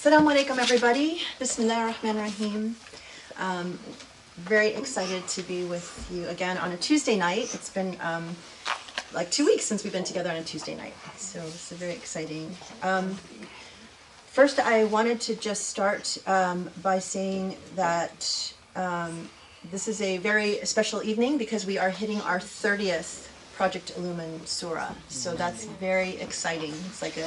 Assalamu alaikum, everybody. Bismillah ar-Rahman ar-Rahim. Very excited to be with you again on a Tuesday night. It's been like 2 weeks since we've been together on a Tuesday night, so this is very exciting. First, I wanted to just start by saying that this is a very special evening because we are hitting our 30th Project Illumine Surah. So that's very exciting. It's like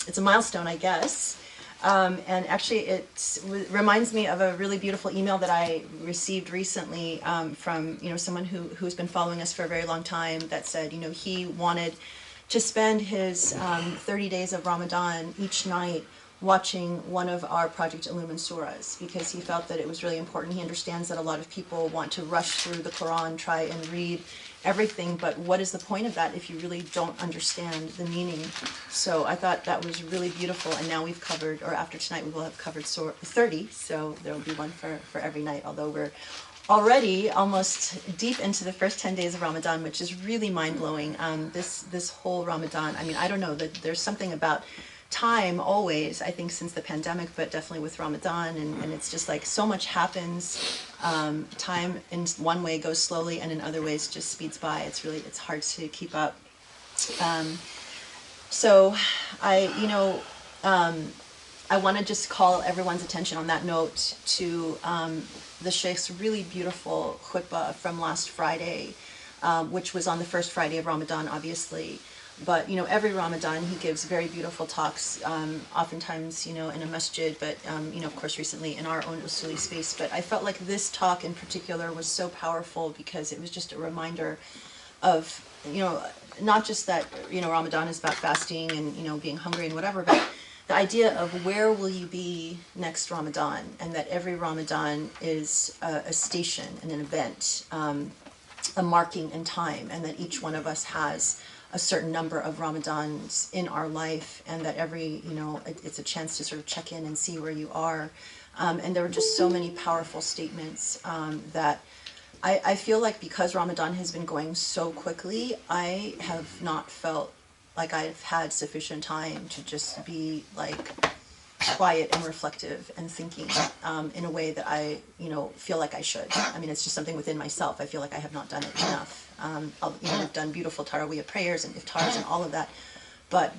it's a milestone, I guess. And actually it reminds me of a really beautiful email that I received recently from someone who's been following us for a very long time that said he wanted to spend his 30 days of Ramadan each night watching one of our Project Illumine surahs because he felt that it was really important. He understands that a lot of people want to rush through the Quran, try and read everything, but what is the point of that if you really don't understand the meaning? So I thought that was really beautiful, and now we've covered, or after tonight we will have covered Surah 30, so there will be one for every night, although we're already almost deep into the first 10 days of Ramadan, which is really mind-blowing. This whole Ramadan, I mean, I don't know, that there's something about time always, I think, since the pandemic, but definitely with Ramadan, and it's just like so much happens. Time in one way goes slowly, and in other ways just speeds by. It's hard to keep up. So I want to just call everyone's attention on that note to the Sheikh's really beautiful khutbah from last Friday, which was on the first Friday of Ramadan, obviously. But every Ramadan he gives very beautiful talks, oftentimes in a masjid, but of course recently in our own Usuli space. But I felt like this talk in particular was so powerful because it was just a reminder of not just that Ramadan is about fasting and being hungry and whatever, but the idea of where will you be next Ramadan, and that every Ramadan is a station and an event, a marking in time, and that each one of us has a certain number of Ramadans in our life, and that every, it's a chance to sort of check in and see where you are. And there were just so many powerful statements that I feel like because Ramadan has been going so quickly, I have not felt like I've had sufficient time to just be like quiet and reflective and thinking in a way that I, feel like I should. I mean, it's just something within myself. I feel like I have not done it enough. I've done beautiful Taraweeh prayers and iftars and all of that, but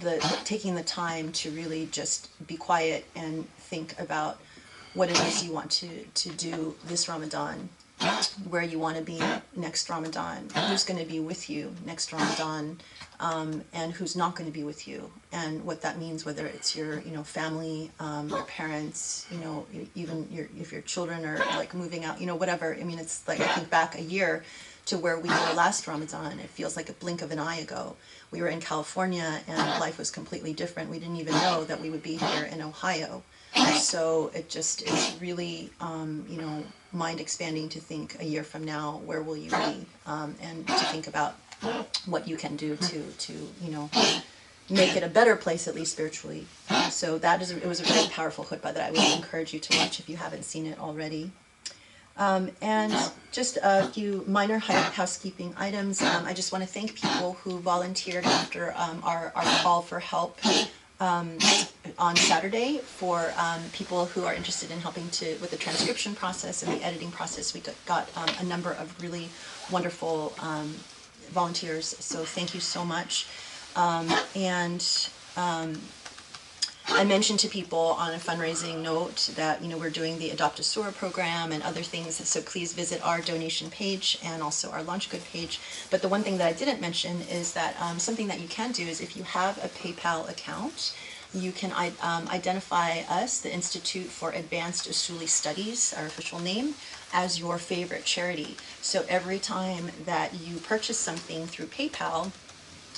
taking the time to really just be quiet and think about what it is you want to do this Ramadan, where you want to be next Ramadan, who's going to be with you next Ramadan, and who's not going to be with you, and what that means, whether it's your family, your parents, even if your children are like moving out, whatever. I mean, it's like I think back a year to where we were last Ramadan. It feels like a blink of an eye ago. We were in California and life was completely different. We didn't even know that we would be here in Ohio. So it just is really, mind expanding to think a year from now, where will you be? And to think about what you can do to make it a better place, at least spiritually. So it was a very powerful khutbah that I would encourage you to watch if you haven't seen it already. And just a few minor housekeeping items. I just want to thank people who volunteered after our call for help on Saturday for people who are interested in helping with the transcription process and the editing process. We got a number of really wonderful volunteers, so thank you so much. I mentioned to people on a fundraising note that we're doing the Adopt a Surah program and other things, so please visit our donation page and also our launch good page. But the one thing that I didn't mention is that something that you can do is if you have a PayPal account, you can identify us, the Institute for Advanced Usuli Studies, our official name, as your favorite charity. So every time that you purchase something through PayPal,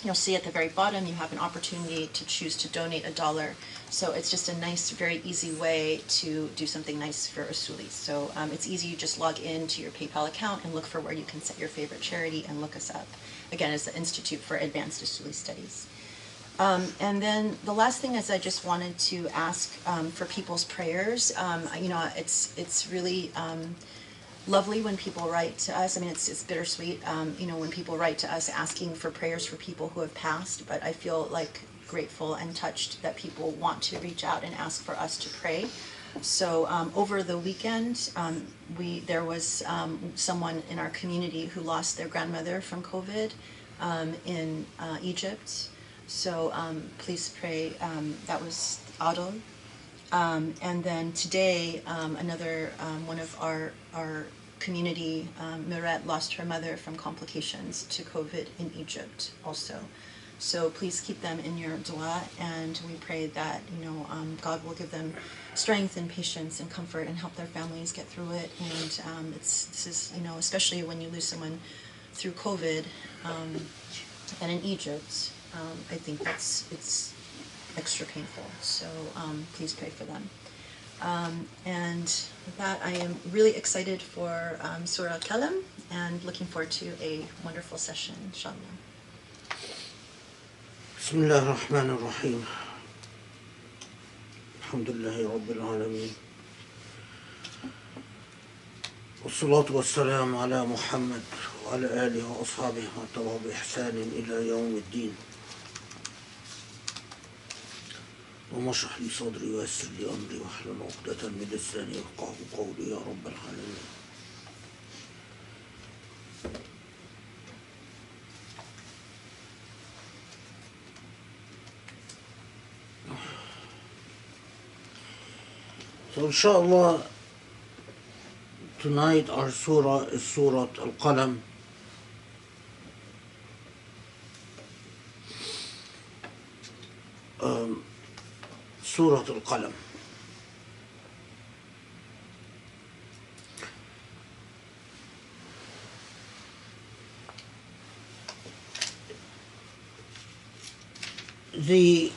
you'll see at the very bottom you have an opportunity to choose to donate $1. So it's just a nice, very easy way to do something nice for Usuli. So it's easy, you just log into your PayPal account and look for where you can set your favorite charity and look us up. Again, it's the Institute for Advanced Usuli Studies. And then the last thing is I just wanted to ask for people's prayers. It's really lovely when people write to us. I mean, it's bittersweet, when people write to us asking for prayers for people who have passed, but I feel like grateful and touched that people want to reach out and ask for us to pray. So over the weekend, there was someone in our community who lost their grandmother from COVID in Egypt. So please pray. That was Adol. And then today, another one of our community, Miret, lost her mother from complications to COVID in Egypt also. So please keep them in your dua, and we pray that God will give them strength and patience and comfort and help their families get through it. And this is especially when you lose someone through COVID and in Egypt, I think it's extra painful. So please pray for them. And with that, I am really excited for Surah Al-Qalam and looking forward to a wonderful session, inshallah. بسم الله الرحمن الرحيم الحمد لله رب العالمين والصلاة والسلام على محمد وعلى آله وأصحابه ومن تبعهم بإحسان إلى يوم الدين اللهم اشرح لي صدري ويسر لي أمري واحلل عقدة من لساني يفقهوا قولي يا رب العالمين. So inshallah, tonight our surah is Surah Al-Qalam. Surah Al-Qalam. The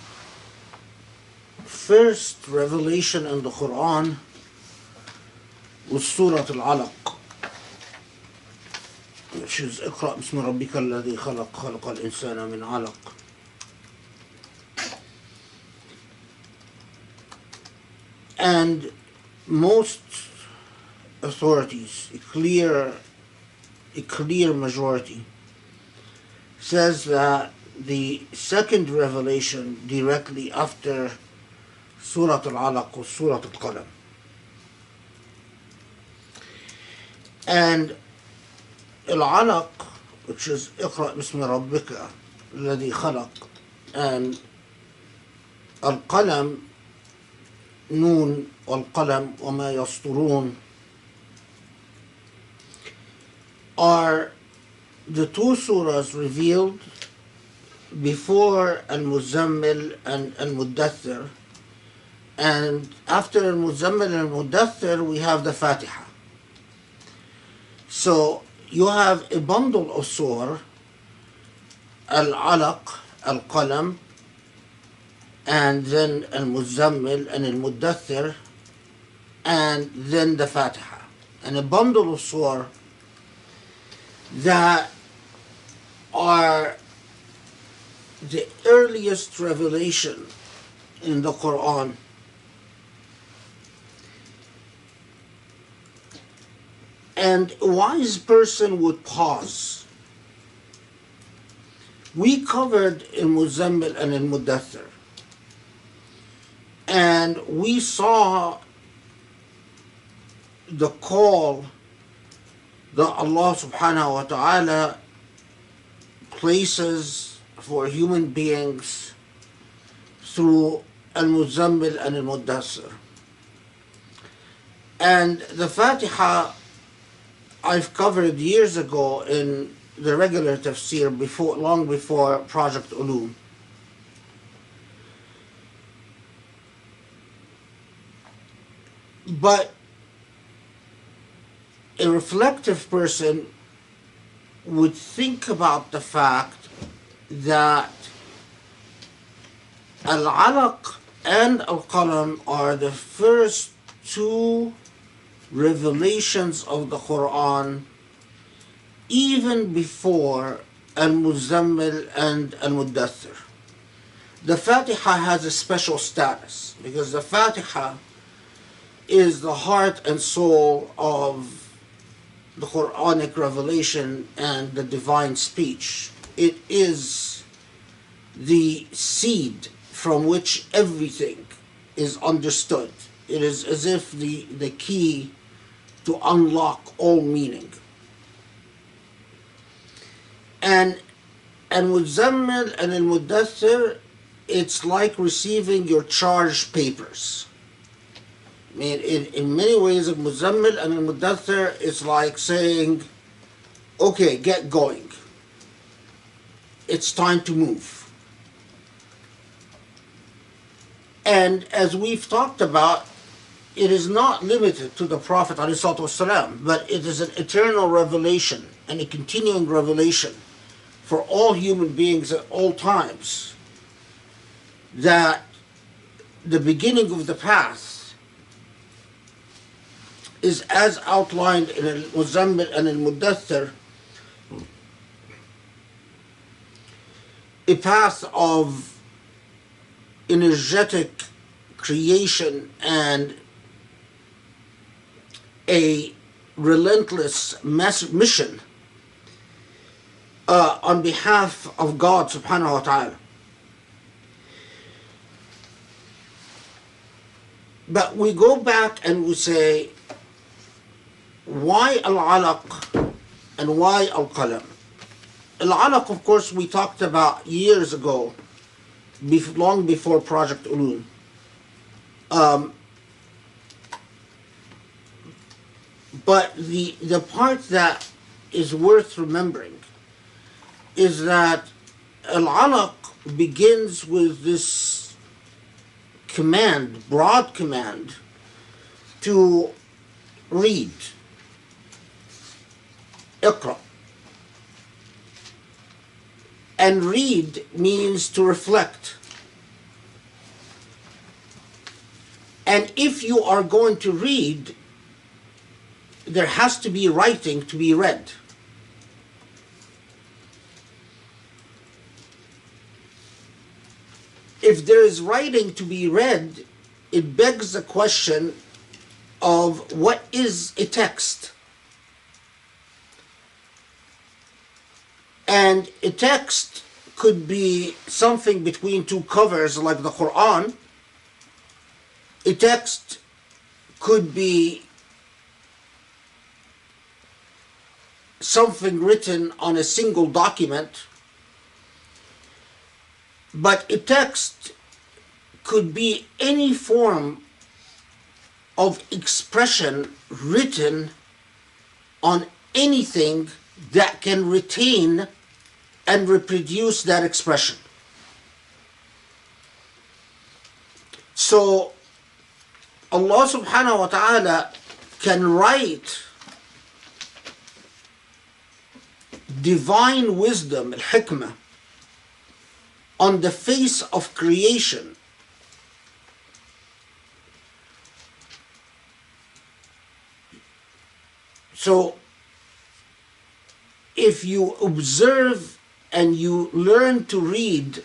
first revelation in the Quran was Surah Al-Alaq, which is اقرأ باسم ربك الذي خلق خلق الإنسان من علق. And most authorities, a clear majority, says that the second revelation directly after Surah Al-Alaq was Surah Al-Qalam. And Al-Alaq, which is اقرأ باسم ربك الذي خلق, and Al-Qalam, Noon والقلم وما يسطرون, are the two surahs revealed before Al-Muzammil and Al-Muddathir, and after Al-Muzammil and Al-Muddathir we have the Fatiha. So you have a bundle of surah, Al-Alaq, Al-Qalam, and then Al-Muzammil and Al-Muddathir, and then the Fatiha. And a bundle of surah that are the earliest revelation in the Quran. And a wise person would pause. We covered Al-Muzammil and Al-Muddathir, and we saw the call that Allah subhanahu wa ta'ala places for human beings through Al-Muzammil and Al-Muddathir. And the Fatiha I've covered years ago in the regular tafsir, long before Project Illumine. But a reflective person would think about the fact that Al-Alaq and Al-Qalam are the first two revelations of the Quran, even before Al-Muzammil and Al-Muddathir. The Fatiha has a special status because the Fatiha is the heart and soul of the Quranic revelation and the divine speech. It is the seed from which everything is understood. It is as if the key to unlock all meaning. And Muzammil and Al-Muddathir, it's like receiving your charged papers. I mean, in many ways, Al-Muzammil and Al-Muddathir is like saying, okay, get going. It's time to move. And as we've talked about, it is not limited to the Prophet ﷺ, but it is an eternal revelation and a continuing revelation for all human beings at all times, that the beginning of the path is as outlined in Al-Muzammil and Al-Muddathir, a path of energetic creation and a relentless mission on behalf of God subhanahu wa ta'ala. But we go back and we say, why Al-Alaq and why Al-Qalam? Al-Alaq, of course, we talked about years ago, long before Project Illumine. But the part that is worth remembering is that Al-Alaq begins with this command, broad command, to read. Iqra. And read means to reflect. And if you are going to read, there has to be writing to be read. If there is writing to be read, it begs the question of what is a text? And a text could be something between two covers like the Quran. A text could be something written on a single document. But a text could be any form of expression written on anything that can retain and reproduce that expression. So Allah subhanahu wa ta'ala can write divine wisdom, al-hikmah, on the face of creation. So if you observe and you learn to read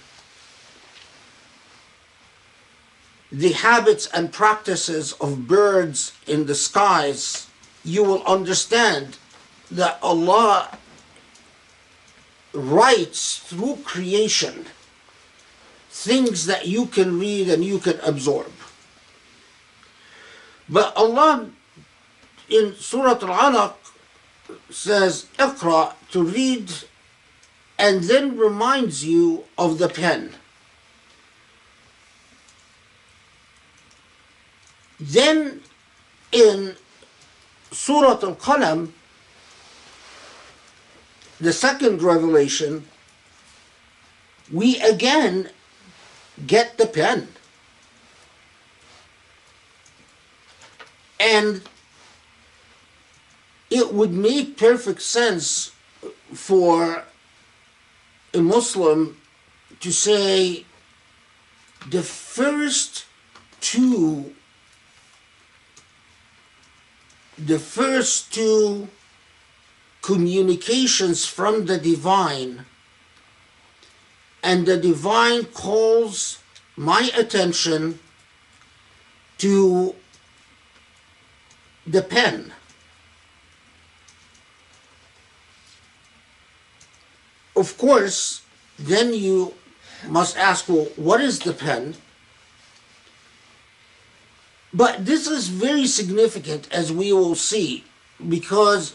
the habits and practices of birds in the skies, you will understand that Allah writes through creation things that you can read and you can absorb. But Allah in Surah Al-Alaq says, Iqra, to read, and then reminds you of the pen. Then in Surah Al-Qalam, the second revelation, we again get the pen. And it would make perfect sense for a Muslim to say the first two communications from the divine, and the divine calls my attention to the pen. Of course, then you must ask, well, what is the pen? But this is very significant, as we will see, because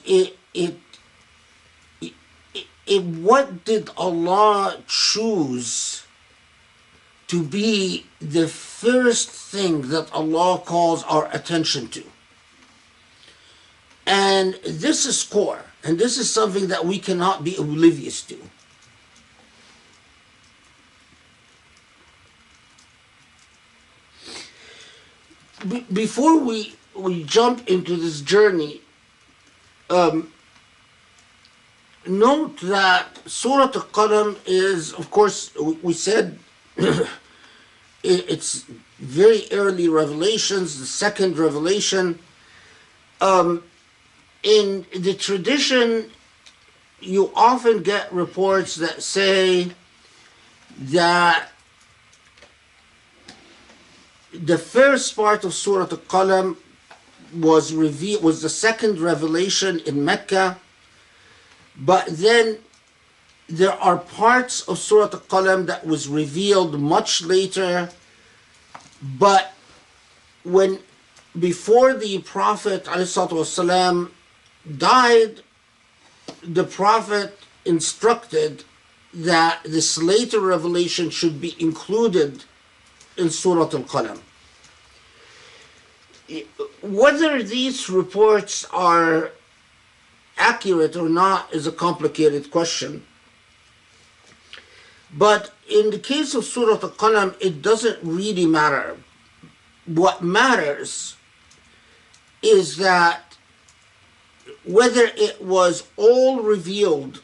what did Allah choose to be the first thing that Allah calls our attention to? And this is core, and this is something that we cannot be oblivious to. Before we jump into this journey, note that Surah Al-Qalam is, of course, we said it's very early revelations, the second revelation. In the tradition, you often get reports that say that the first part of Surah Al-Qalam was the second revelation in Mecca, but then there are parts of Surah Al-Qalam that was revealed much later, but before the Prophet ﷺ died, the Prophet instructed that this later revelation should be included in Surah Al-Qalam. Whether these reports are accurate or not is a complicated question. But in the case of Surah Al-Qalam, it doesn't really matter. What matters is that whether it was all revealed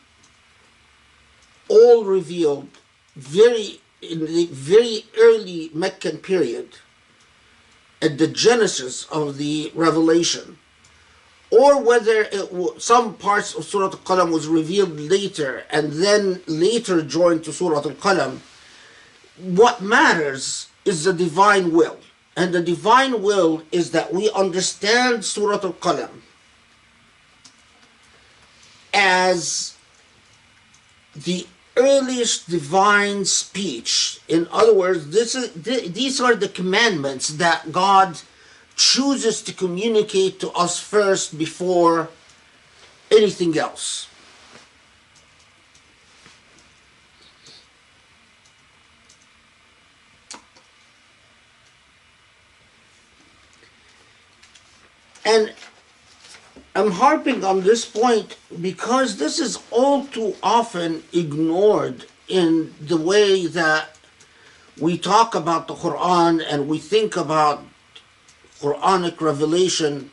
in the very early Meccan period, at the genesis of the revelation, or whether some parts of Surah Al-Qalam was revealed later and then later joined to Surah Al-Qalam, what matters is the divine will. And the divine will is that we understand Surah Al-Qalam as the earliest divine speech. In other words, these are the commandments that God chooses to communicate to us first before anything else. And I'm harping on this point because this is all too often ignored in the way that we talk about the Quran and we think about Quranic revelation.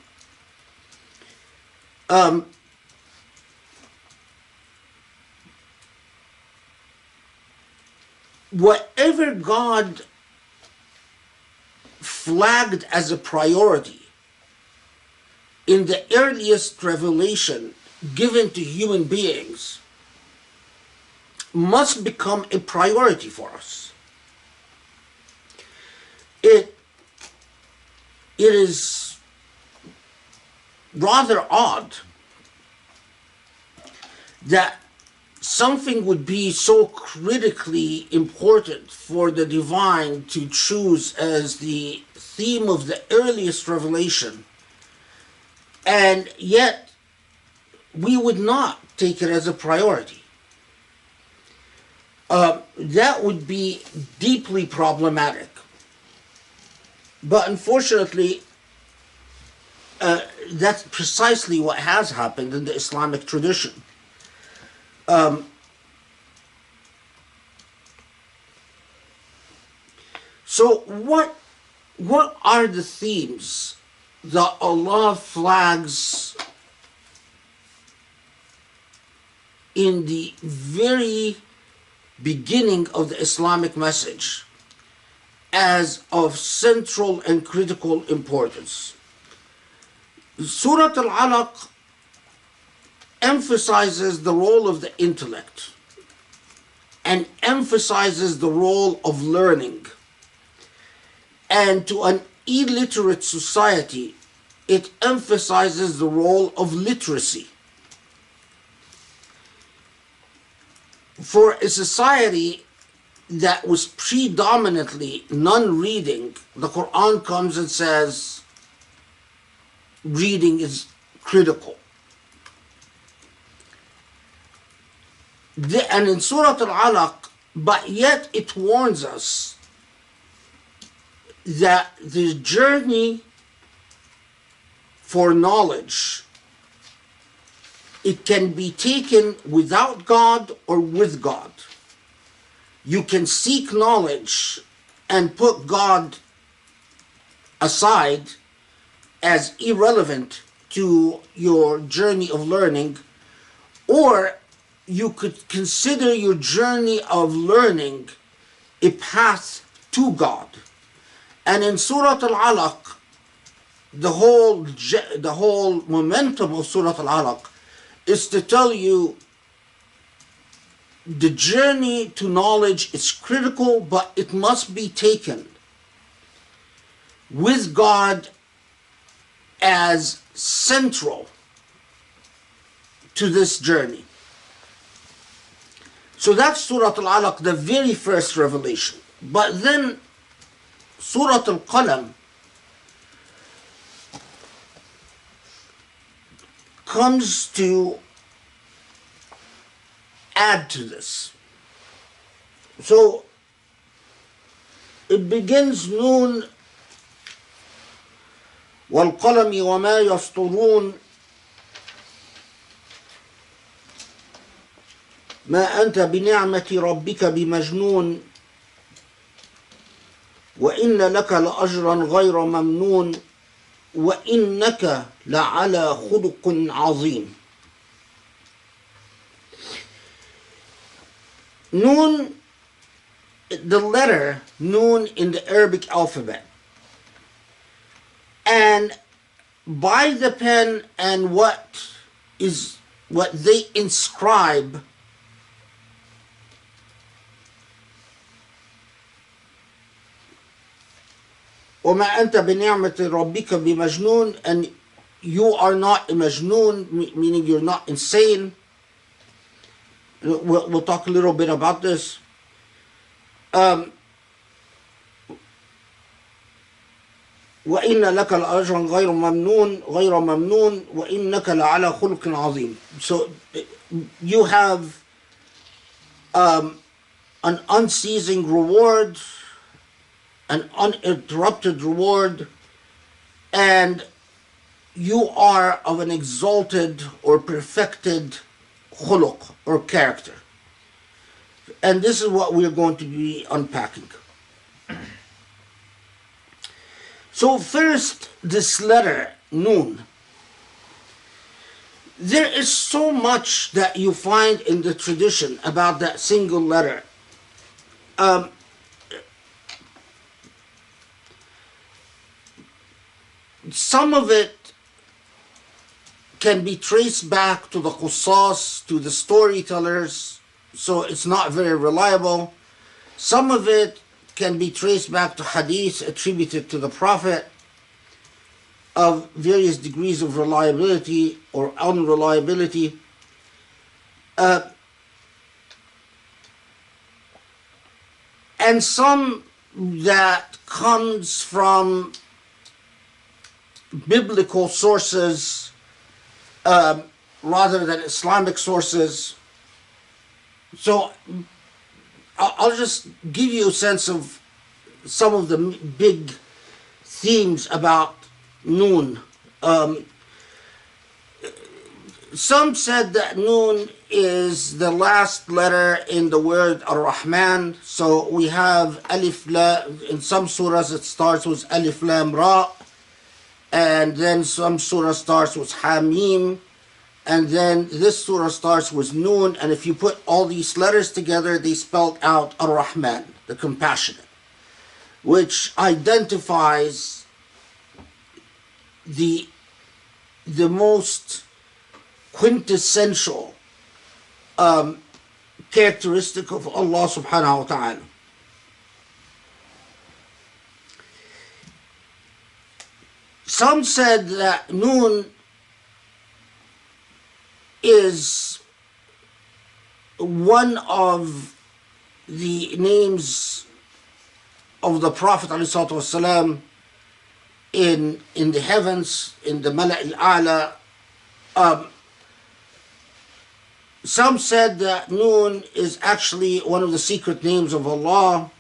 Whatever God flagged as a priority in the earliest revelation given to human beings must become a priority for us. It is rather odd that something would be so critically important for the divine to choose as the theme of the earliest revelation, and yet we would not take it as a priority. That would be deeply problematic. But unfortunately, that's precisely what has happened in the Islamic tradition. So what are the themes that Allah flags in the very beginning of the Islamic message as of central and critical importance? Surah Al-Alaq emphasizes the role of the intellect and emphasizes the role of learning. And to an illiterate society, it emphasizes the role of literacy. For a society that was predominantly non-reading, the Quran comes and says reading is critical. And in Surah Al-Alaq, but yet it warns us that the journey for knowledge, it can be taken without God or with God. You can seek knowledge and put God aside as irrelevant to your journey of learning, or you could consider your journey of learning a path to God. And in Surah Al-Alaq, the whole momentum of Surah Al-Alaq is to tell you the journey to knowledge is critical, but it must be taken with God as central to this journey. So that's Surah Al-Alaq, the very first revelation. But then Surah Al-Qalam comes to add to this. So it begins noon وَالْقَلَمِ وَمَا يَسْطُرُونَ مَا أَنْتَ بِنِعْمَةِ رَبِّكَ بِمَجْنُونَ وَإِنَّ لَكَ لَأَجْرًا غَيْرَ مَمْنُونَ وَإِنَّكَ لَعَلَى خُلُقٍ عَظِيمٍ. Noon, the letter Noon in the Arabic alphabet, and by the pen and what they inscribe, وَمَا أَنْتَ بِنِعْمَةِ رَبِّكَ بِمَجْنُونَ, and you are not a majnoon, meaning you're not insane. We'll talk a little bit about this. وَإِنَّ لَكَ لَأَجْرًا غَيْرَ مَمْنُونَ وَإِنَّكَ لَعَلَى خُلُقٍ عَظِيمٍ. So you have an unceasing reward, an uninterrupted reward, and you are of an exalted or perfected khuluq or character. And this is what we're going to be unpacking. So first, this letter, Noon. There is so much that you find in the tradition about that single letter. Some of it can be traced back to the qusas, to the storytellers, so it's not very reliable. Some of it can be traced back to hadith attributed to the Prophet of various degrees of reliability or unreliability. And some that comes from biblical sources rather than Islamic sources. So I'll just give you a sense of some of the big themes about Noon. Some said that Noon is the last letter in the word Ar-Rahman. So we have Alif Lam. In some surahs it starts with Alif Lam Ra, and then some surah starts with Hamim, and then this surah starts with Noon, and if you put all these letters together, they spelled out Ar-Rahman, the compassionate, which identifies the most quintessential characteristic of Allah subhanahu wa ta'ala. Some said that Noon is one of the names of the Prophet ﷺ in the heavens, in the Mala' al-A'la. Some said that Noon is actually one of the secret names of Allah.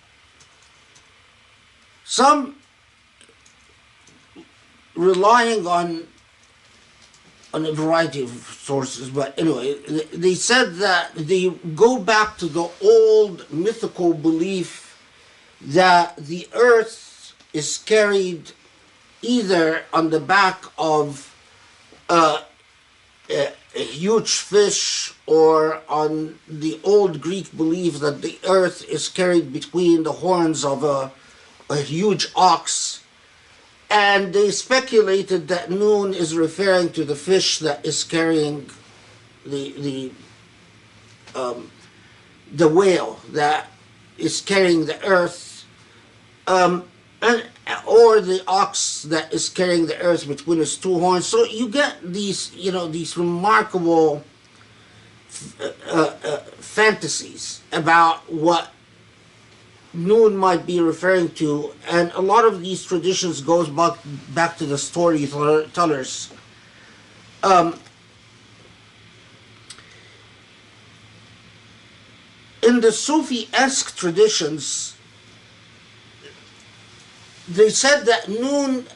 Some, relying on a variety of sources, but anyway, they said that they go back to the old mythical belief that the earth is carried either on the back of a huge fish, or on the old Greek belief that the earth is carried between the horns of a huge ox. And they speculated that Noon is referring to the fish that is carrying the whale that is carrying the earth, or the ox that is carrying the earth between its two horns. So you get these, these remarkable fantasies about what Noon might be referring to, and a lot of these traditions goes back to the storytellers. In the Sufi-esque traditions, they said that Noon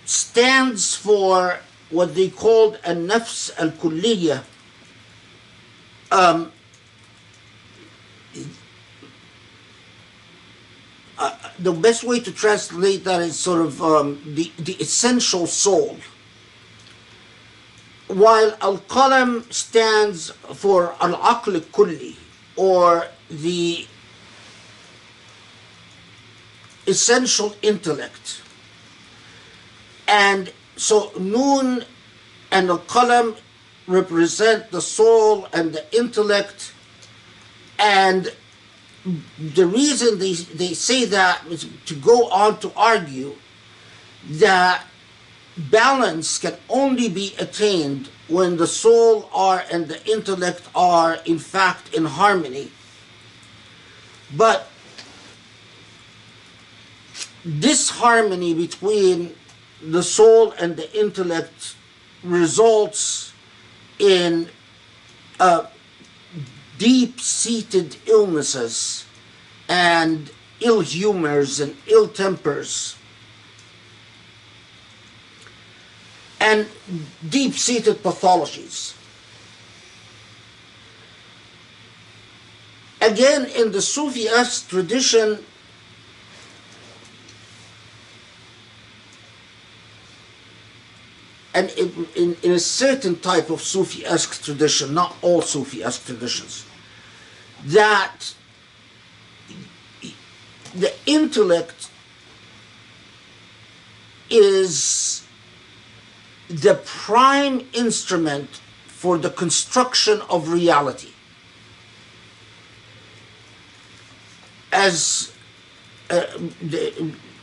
stands for what they called a nafs al-kulliyah. The best way to translate that is sort of the essential soul. While Al-Qalam stands for Al-Aql Kulli, or the essential intellect. And so Noon and Al-Qalam represent the soul and the intellect, and the reason they say that is to go on to argue that balance can only be attained when the soul and the intellect are in fact in harmony. But disharmony between the soul and the intellect results in deep-seated illnesses and ill humors and ill tempers and deep-seated pathologies. Again, in the Sufi-esque tradition, and in a certain type of Sufi-esque tradition, not all Sufi-esque traditions, that the intellect is the prime instrument for the construction of reality. As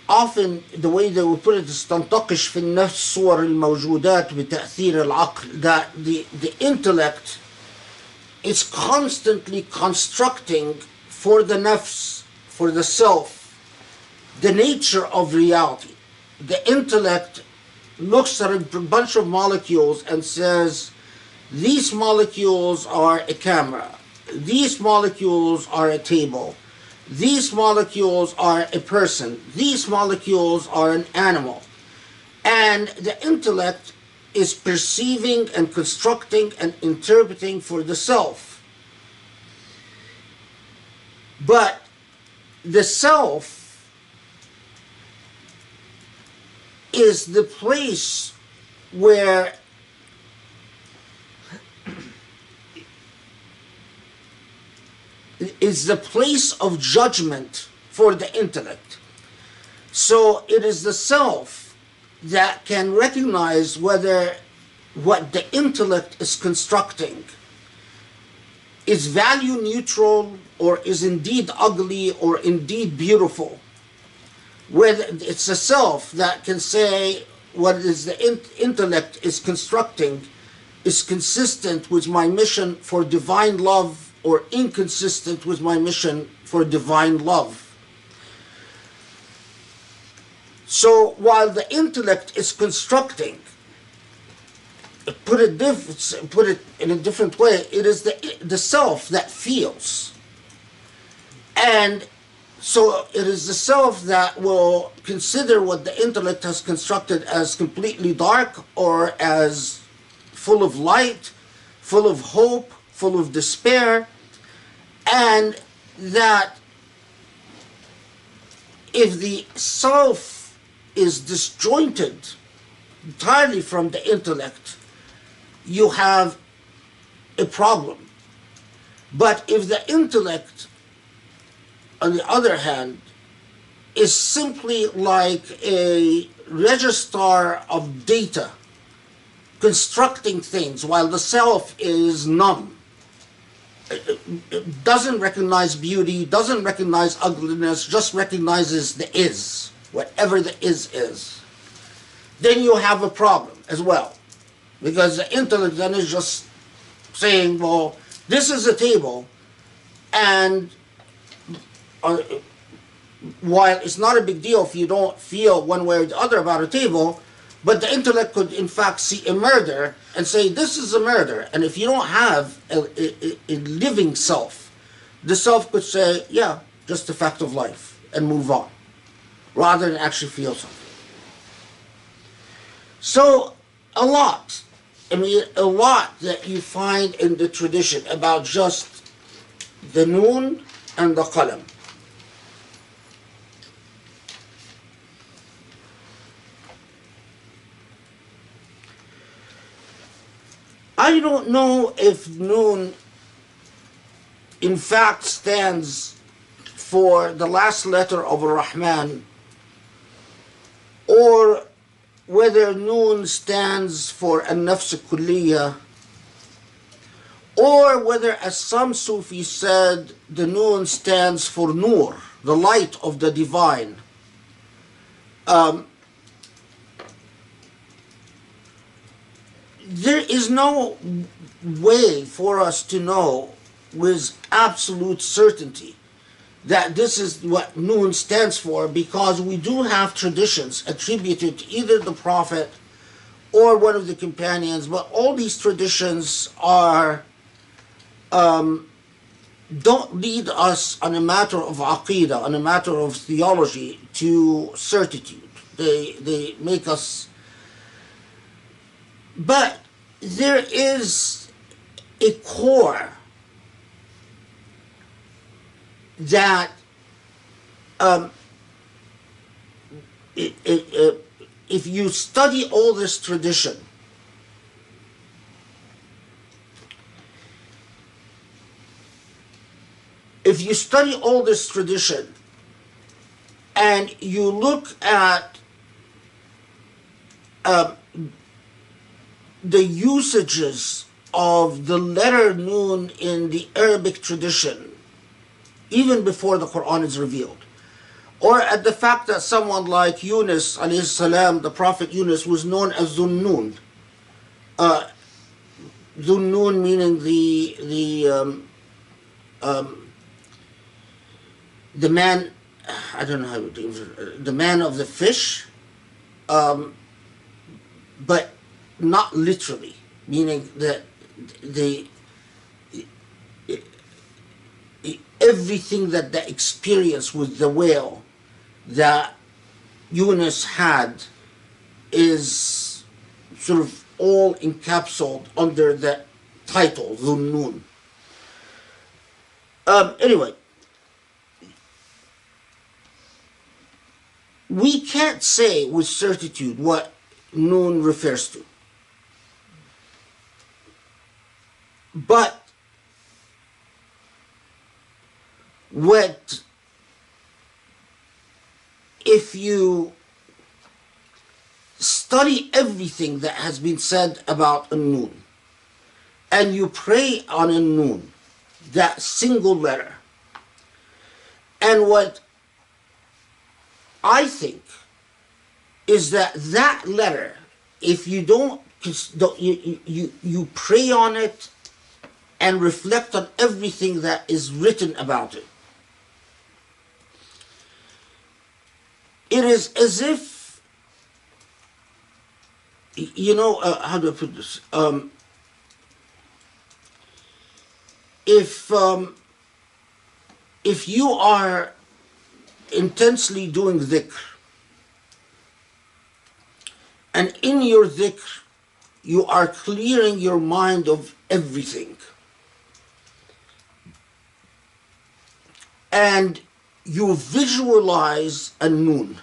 often the way they would put it is تنتقش في النفس صور الموجودات بتأثير العقل, that the intellect is constantly constructing for the nafs, for the self, the nature of reality. The intellect looks at a bunch of molecules and says, these molecules are a camera, these molecules are a table, these molecules are a person, these molecules are an animal. And the intellect is perceiving and constructing and interpreting for the self. But the self is the place where is the place of judgment for the intellect. So it is the self that can recognize whether what the intellect is constructing is value neutral or is indeed ugly or indeed beautiful. Whether it's the self that can say what is the intellect is constructing is consistent with my mission for divine love or inconsistent with my mission for divine love. So while the intellect is constructing, put it in a different way, it is the self that feels. And so it is the self that will consider what the intellect has constructed as completely dark or as full of light, full of hope, full of despair, and that if the self is disjointed entirely from the intellect, you have a problem. But if the intellect, on the other hand, is simply like a registrar of data, constructing things while the self is numb, it doesn't recognize beauty, doesn't recognize ugliness, just recognizes the is, whatever the is, then you have a problem as well. Because the intellect then is just saying, well, this is a table, and while it's not a big deal if you don't feel one way or the other about a table, but the intellect could in fact see a murder and say, this is a murder. And if you don't have a living self, the self could say, yeah, just a fact of life, and move on, rather than actually feel something. So a lot that you find in the tradition about just the noon and the qalam. I don't know if noon in fact stands for the last letter of Ar-Rahman, or whether noon stands for an-nafs kulliyah, or whether, as some Sufis said, the noon stands for nur, the light of the divine. There is no way for us to know with absolute certainty that this is what noon stands for, because we do have traditions attributed to either the Prophet or one of the companions, but all these traditions are don't lead us on a matter of aqidah, on a matter of theology, to certitude. They make us. But there is a core that if you study all this tradition, and you look at the usages of the letter noon in the Arabic tradition, even before the Quran is revealed, or at the fact that someone like Yunus alayhi salam, the Prophet Yunus, was known as Dhunnun. Dhunnun meaning the man, I don't know how to, the man of the fish, but not literally, meaning that everything that the experience with the whale that Yunus had is sort of all encapsulated under the title Dhunnun. Anyway, we can't say with certitude what noon refers to. But if you study everything that has been said about a noon, and you pray on a noon, that single letter, and what I think is that letter, if you don't you pray on it and reflect on everything that is written about it. It is as if, how do I put this? If you are intensely doing dhikr, and in your dhikr, you are clearing your mind of everything, and you visualize a noon.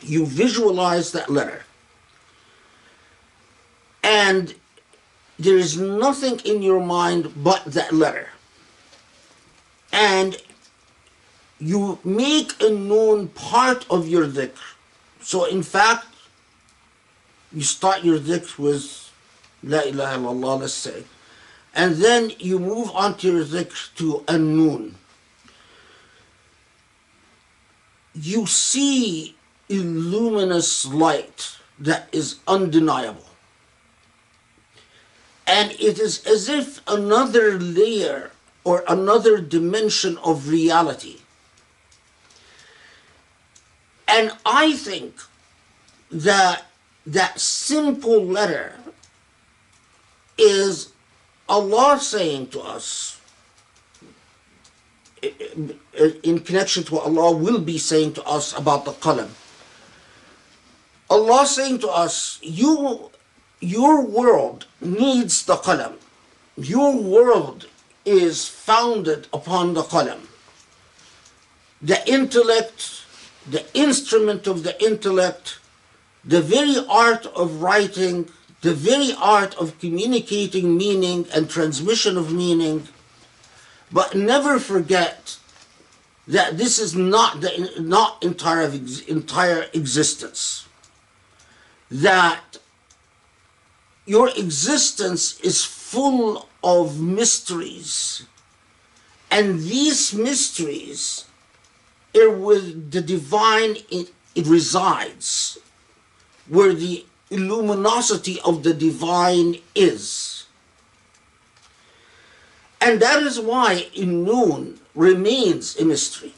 You visualize that letter. And there is nothing in your mind but that letter. And you make a noon part of your dhikr. So in fact, you start your dhikr with La ilaha illallah, let's say. And then you move on to your dhikr to a noon. You see a luminous light that is undeniable. And it is as if another layer or another dimension of reality. And I think that that simple letter is Allah saying to us, in connection to what Allah will be saying to us about the Qalam. Allah saying to us, your world needs the Qalam. Your world is founded upon the Qalam. The intellect, the instrument of the intellect, the very art of writing, the very art of communicating meaning and transmission of meaning. But never forget that this is not entire existence. That your existence is full of mysteries, and these mysteries are with the divine. It resides where the luminosity of the divine is. And that is why noon remains a mystery.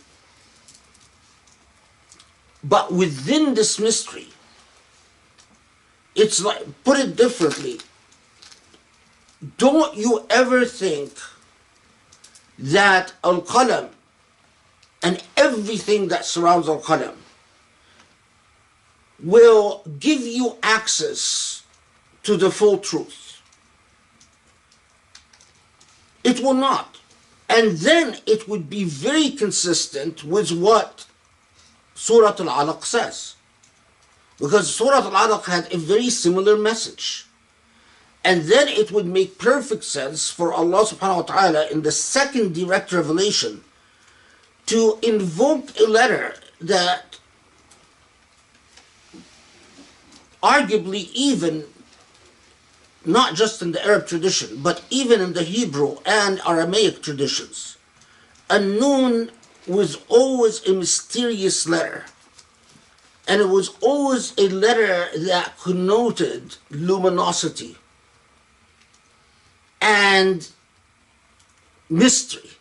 But within this mystery, it's like, put it differently, don't you ever think that Al-Qalam and everything that surrounds Al-Qalam will give you access to the full truth. It will not. And then it would be very consistent with what Surah Al-Alaq says. Because Surah Al-Alaq had a very similar message. And then it would make perfect sense for Allah subhanahu wa ta'ala in the second direct revelation to invoke a letter that arguably even, not just in the Arab tradition, but even in the Hebrew and Aramaic traditions, a noon was always a mysterious letter. And it was always a letter that connoted luminosity and mystery.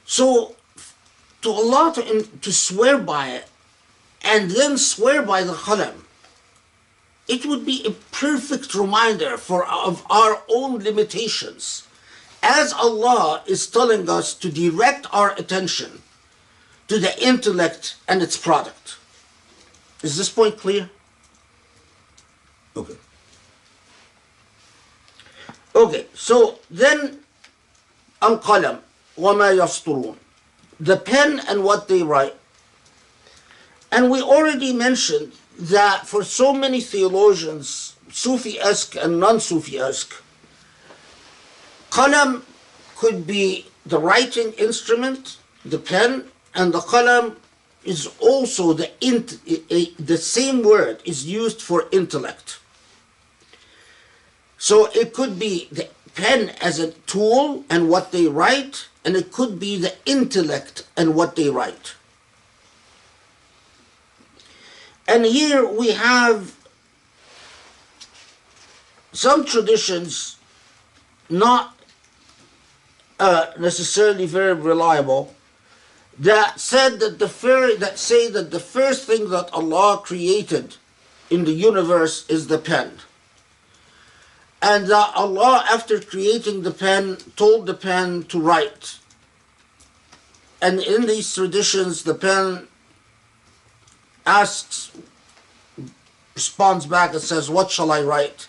So, to Allah to swear by it, and then swear by the Qalam, it would be a perfect reminder of our own limitations, as Allah is telling us to direct our attention to the intellect and its product. Is this point clear? Okay. Okay, so then Al-Qalam, وَمَا يَسْطُرُونَ, the pen and what they write. And we already mentioned that for so many theologians, Sufi-esque and non-Sufi-esque, Qalam could be the writing instrument, the pen, and the Qalam is also the same word is used for intellect. So it could be the pen as a tool and what they write, and it could be the intellect and what they write. And here we have some traditions not necessarily very reliable that said that say that the first thing that Allah created in the universe is the pen. And that Allah, after creating the pen, told the pen to write. And in these traditions, the pen responds back and says, "What shall I write?"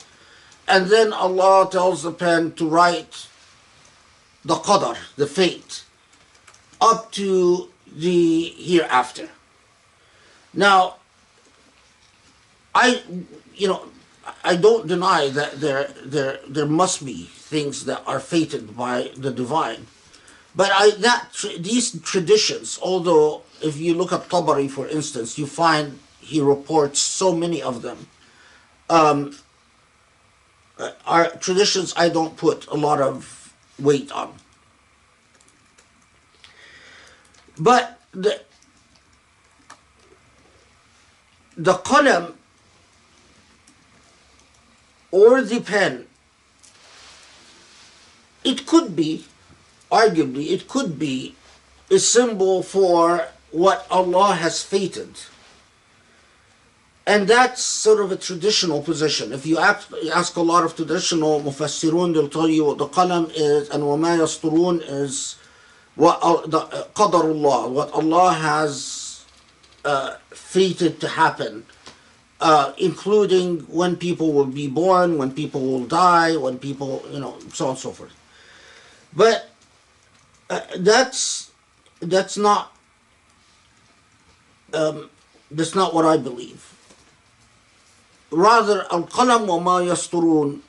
And then Allah tells the pen to write the qadar, the fate, up to the hereafter. Now, I don't deny that there must be things that are fated by the divine, but these traditions, although if you look at Tabari, for instance, you find he reports so many of them, are traditions I don't put a lot of weight on. But the qalam or the pen, it could be, arguably, it could be a symbol for what Allah has fated. And that's sort of a traditional position. If you ask a lot of traditional mufassirun, they'll tell you what the qalam is and وَمَا يَسْطُرُونَ is what the qadarullah, what Allah has fated to happen, including when people will be born, when people will die, when people, so on and so forth. But that's not what I believe. Rather, Al-Qalam wa ma yasturun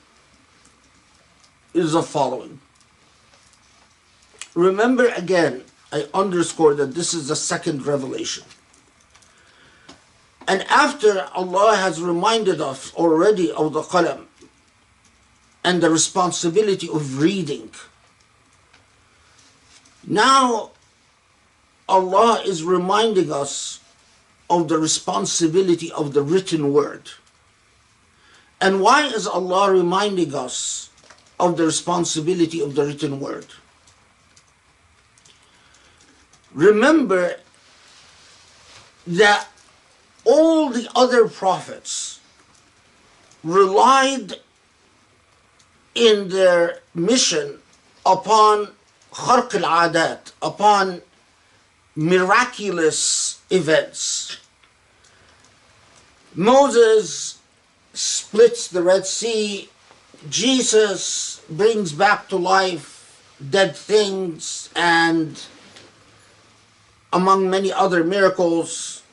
is the following. Remember again, I underscore that this is the second revelation. And after Allah has reminded us already of the Qalam and the responsibility of reading, now Allah is reminding us of the responsibility of the written word. And why is Allah reminding us of the responsibility of the written word? Remember that all the other prophets relied in their mission upon kharq al-adat, upon miraculous events. Moses splits the Red Sea. Jesus brings back to life dead things, and among many other miracles,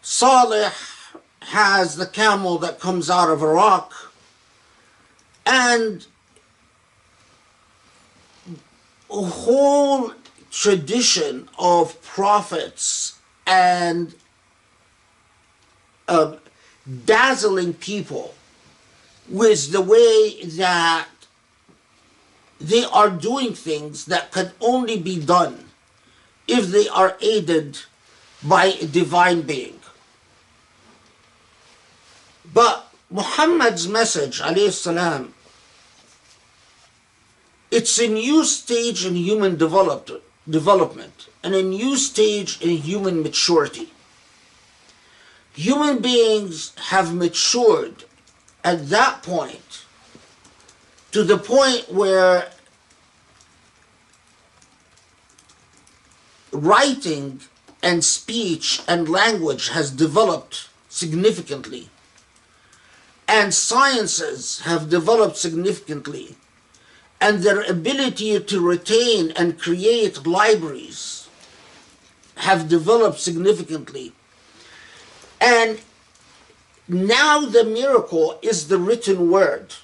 Salih has the camel that comes out of a rock, and a whole tradition of prophets and dazzling people with the way that they are doing things that can only be done if they are aided by a divine being. But Muhammad's message, alayhi salam, it's a new stage in human development and a new stage in human maturity. Human beings have matured at that point to the point where writing and speech and language has developed significantly, and sciences have developed significantly, and their ability to retain and create libraries have developed significantly. And now the miracle is the written word.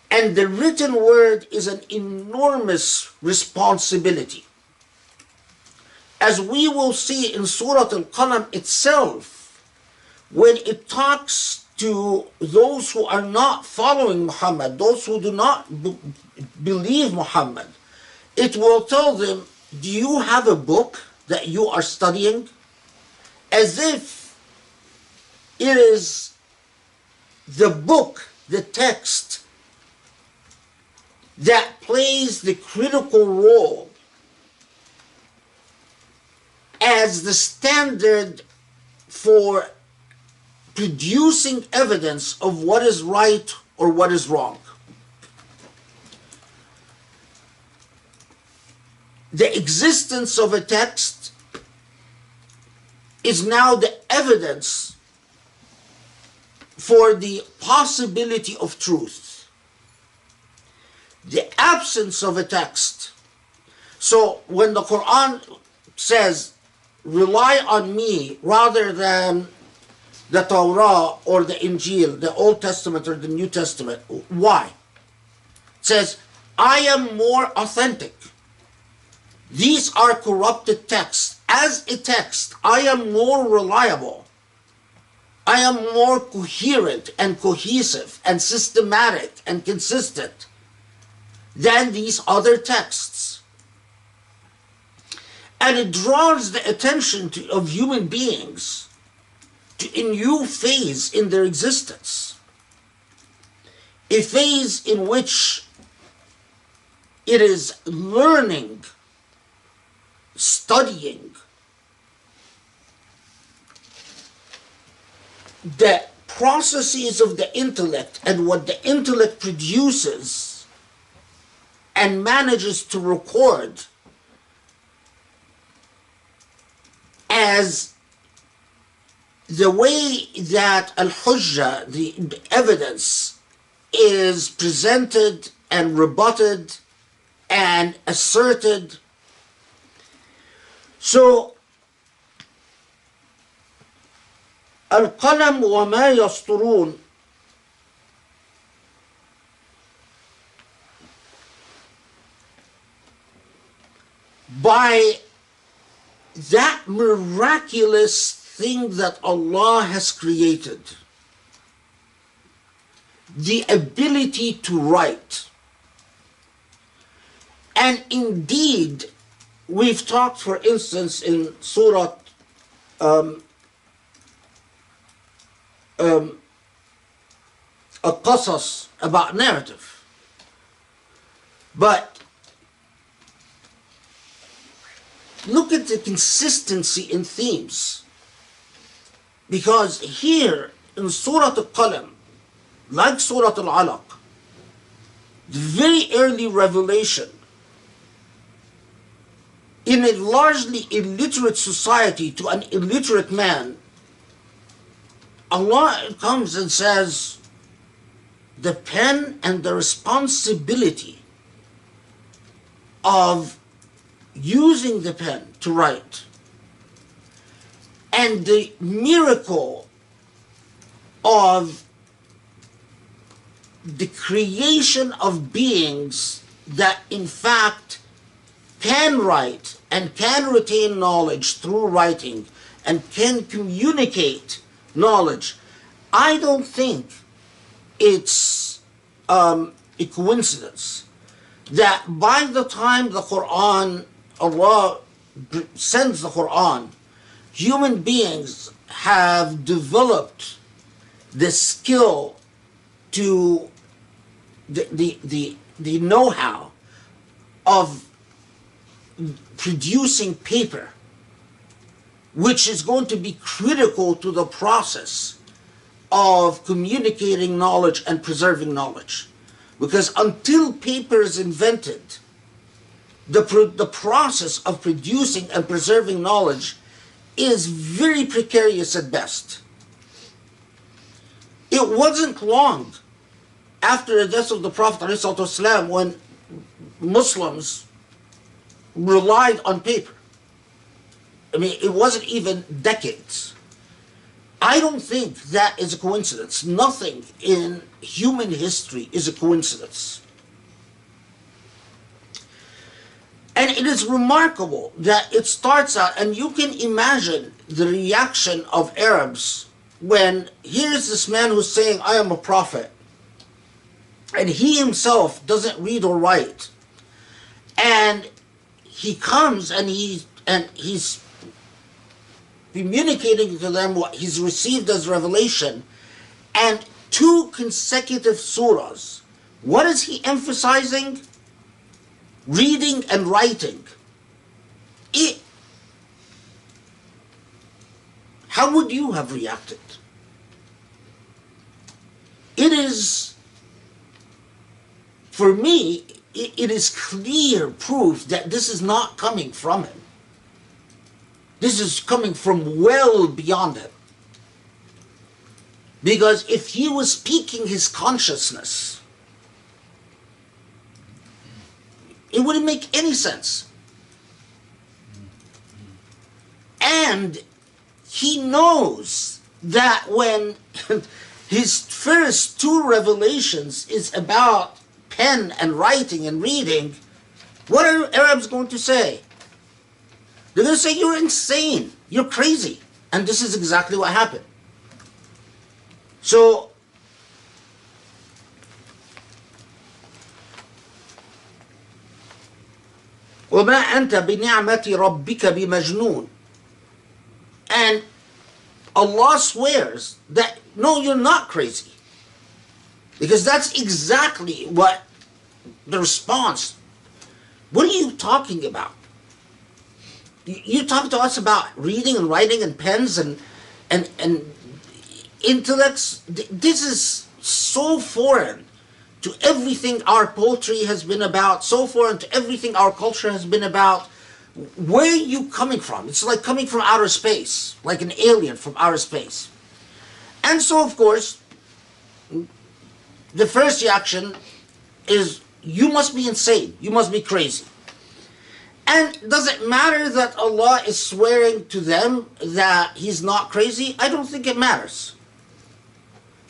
And the written word is an enormous responsibility. As we will see in Surah Al-Qalam itself, when it talks to those who are not following Muhammad, those who do not believe Muhammad, it will tell them, do you have a book that you are studying? as if it is the book, the text, that plays the critical role as the standard for producing evidence of what is right or what is wrong. The existence of a text is now the evidence for the possibility of truth. The absence of a text. So when the Quran says, rely on me rather than the Torah or the Injil, the Old Testament or the New Testament, why? It says, I am more authentic. These are corrupted texts. As a text, I am more reliable. I am more coherent and cohesive and systematic and consistent than these other texts. And it draws the attention of human beings to a new phase in their existence. A phase in which it is learning, studying the processes of the intellect and what the intellect produces and manages to record as the way that al-hujjah, the evidence, is presented and rebutted and asserted. So, Al-Qalam wa ma yasturun, by that miraculous thing that Allah has created, the ability to write. And indeed, we've talked, for instance, in Surah Al-Qasas about narrative. But look at the consistency in themes. Because here in Surah Al-Qalam, like Surah Al-Alaq, the very early revelation in a largely illiterate society to an illiterate man, Allah comes and says, the pen and the responsibility of using the pen to write, and the miracle of the creation of beings that in fact can write and can retain knowledge through writing and can communicate knowledge. I don't think it's a coincidence that by the time the Quran, Allah sends the Quran, human beings have developed the skill to the know-how of producing paper, which is going to be critical to the process of communicating knowledge and preserving knowledge. Because until paper is invented, the process of producing and preserving knowledge is very precarious at best. It wasn't long after the death of the Prophet ﷺ when Muslims relied on paper. I mean, it wasn't even decades. I don't think that is a coincidence. Nothing in human history is a coincidence. And it is remarkable that it starts out, and you can imagine the reaction of Arabs when here's this man who's saying, I am a prophet, and he himself doesn't read or write. And he comes and he's communicating to them what he's received as revelation, and 2 consecutive surahs. What is he emphasizing? Reading and writing. How would you have reacted? It is, for me, it is clear proof that this is not coming from him. This is coming from well beyond him. Because if he was speaking his consciousness, it wouldn't make any sense. And he knows that when his first 2 revelations is about pen and writing and reading, what are Arabs going to say? They're going to say, you're insane, you're crazy. And this is exactly what happened. So, وَمَا أَنْتَ بِنِعْمَةِ رَبِّكَ بِمَجْنُونَ. And Allah swears that, no, you're not crazy. Because that's exactly what the response. What are you talking about? You talk to us about reading and writing and pens and intellects. This is so foreign to everything our poetry has been about, so foreign to everything our culture has been about. Where are you coming from? It's like coming from outer space, like an alien from outer space. And so, of course, the first reaction is, you must be insane, you must be crazy. And does it matter that Allah is swearing to them that He's not crazy? I don't think it matters.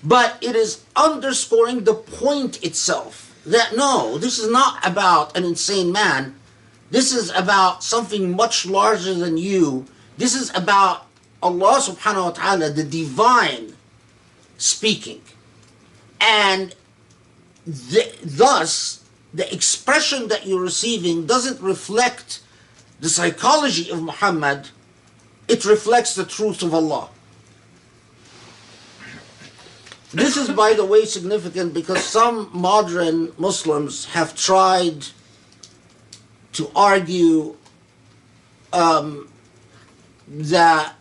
But it is underscoring the point itself, that no, this is not about an insane man. This is about something much larger than you. This is about Allah subhanahu wa ta'ala, the divine speaking. And thus, the expression that you're receiving doesn't reflect the psychology of Muhammad, it reflects the truth of Allah. This is, by the way, significant because some modern Muslims have tried to argue that,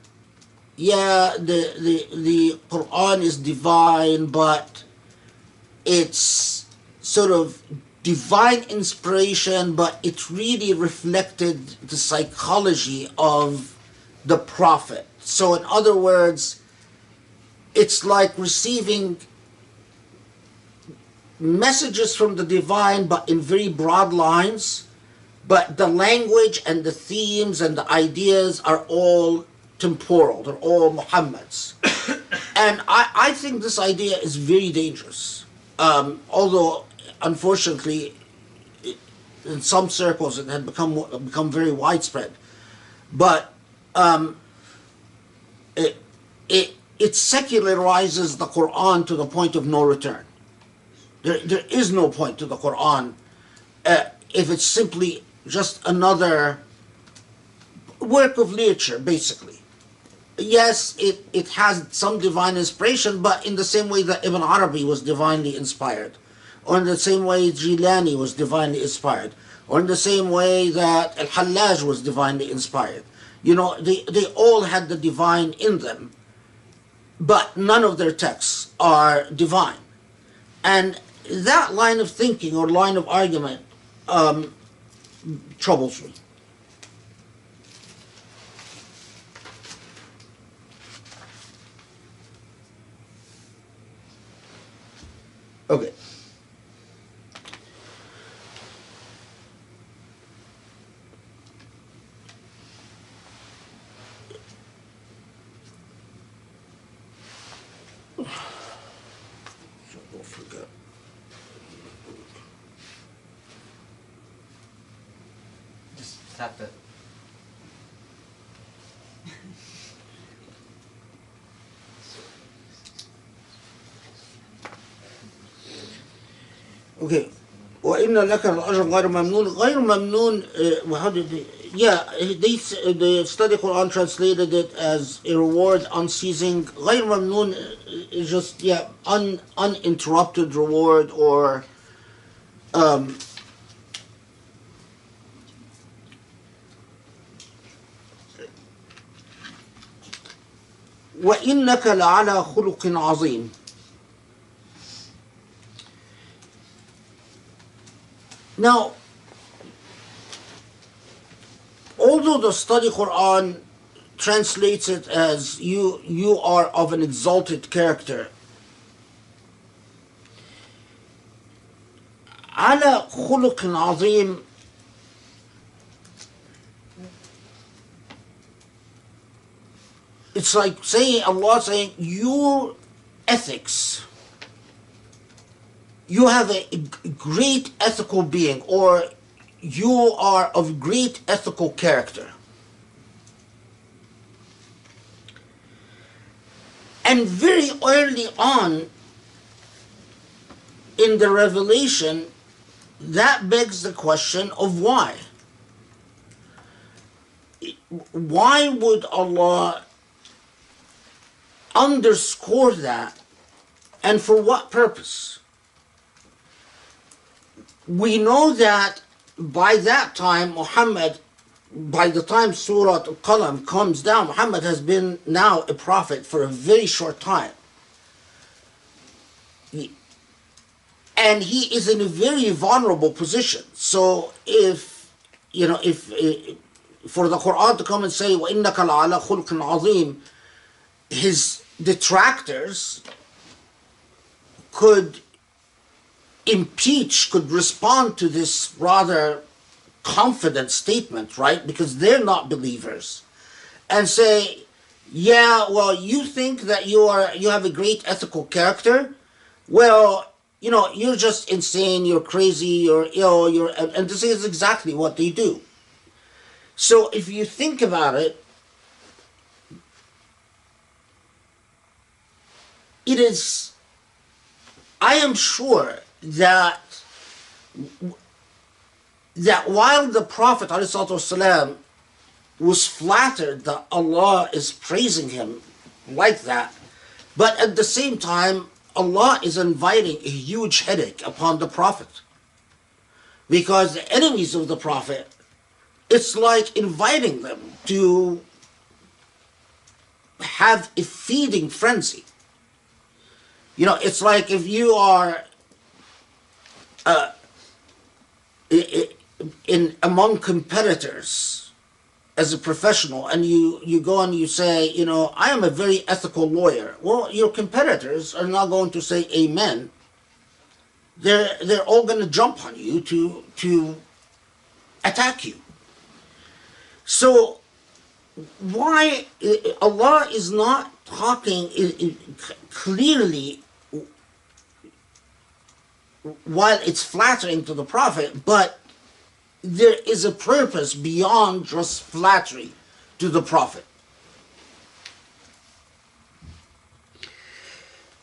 yeah, the Quran is divine, but it's sort of divine inspiration, but it really reflected the psychology of the Prophet. So in other words, it's like receiving messages from the divine, but in very broad lines, but the language and the themes and the ideas are all temporal, they're all Muhammad's. And I think this idea is very dangerous. Although, unfortunately, in some circles it had become very widespread. But it secularizes the Quran to the point of no return. There is no point to the Quran if it's simply just another work of literature, basically. Yes, it has some divine inspiration, but in the same way that Ibn Arabi was divinely inspired, or in the same way Jilani was divinely inspired, or in the same way that Al-Hallaj was divinely inspired. You know, they all had the divine in them, but none of their texts are divine. And that line of thinking or line of argument troubles me. Okay. Don't forget. Just tap it. Okay. وإن لك الأجر غير ممنون. غير ممنون, how did yeah, the study Quran translated it as a reward unceasing. غير ممنون is just, yeah, uninterrupted reward, or وإنك لعلى خلق عظيم. Now, although the study Quran translates it as you are of an exalted character, على خلق عظيم, it's like saying, Allah saying, your ethics, you have a great ethical being, or you are of great ethical character. And very early on in the revelation, that begs the question of why. Why would Allah underscore that, and for what purpose? We know that by that time, Muhammad, by the time Surah Al-Qalam comes down, Muhammad has been now a prophet for a very short time. And he is in a very vulnerable position. So if for the Quran to come and say, وَإِنَّكَ لَعَلَى خُلْقٍ عَظِيمٍ, his detractors could impeach, could respond to this rather confident statement, right? Because they're not believers, and say, yeah, well, you think that you have a great ethical character. Well, you're just insane, you're crazy, you're ill, and this is exactly what they do. So if you think about it, I am sure that while the Prophet ﷺ was flattered that Allah is praising him like that, but at the same time, Allah is inviting a huge headache upon the Prophet. Because the enemies of the Prophet, it's like inviting them to have a feeding frenzy. It's like if you are among competitors as a professional, and you go and you say, I am a very ethical lawyer. Well, your competitors are not going to say amen. They're all going to jump on you to attack you. So why Allah is not talking clearly while it's flattering to the Prophet, but there is a purpose beyond just flattery to the Prophet.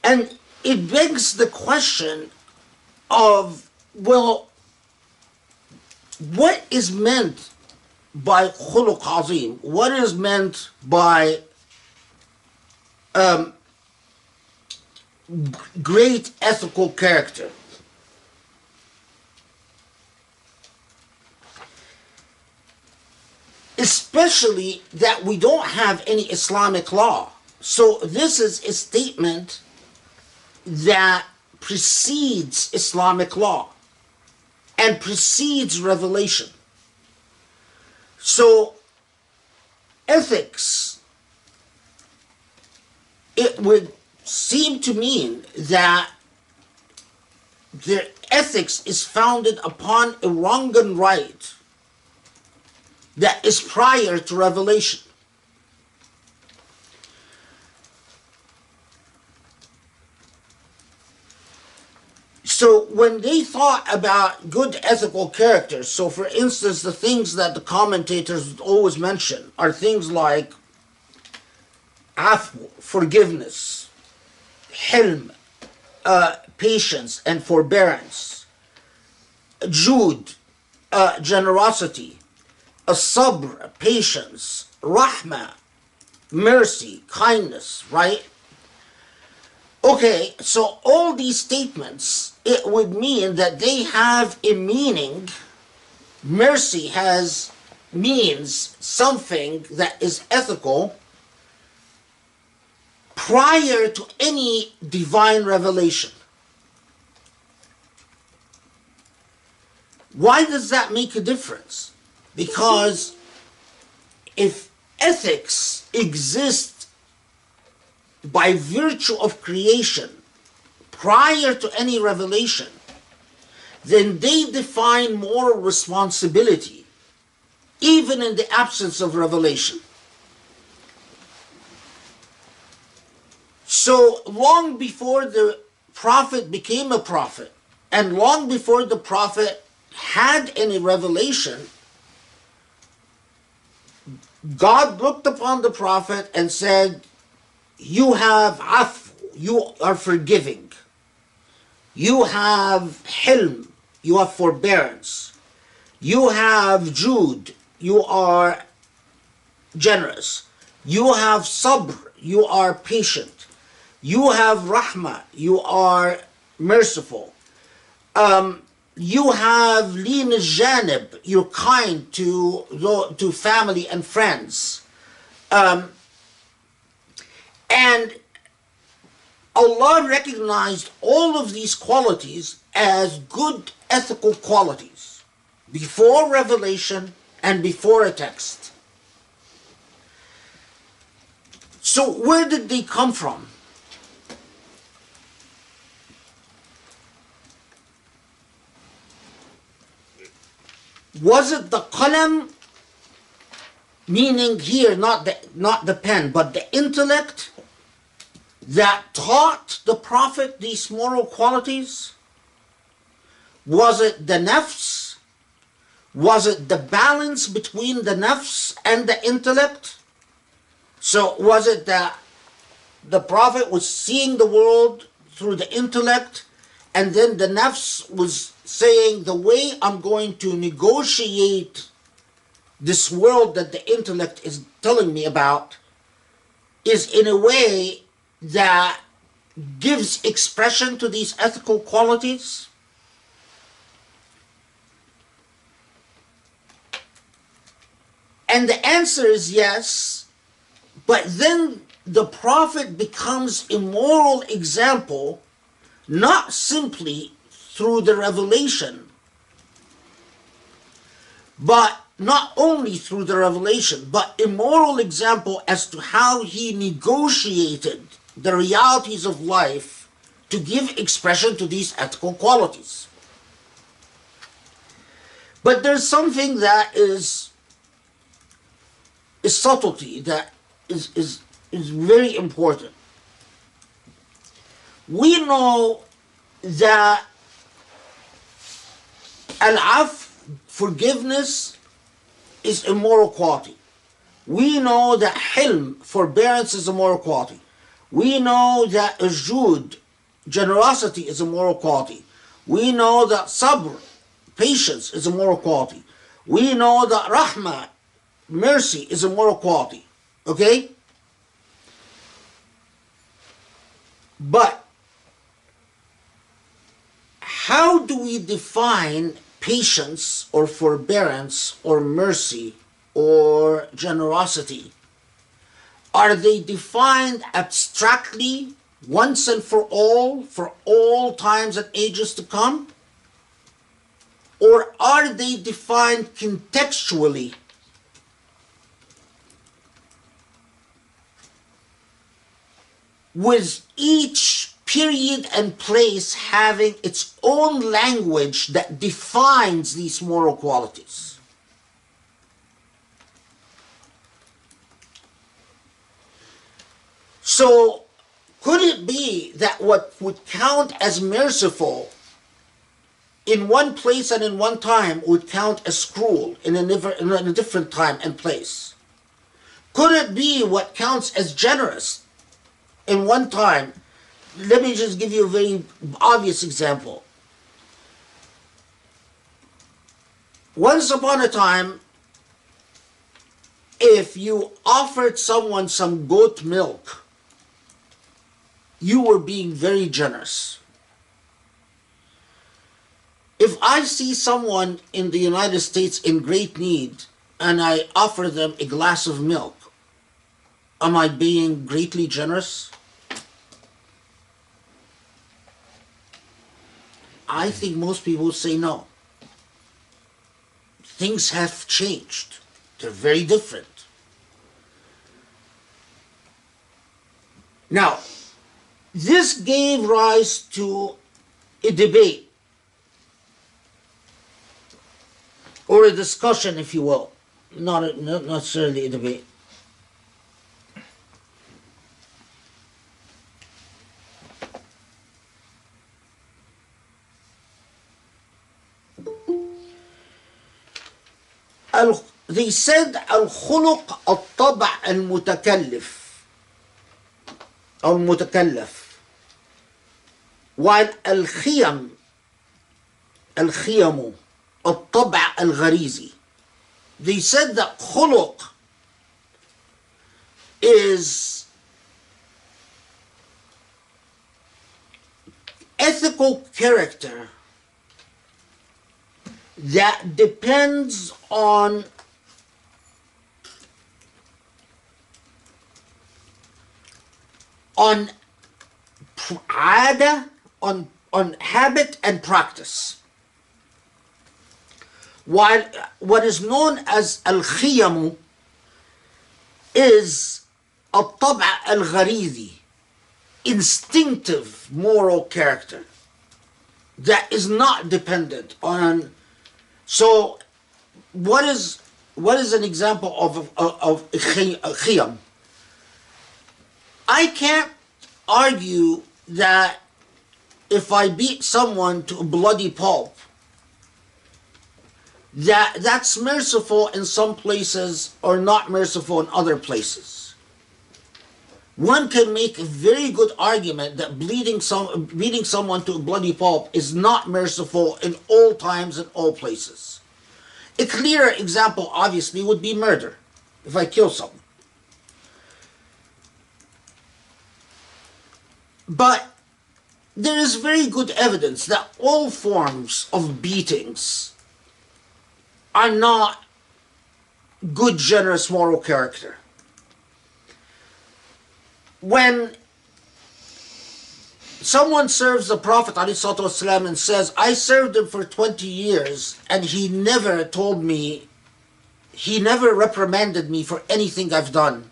And it begs the question of, well, what is meant by khuluq azim? What is meant by great ethical character? Especially that we don't have any Islamic law. So this is a statement that precedes Islamic law and precedes revelation. So ethics, it would seem to mean that their ethics is founded upon a wrong and right that is prior to revelation. So when they thought about good ethical character, so for instance, the things that the commentators always mention are things like afu, forgiveness, hilm, patience and forbearance, jud, generosity, sabr, patience, rahmah, mercy, kindness, right? Okay, so all these statements, it would mean that they have a meaning. Mercy means something that is ethical prior to any divine revelation. Why does that make a difference? Because if ethics exist by virtue of creation prior to any revelation, then they define moral responsibility even in the absence of revelation. So long before the prophet became a prophet, and long before the prophet had any revelation, God looked upon the prophet and said, you have afu, you are forgiving. You have hilm, you have forbearance. You have jud, you are generous. You have sabr, you are patient. You have rahmah, you are merciful. You have lin al-janib, you're kind to family and friends. And Allah recognized all of these qualities as good ethical qualities before revelation and before a text. So where did they come from? Was it the qalam, meaning here not the pen, but the intellect that taught the prophet these moral qualities? Was it the nafs? Was it the balance between the nafs and the intellect? So was it that the prophet was seeing the world through the intellect, and then the nafs was saying, the way I'm going to negotiate this world that the intellect is telling me about is in a way that gives expression to these ethical qualities? And the answer is yes, but then the prophet becomes a moral example, not simply through the revelation, but not only through the revelation, but a moral example as to how he negotiated the realities of life to give expression to these ethical qualities. But there's something that is a subtlety that is very important. We know that al-af, forgiveness, is a moral quality. We know that hilm, forbearance, is a moral quality. We know that jud, generosity, is a moral quality. We know that sabr, patience, is a moral quality. We know that rahmah, mercy, is a moral quality. Okay? But how do we define patience or forbearance or mercy or generosity? Are they defined abstractly once and for all times and ages to come? Or are they defined contextually? With each period and place having its own language that defines these moral qualities. So, could it be that what would count as merciful in one place and in one time would count as cruel in a different time and place? Could it be what counts as generous in one time? Let me just give you a very obvious example. Once upon a time, if you offered someone some goat milk, you were being very generous. If I see someone in the United States in great need and I offer them a glass of milk, am I being greatly generous? I think most people say no. Things have changed. They're very different. Now, this gave rise to a debate, or a discussion, if you will, not necessarily a debate. They said الخلق الطبع المتكلف أو المتكلف، while الخيم الطبع الغريزي. They said that خلق is ethical character that depends on عادة, on habit and practice. While what is known as الخيم is الطبع الغريزي, instinctive moral character that is not dependent on. So what is an example of khiyam? I can't argue that if I beat someone to a bloody pulp, that's merciful in some places or not merciful in other places. One can make a very good argument that beating someone to a bloody pulp is not merciful in all times and all places. A clearer example, obviously, would be murder, if I kill someone. But there is very good evidence that all forms of beatings are not good, generous moral character. When someone serves the Prophet ﷺ and says, I served him for 20 years and he never told me, he never reprimanded me for anything I've done,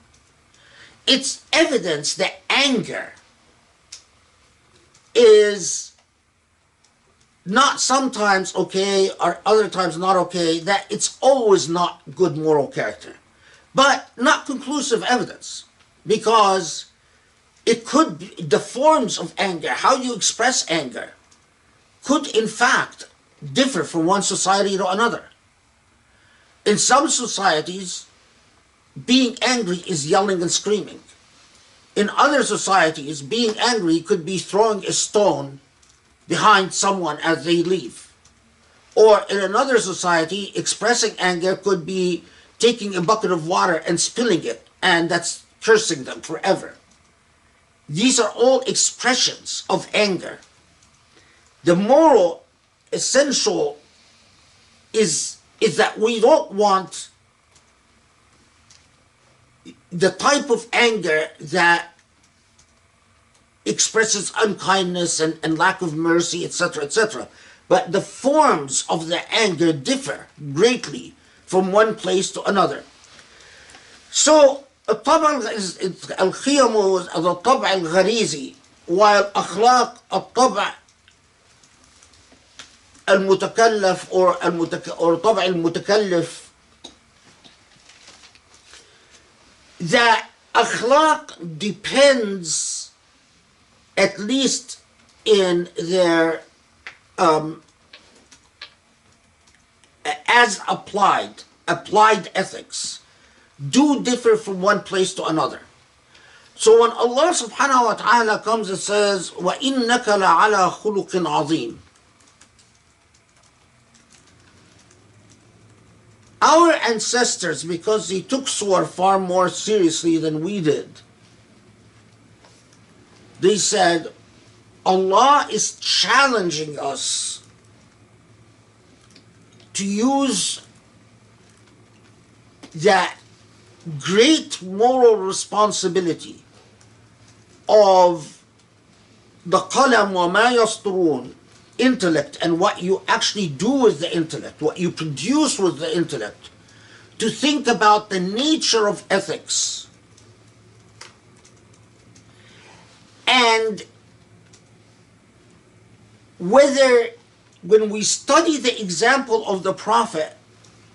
it's evidence that anger is not sometimes okay or other times not okay, that it's always not good moral character. But not conclusive evidence, because it could be the forms of anger, how you express anger, could in fact differ from one society to another. In some societies, being angry is yelling and screaming. In other societies, being angry could be throwing a stone behind someone as they leave. Or in another society, expressing anger could be taking a bucket of water and spilling it, and that's cursing them forever. These are all expressions of anger. The moral essential is that we don't want the type of anger that expresses unkindness and lack of mercy, etc., etc. But the forms of the anger differ greatly from one place to another. So الطبع الخيم الطبع الغريزي, while أخلاق الطبع المتكلف or طبع المتكلف, that akhlaq depends, at least in their as applied ethics, do differ from one place to another. So when Allah subhanahu wa ta'ala comes and says, وَإِنَّكَ لَعَلَى خُلُقٍ عَظِيمٍ, Our ancestors, because they took surah far more seriously than we did, they said, Allah is challenging us to use that great moral responsibility of the qalam wa ma yasturun, intellect, and what you actually do with the intellect, what you produce with the intellect, to think about the nature of ethics. And whether, when we study the example of the Prophet,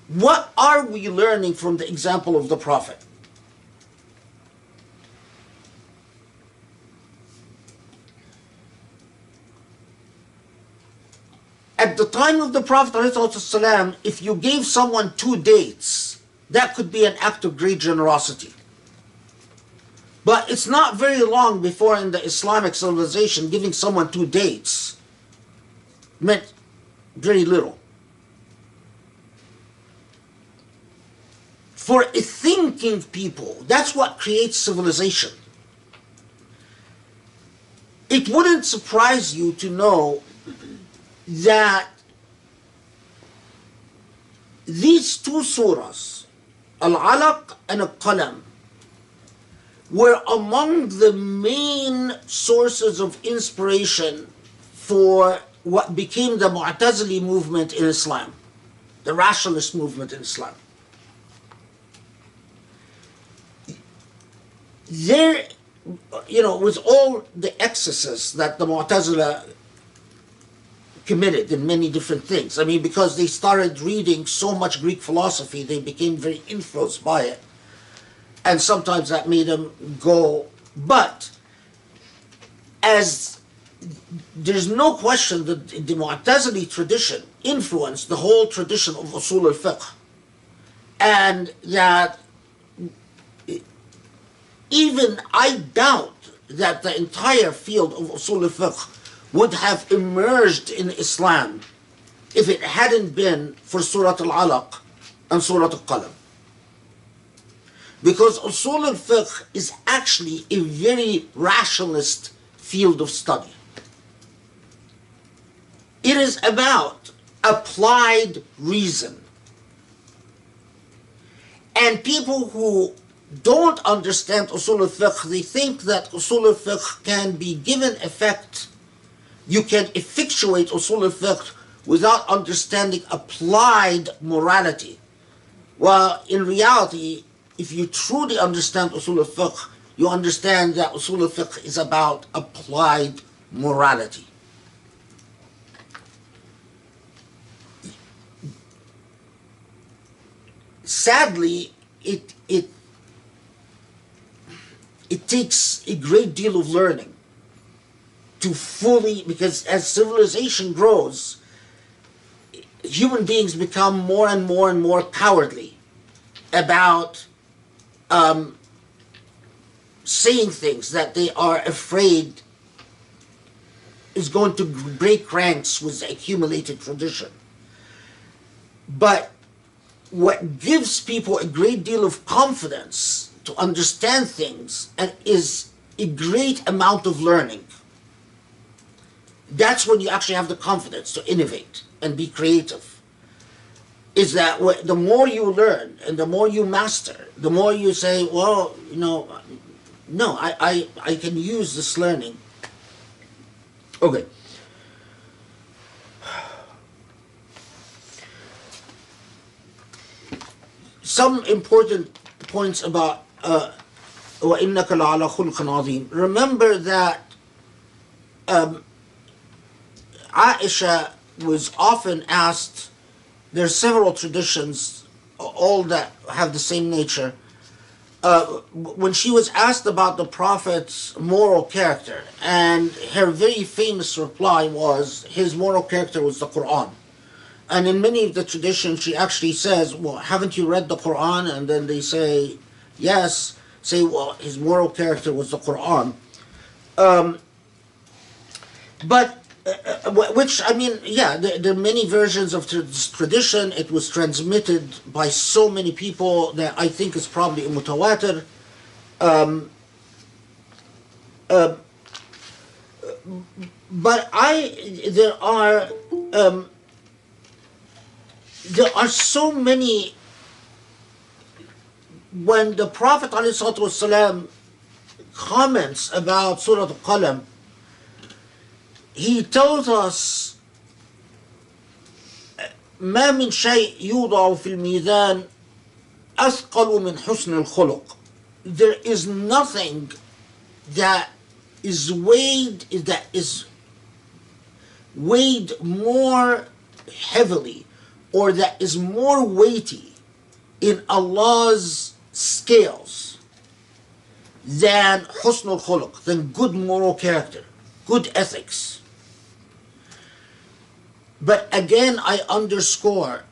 what are we learning from the example of the Prophet? At the time of the Prophet ﷺ, if you gave someone 2 dates, that could be an act of great generosity. But it's not very long before in the Islamic civilization giving someone 2 dates meant very little. For a thinking people, that's what creates civilization. It wouldn't surprise you to know that these 2 surahs, Al-Alaq and Al-Qalam, were among the main sources of inspiration for what became the Mu'tazili movement in Islam, the rationalist movement in Islam. There, with all the excesses that the Mu'tazila committed in many different things. I mean, because they started reading so much Greek philosophy, they became very influenced by it. And sometimes that made them go. But as there's no question that the Mu'tazili tradition influenced the whole tradition of Usul al-Fiqh. And that even I doubt that the entire field of Usul al-Fiqh would have emerged in Islam if it hadn't been for Surah Al-Alaq and Surah Al-Qalam. Because Usul al-Fiqh is actually a very rationalist field of study. It is about applied reason. And people who don't understand Usul al-Fiqh, they think that Usul al-Fiqh can be given effect. You can effectuate Usul al-Fiqh without understanding applied morality. Well, in reality, if you truly understand Usul al-Fiqh, you understand that Usul al-Fiqh is about applied morality. Sadly, it takes a great deal of learning to fully, because as civilization grows, human beings become more and more and more cowardly about saying things that they are afraid is going to break ranks with the accumulated tradition. But what gives people a great deal of confidence to understand things and is a great amount of learning. That's when you actually have the confidence to innovate and be creative. Is that the more you learn and the more you master, the more you say, well, no, I can use this learning. Okay. Some important points about وَإِنَّكَ لَعَلَى خُلْقٍ عَظِيمٍ. Remember that Aisha was often asked, there are several traditions, all that have the same nature. When she was asked about the Prophet's moral character, and her very famous reply was, his moral character was the Quran. And in many of the traditions, she actually says, well, haven't you read the Quran? And then they say, yes. Say, well, his moral character was the Quran. But which I mean, yeah, there are many versions of this tradition. It was transmitted by so many people that I think is probably mutawatir. But there are so many. When the Prophet ﷺ comments about Surah Al-Qalam, he tells us ما من شيء يوضع في الميزان أثقل من حسن الخلق. There is nothing that is weighed more heavily or that is more weighty in Allah's scales than husn al-khuluq, than good moral character, good ethics. But again, I underscore,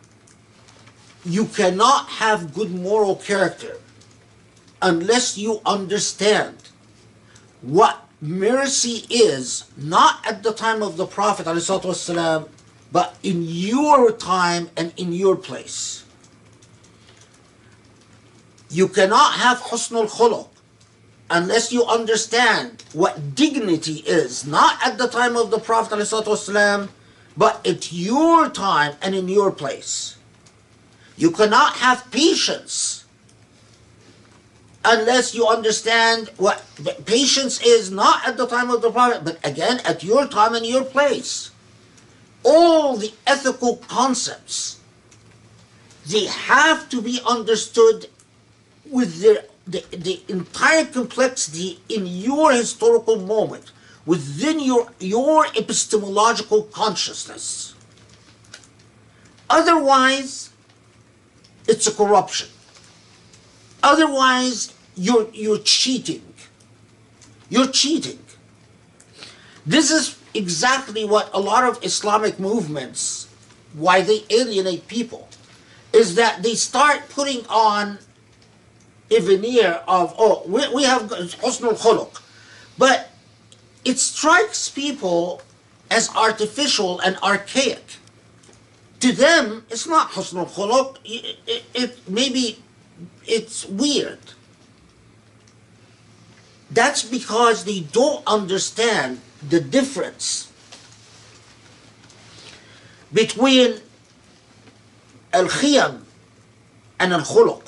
you cannot have good moral character unless you understand what mercy is, not at the time of the Prophet ﷺ, but in your time and in your place. You cannot have husn al-khuluq unless you understand what dignity is, not at the time of the Prophet ﷺ, but at your time and in your place. You cannot have patience unless you understand what patience is, not at the time of the Prophet, but again at your time and your place. All the ethical concepts, they have to be understood with the entire complexity in your historical moment, within your epistemological consciousness. Otherwise, it's a corruption. Otherwise, you're cheating. You're cheating. This is exactly what a lot of Islamic movements, why they alienate people, is that they start putting on a veneer of, oh, we have husn al-khuluq. But it strikes people as artificial and archaic. To them, it's not husn al-khuluq. Maybe it's weird. That's because they don't understand the difference between al-khiyam and al-khuluq.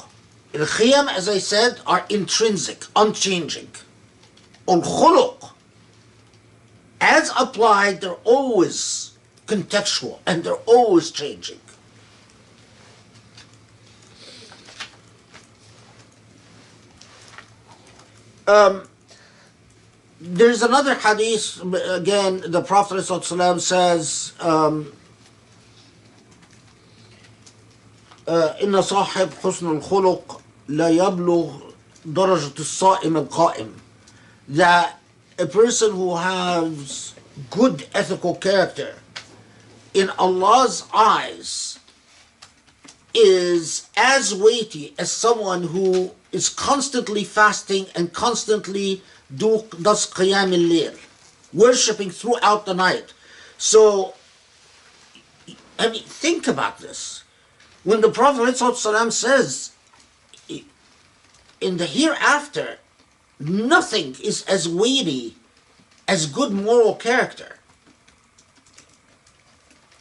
Al-khiyam, as I said, are intrinsic, unchanging. Al-khuluq, as applied, they're always contextual and they're always changing. There's another hadith, again, the Prophet ﷺ says, إن صاحب حسن الخلق لا يبلغ درجة الصائم القائم. That a person who has good ethical character in Allah's eyes is as weighty as someone who is constantly fasting and constantly does qiyam al-layl, worshipping throughout the night. So, I mean, think about this. When the Prophet ﷺ says, in the hereafter, nothing is as weighty as good moral character.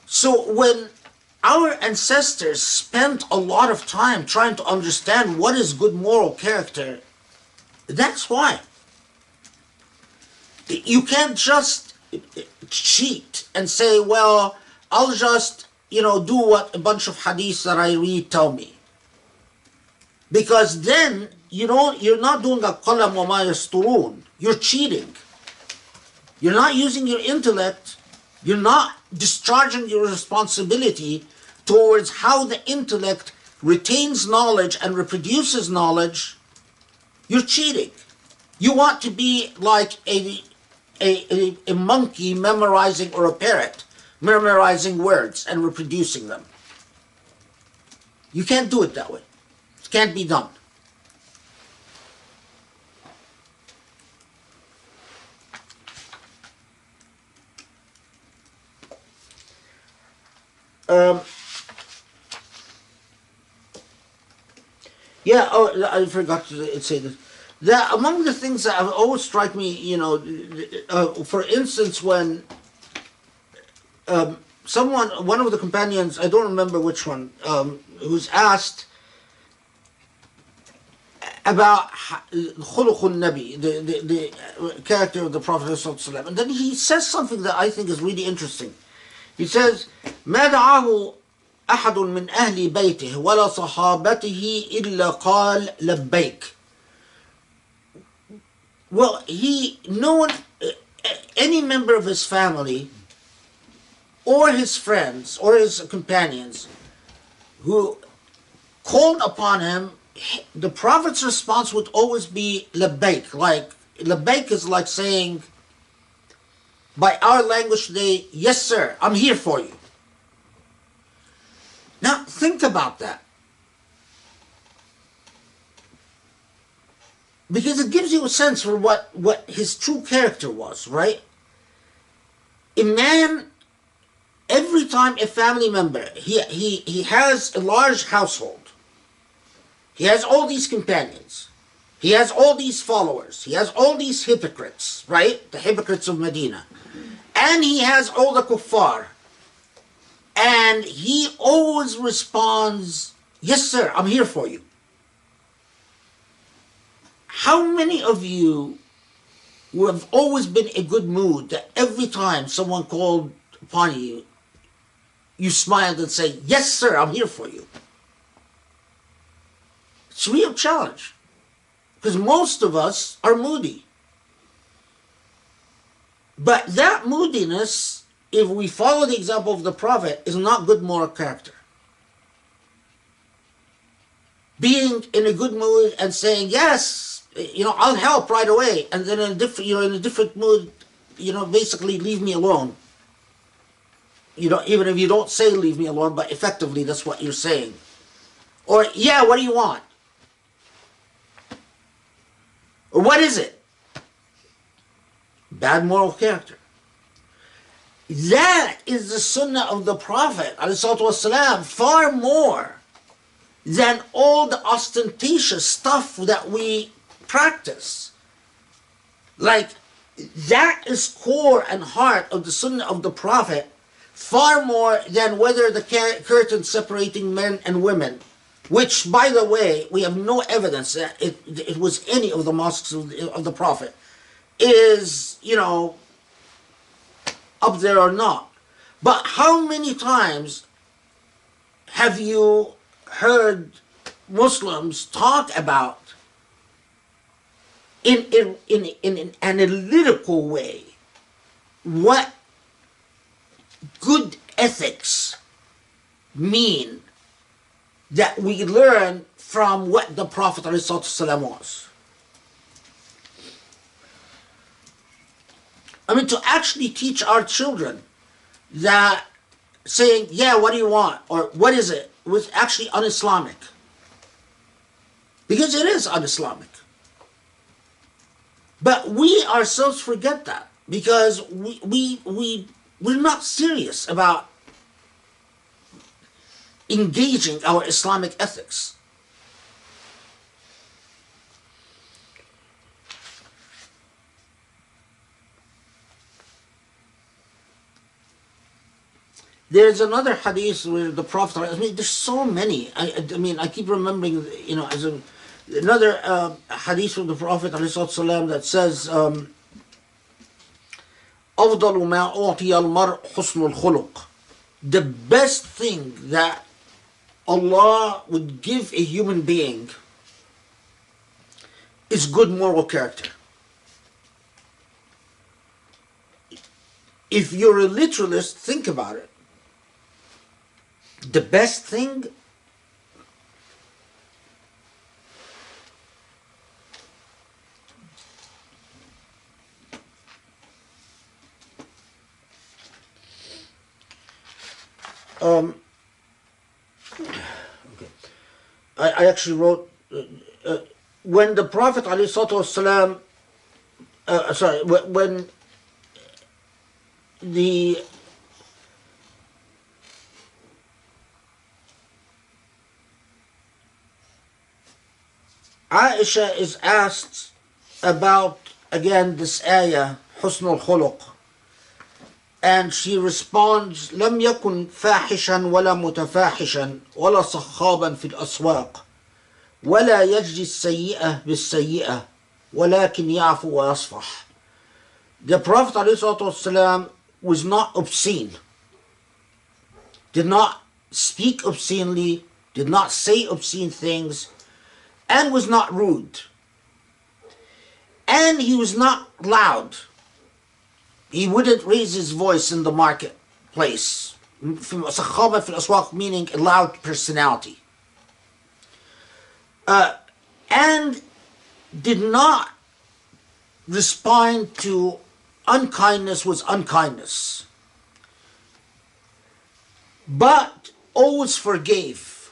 So when our ancestors spent a lot of time trying to understand what is good moral character, that's why. You can't just cheat and say, well, I'll just, do what a bunch of hadiths that I read tell me. Because then, you're not doing al-Qalam wa ma yasturun. You're cheating. You're not using your intellect. You're not discharging your responsibility towards how the intellect retains knowledge and reproduces knowledge. You're cheating. You want to be like a monkey memorizing, or a parrot memorizing words and reproducing them. You can't do it that way. It can't be done. Um, yeah, oh, I forgot to say this. That among the things that have always struck me, for instance, when one of the companions, I don't remember which one, who's asked about khuluqun nabi, the character of the Prophet ﷺ, and then he says something that I think is really interesting. He says, ما دعاه أحد من أهل بيته ولا صحابته إلا قال لبيك. Well, no one, any member of his family, or his friends, or his companions, who called upon him, the Prophet's response would always be labbaik. Like, labbaik is like saying, by our language today, yes sir, I'm here for you. Now, think about that. Because it gives you a sense for what his true character was, right? A man, every time a family member, he has a large household. He has all these companions. He has all these followers. He has all these hypocrites, right? The hypocrites of Medina. And he has all the kuffar. And he always responds, yes sir, I'm here for you. How many of you who have always been in a good mood that every time someone called upon you, you smiled and say, yes sir, I'm here for you? It's a real challenge. Because most of us are moody. But that moodiness, if we follow the example of the Prophet, is not good moral character. Being in a good mood and saying, yes, I'll help right away, and then in a different mood, basically leave me alone. Even if you don't say leave me alone, but effectively that's what you're saying. Or, yeah, what do you want? Or what is it? Bad moral character. That is the sunnah of the Prophet ﷺ, far more than all the ostentatious stuff that we practice. Like, that is core and heart of the sunnah of the Prophet, far more than whether the curtain separating men and women, which, by the way, we have no evidence that it was any of the mosques of the Prophet, is, up there or not. But how many times have you heard Muslims talk about, in an analytical way, what good ethics mean that we learn from what the Prophet ﷺ was? I mean, to actually teach our children that saying, yeah, what do you want? Or what is it? Was actually un-Islamic. Because it is un-Islamic. But we ourselves forget that. Because we're not serious about engaging our Islamic ethics. There's another hadith where the Prophet, there's so many. I keep remembering, as another hadith from the Prophet ﷺ that says, أفضل ما أعطي المرء حسن الخلق. The best thing that Allah would give a human being is good moral character. If you're a literalist, think about it. The best thing okay. I actually wrote when the Prophet ﷺ, when the Aisha is asked about, again, this ayah, حسن الخلق, and she responds, لم يكن فاحشا ولا متفاحشا ولا صخابا في الأسواق ولا يجزي السيئة بالسيئة ولكن يعفو ويصفح. The Prophet ﷺ was not obscene, did not speak obscenely, did not say obscene things, and was not rude. And he was not loud. He wouldn't raise his voice in the marketplace. صخابة في الأسواق, meaning a loud personality. And did not respond to unkindness with unkindness, but always forgave.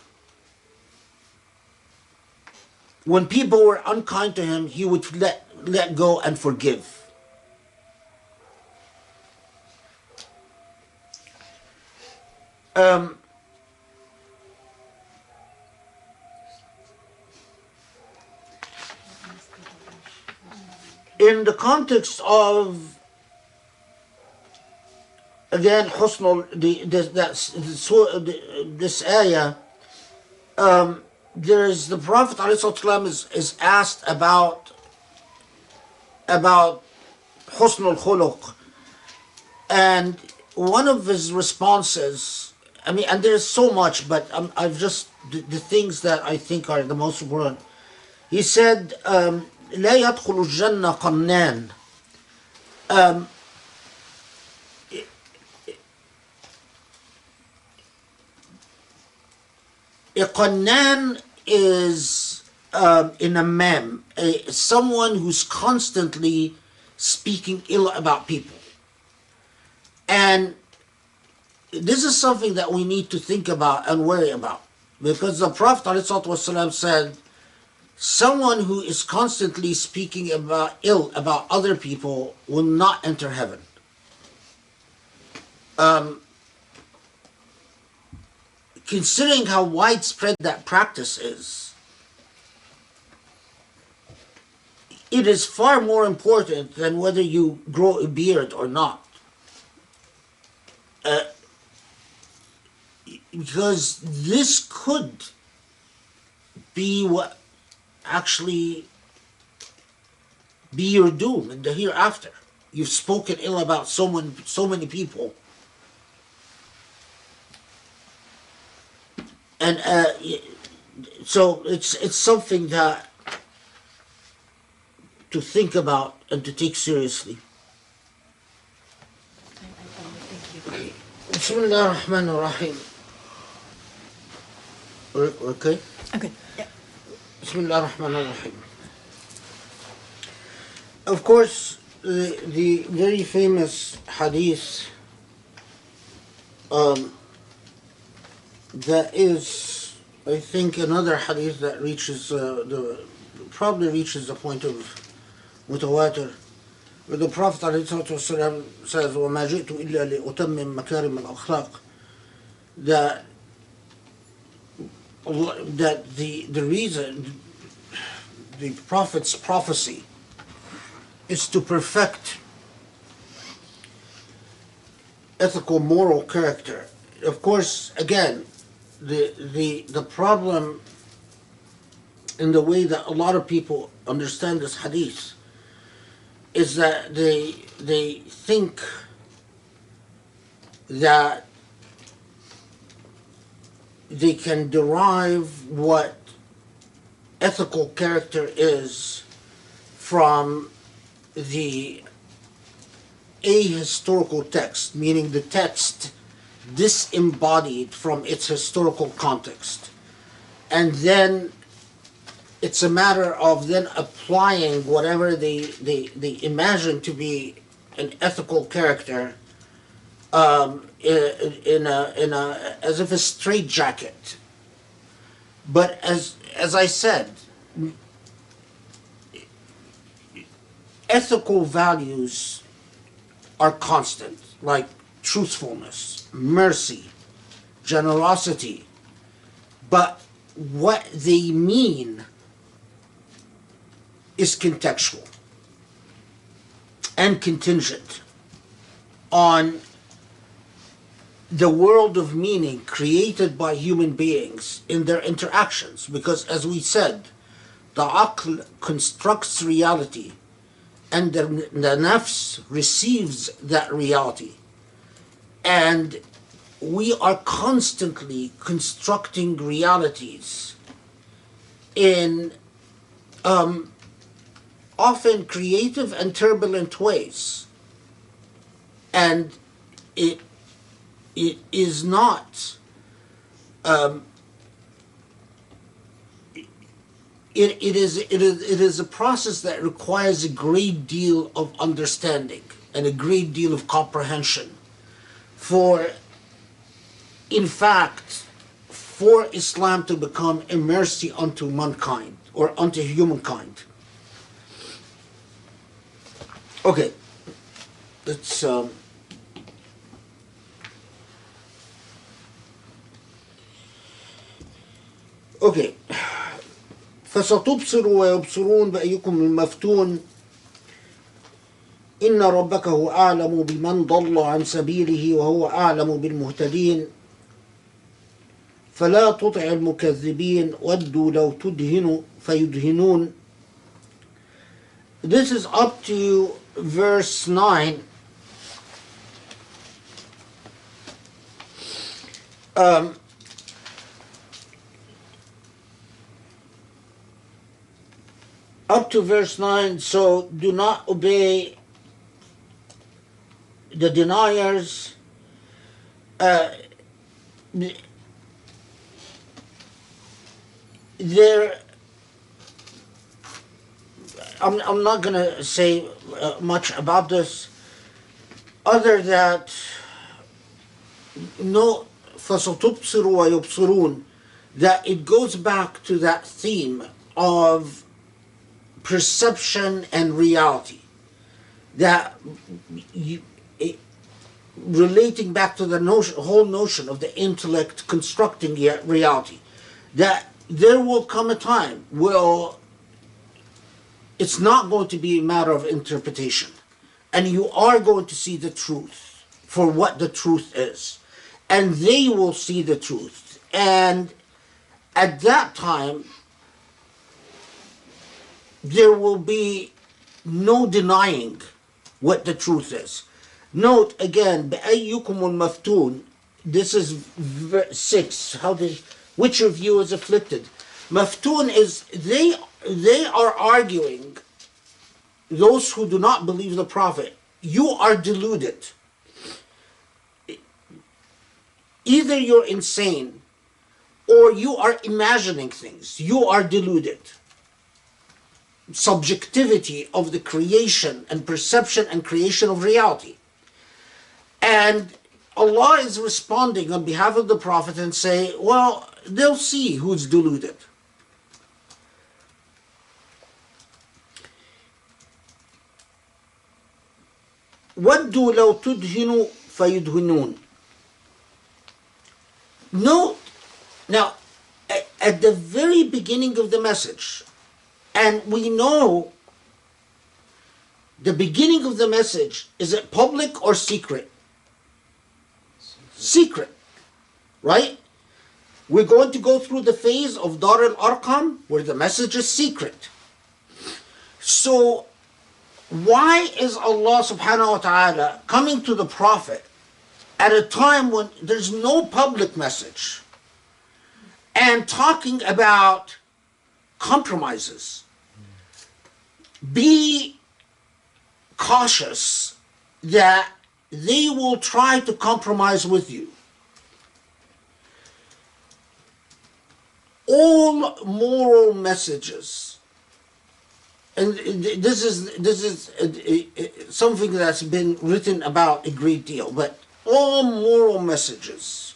When people were unkind to him, he would let go and forgive. In the context of, again, this ayah, there is the Prophet ﷺ is asked about حسن الخلق, and one of his responses, I mean, and there's so much, but I've just the things that I think are the most important. He said, لا يدخل الجنة قنان. A qannan is in a mem, someone who's constantly speaking ill about people. And this is something that we need to think about and worry about, because the Prophet ﷺ said, someone who is constantly speaking ill about other people will not enter heaven. Considering how widespread that practice is, it is far more important than whether you grow a beard or not. Because this could be what actually be your doom in the hereafter. You've spoken ill about so many people. And so it's something that to think about and to take seriously. Bismillah ar-Rahman ar-Rahim. Okay? Okay. Yeah. Bismillah ar-Rahman ar-Rahim. Of course, the very famous hadith that is, I think, another hadith that probably reaches the point of mutawatir, where the Prophet ﷺ says, وَمَا جِئْتُ إِلَّا لِأُتَمِّمْ مَكَارِمَ الْأَخْلَاقِ, that the reason the Prophet's prophecy is to perfect ethical, moral character. Of course, again, the problem in the way that a lot of people understand this hadith is that they think that they can derive what ethical character is from the ahistorical text, meaning the text disembodied from its historical context. And then it's a matter of then applying whatever they imagine to be an ethical character in a as if a straitjacket. But as I said, ethical values are constant, like truthfulness, mercy, generosity. But what they mean is contextual and contingent on the world of meaning created by human beings in their interactions. Because as we said, the aql constructs reality and the nafs receives that reality. And we are constantly constructing realities in often creative and turbulent ways. And it is not it is a process that requires a great deal of understanding and a great deal of comprehension for, in fact, for Islam to become a mercy unto mankind or unto humankind. Okay, let's okay. فستبصر ويبصرون بأيكم المفتون إن ربك هو أعلم بمن ضل عن سبيله وهو أعلم بالمهتدين فلا تطع المكذبين ودوا لو تدهن فيدهنون. This is up to verse 9. Up to verse 9, so do not obey the deniers. I'm not going to say much about this, other that no, فَسَتُبْصِرُ وَيُبْصِرُونَ, that it goes back to that theme of perception and reality, that relating back to the whole notion of the intellect constructing reality, that there will come a time where it's not going to be a matter of interpretation, and you are going to see the truth for what the truth is, and they will see the truth, and at that time there will be no denying what the truth is. Note again, بأيكم المفتون. This is 6. Which of you is afflicted? Maftun is they are arguing, those who do not believe the Prophet, you are deluded. Either you're insane or you are imagining things. You are deluded. Subjectivity of the creation and perception and creation of reality. And Allah is responding on behalf of the Prophet and say, well, they'll see who's deluded. وَدُّوا لَوْ تُدْهِنُوا فَيُدْهِنُونَ. Note, now, at the very beginning of the message, and we know the beginning of the message, is it public or secret? Secret, right? We're going to go through the phase of Dar al-Arqam where the message is secret. So why is Allah subhanahu wa ta'ala coming to the Prophet at a time when there's no public message and talking about compromises? Be cautious that they will try to compromise with you. All moral messages, and this is something that's been written about a great deal, but all moral messages,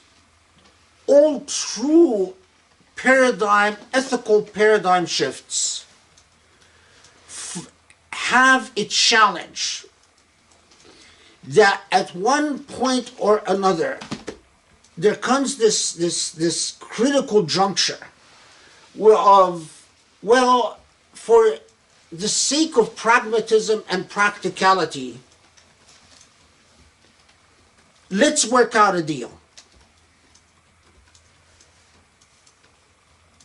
all true ethical paradigm shifts have a challenge that at one point or another there comes this critical juncture for the sake of pragmatism and practicality, let's work out a deal.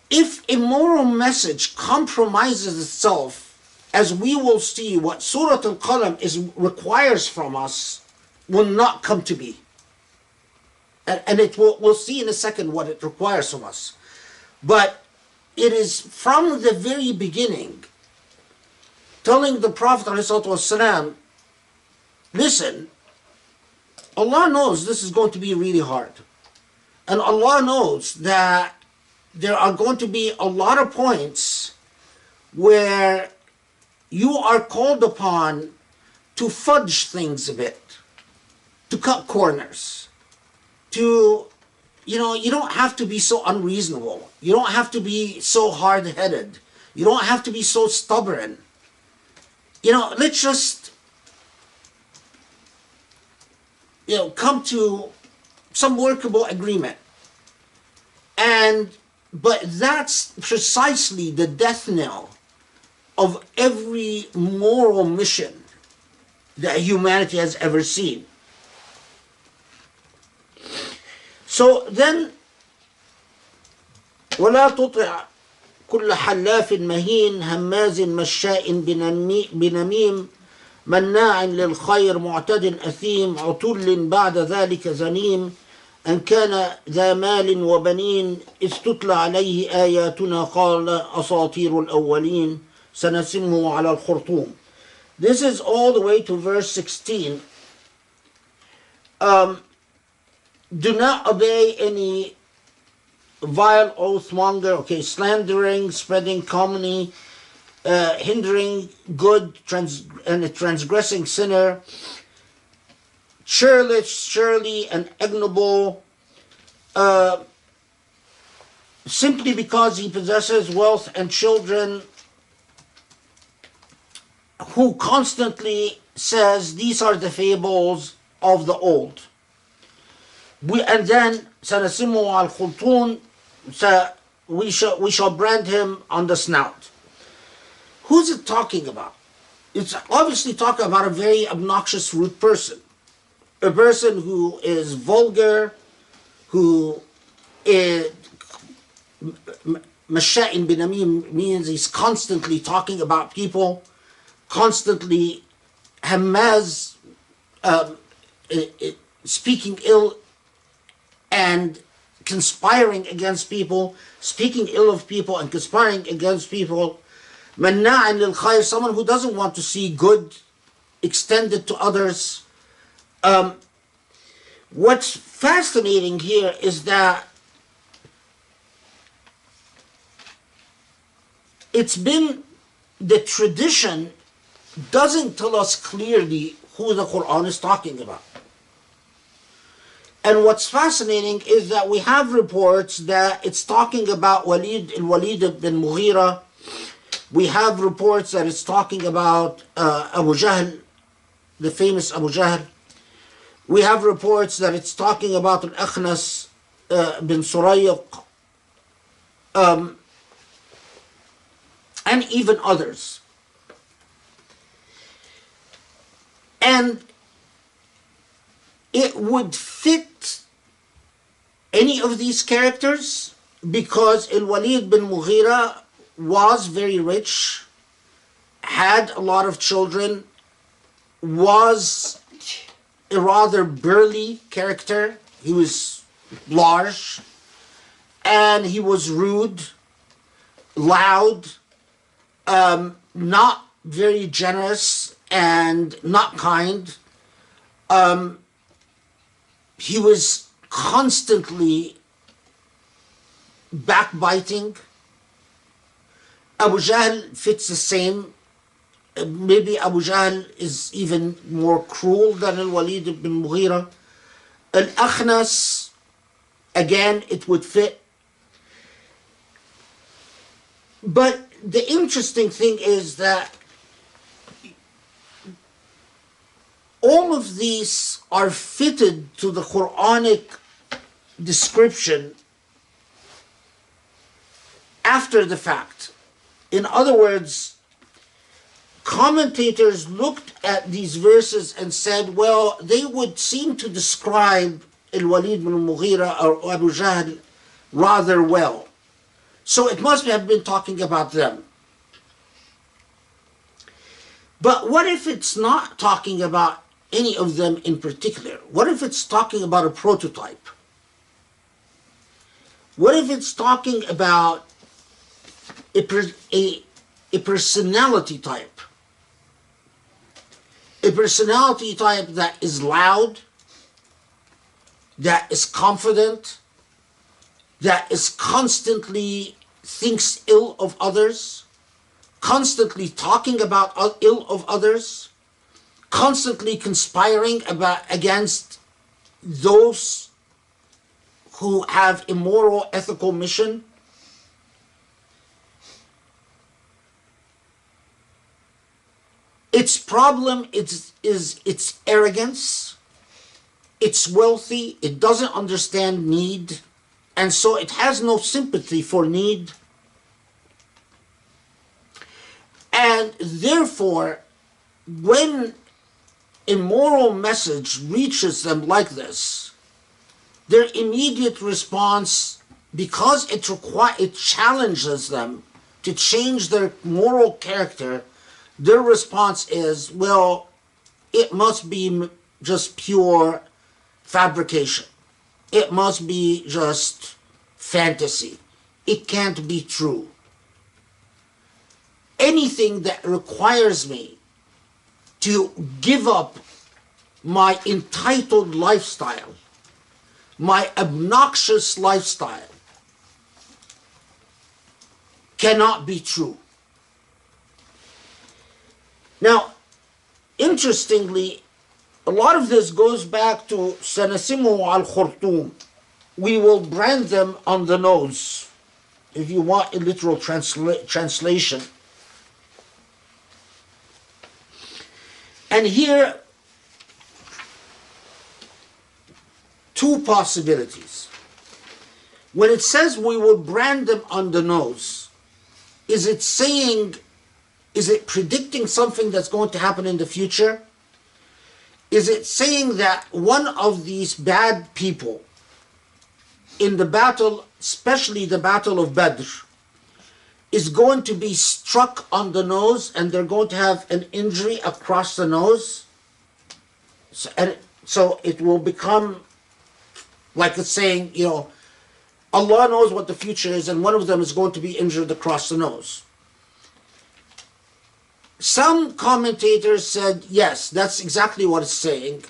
If a moral message compromises itself, as we will see, what Surah Al-Qalam requires from us will not come to be. And we'll see in a second what it requires from us. But it is from the very beginning telling the Prophet ﷺ, listen, Allah knows this is going to be really hard. And Allah knows that there are going to be a lot of points where you are called upon to fudge things a bit, to cut corners, to, you don't have to be so unreasonable. You don't have to be so hard-headed. You don't have to be so stubborn. Let's just, come to some workable agreement. But that's precisely the death knell of every moral mission that humanity has ever seen. So then, وَلَا تُطِعْ كُلَّ حَلَّافٍ مَهِينٍ هَمَّازٍ مَشَّاءٍ بِنَمِيمٍ مَنَّاعٍ لِلْخَيْرِ مُعْتَدٍ أَثِيمٍ عُتُلٍ بَعْدَ ذَلِكَ زَنِيمٍ أن كان ذا مال وبنين إذ تتلى عليه آياتنا قال أساطير الأولين سنسمه على الخرطوم. This is all the way to verse 16. Do not obey any vile oathmonger, slandering, spreading calumny, hindering good, and a transgressing sinner, churlish, surely, and ignoble, simply because he possesses wealth and children, who constantly says, these are the fables of the old. And then, سَنَسِمُهُ عَلَى الْخُرْطُومِ, we shall brand him on the snout. Who's it talking about? It's obviously talking about a very obnoxious, rude person. A person who is vulgar, who is masha'in binamim, means he's constantly talking about people, constantly hammaz, speaking ill and conspiring against people, speaking ill of people and conspiring against people. Manna'in lil khayr, someone who doesn't want to see good extended to others. What's fascinating here is that it's been, the tradition doesn't tell us clearly who the Quran is talking about. And what's fascinating is that we have reports that it's talking about Walid bin Mughira. We have reports that it's talking about Abu Jahl, the famous Abu Jahl. We have reports that it's talking about Al-Akhnas bin Surayq, and even others. And it would fit any of these characters because Al-Walid bin Mughira was very rich, had a lot of children, was a rather burly character. He was large, and he was rude, loud, not very generous, and not kind. He was constantly backbiting. Abu Jahl fits the same. Maybe Abu Jahl is even more cruel than Al-Walid ibn Mughira. Al-Akhnas, again, it would fit. But the interesting thing is that all of these are fitted to the Quranic description after the fact. In other words, commentators looked at these verses and said, well, they would seem to describe Al-Walid bin Mughira or Abu Jahl rather well. So it must have been talking about them. But what if it's not talking about any of them in particular? What if it's talking about a prototype? What if it's talking about a personality type? A personality type that is loud, that is confident, that is constantly thinks ill of others, constantly talking about ill of others, constantly conspiring against those who have immoral ethical mission. Its problem is its arrogance. It's wealthy. It doesn't understand need. And so it has no sympathy for need. And therefore, when a moral message reaches them like this, their immediate response, because it challenges them to change their moral character, their response is, well, it must be just pure fabrication. It must be just fantasy. It can't be true. Anything that requires me to give up my entitled lifestyle, my obnoxious lifestyle, cannot be true. Now, interestingly, a lot of this goes back to Sanasimu al-Khurtum. We will brand them on the nose, if you want a literal translation. And here, two possibilities. When it says we will brand them on the nose, is it predicting something that's going to happen in the future? Is it saying that one of these bad people in the battle, especially the Battle of Badr, is going to be struck on the nose and they're going to have an injury across the nose? So it will become like it's saying, Allah knows what the future is and one of them is going to be injured across the nose. Some commentators said, yes, that's exactly what it's saying.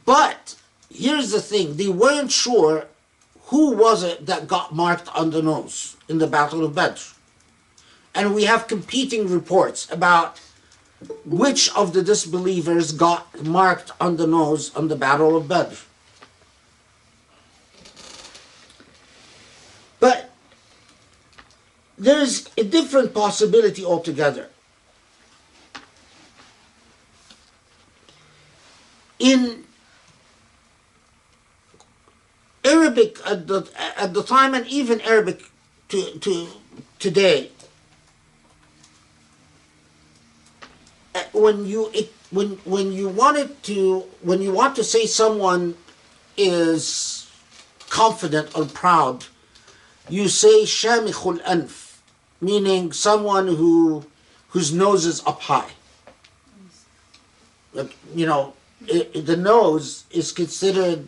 But here's the thing, they weren't sure who was it that got marked on the nose in the Battle of Badr. And we have competing reports about which of the disbelievers got marked on the nose on the Battle of Badr. But there's a different possibility altogether. In Arabic at the time, and even Arabic to today, when you want to say someone is confident or proud, you say shamikhul anf, meaning someone whose nose is up high. The nose is considered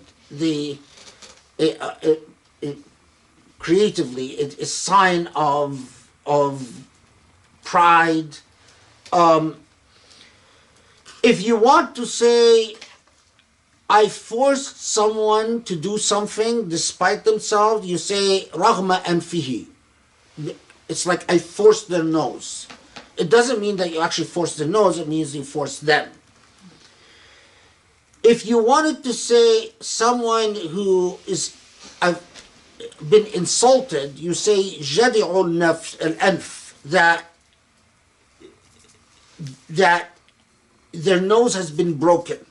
creatively it's a sign of pride. If you want to say, I forced someone to do something despite themselves, you say raghma anfihi. It's like I forced their nose. It doesn't mean that you actually forced their nose, it means you forced them. If you wanted to say someone who is been insulted, you say jadi'ul al-anf, that their nose has been broken.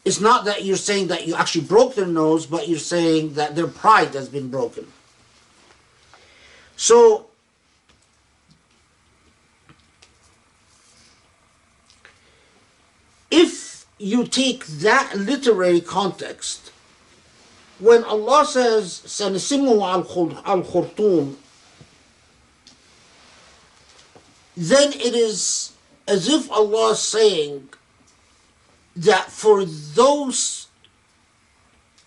It's not that you're saying that you actually broke their nose, but you're saying that their pride has been broken. So, you take that literary context, when Allah says, سَنَسِمُهُ عَلَى الْخُرْطُومِ, then it is as if Allah is saying that for those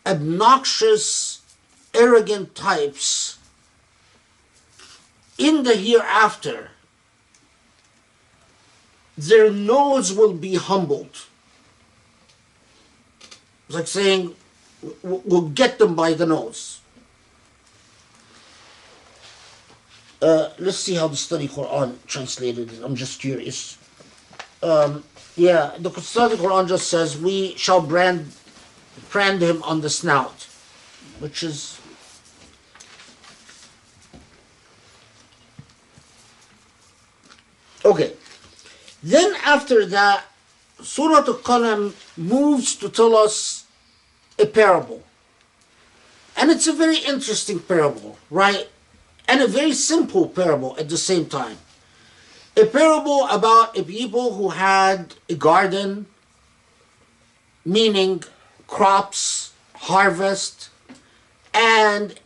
obnoxious, arrogant types in the hereafter, their nose will be humbled. It's like saying, we'll get them by the nose. Let's see how the study Quran translated it. I'm just curious. Yeah, the study Quran just says, we shall brand him on the snout, which is... Okay. Then after that, Surah Al-Qalam moves to tell us a parable. And it's a very interesting parable, right? And a very simple parable at the same time. A parable about a people who had a garden, meaning crops, harvest, and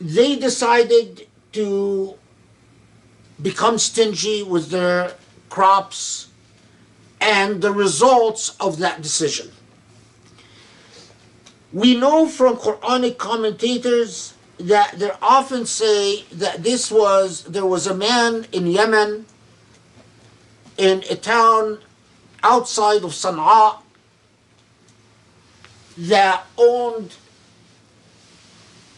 they decided to become stingy with their crops and the results of that decision. We know from Quranic commentators that they often say that there was a man in Yemen, in a town outside of Sana'a, that owned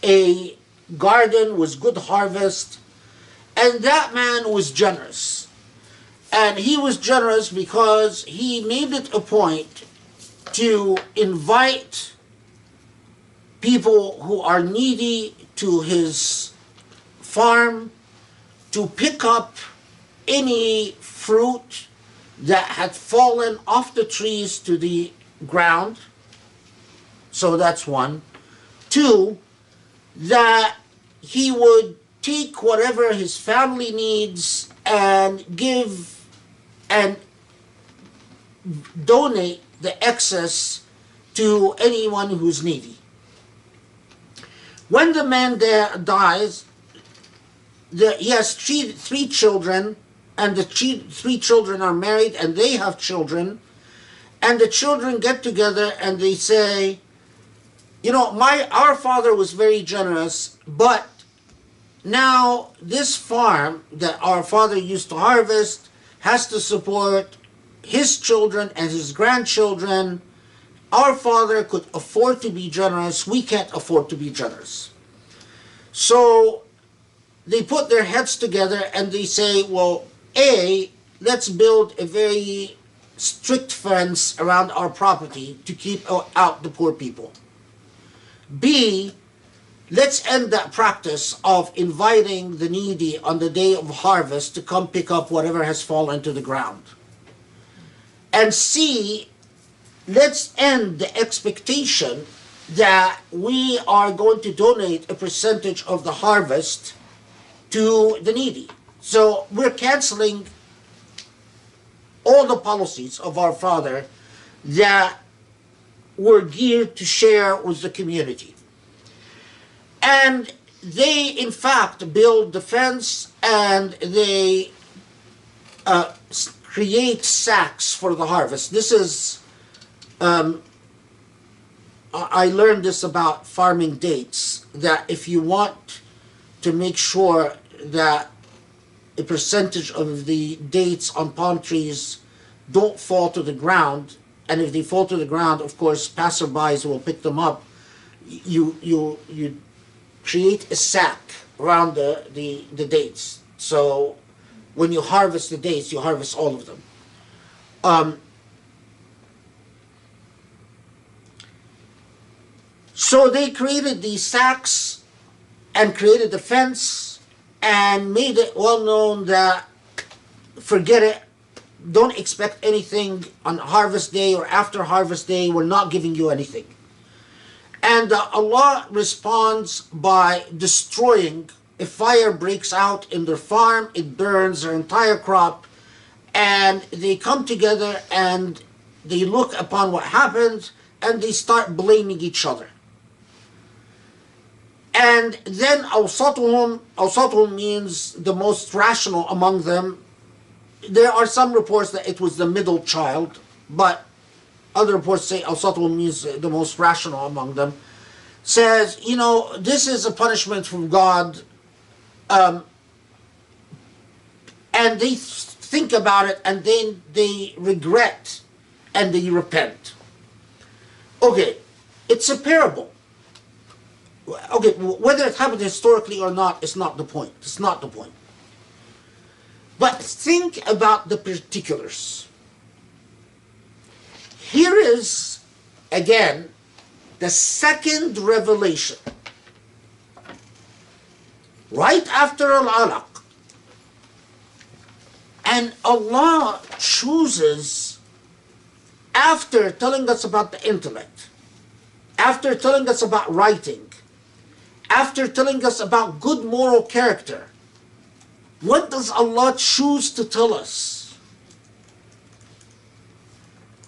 a garden with good harvest, and that man was generous. And he was generous because he made it a point to invite people who are needy to his farm to pick up any fruit that had fallen off the trees to the ground. So that's one. Two, that he would take whatever his family needs and give and donate the excess to anyone who's needy. When the man there dies, he has three children, and the three children are married and they have children, and the children get together and they say, you know, our father was very generous, but now this farm that our father used to harvest has to support his children and his grandchildren. Our father could afford to be generous. We can't afford to be generous. So they put their heads together and they say, well, A, let's build a very strict fence around our property to keep out the poor people. B, let's end that practice of inviting the needy on the day of harvest to come pick up whatever has fallen to the ground. And C, let's end the expectation that we are going to donate a percentage of the harvest to the needy. So we're canceling all the policies of our father that were geared to share with the community. And they, in fact, build the fence and they create sacks for the harvest. This is, I learned this about farming dates, that if you want to make sure that a percentage of the dates on palm trees don't fall to the ground, and if they fall to the ground, of course, passerbys will pick them up, you create a sack around the dates. So when you harvest the dates, you harvest all of them. So they created these sacks and created the fence and made it well known that forget it, don't expect anything on harvest day or after harvest day, we're not giving you anything. And Allah responds by destroying. A fire breaks out in their farm, it burns their entire crop, and they come together and they look upon what happened, and they start blaming each other. And then awsatuhum means the most rational among them. There are some reports that it was the middle child, but other reports say awsatuhum means the most rational among them. Says, this is a punishment from God, and they think about it, and then they regret, and they repent. Okay, it's a parable. Okay, whether it happened historically or not is not the point. It's not the point. But think about the particulars. Here is, again, the second revelation. Right after Al-Alaq. And Allah chooses, after telling us about the intellect, after telling us about writing, after telling us about good moral character, what does Allah choose to tell us?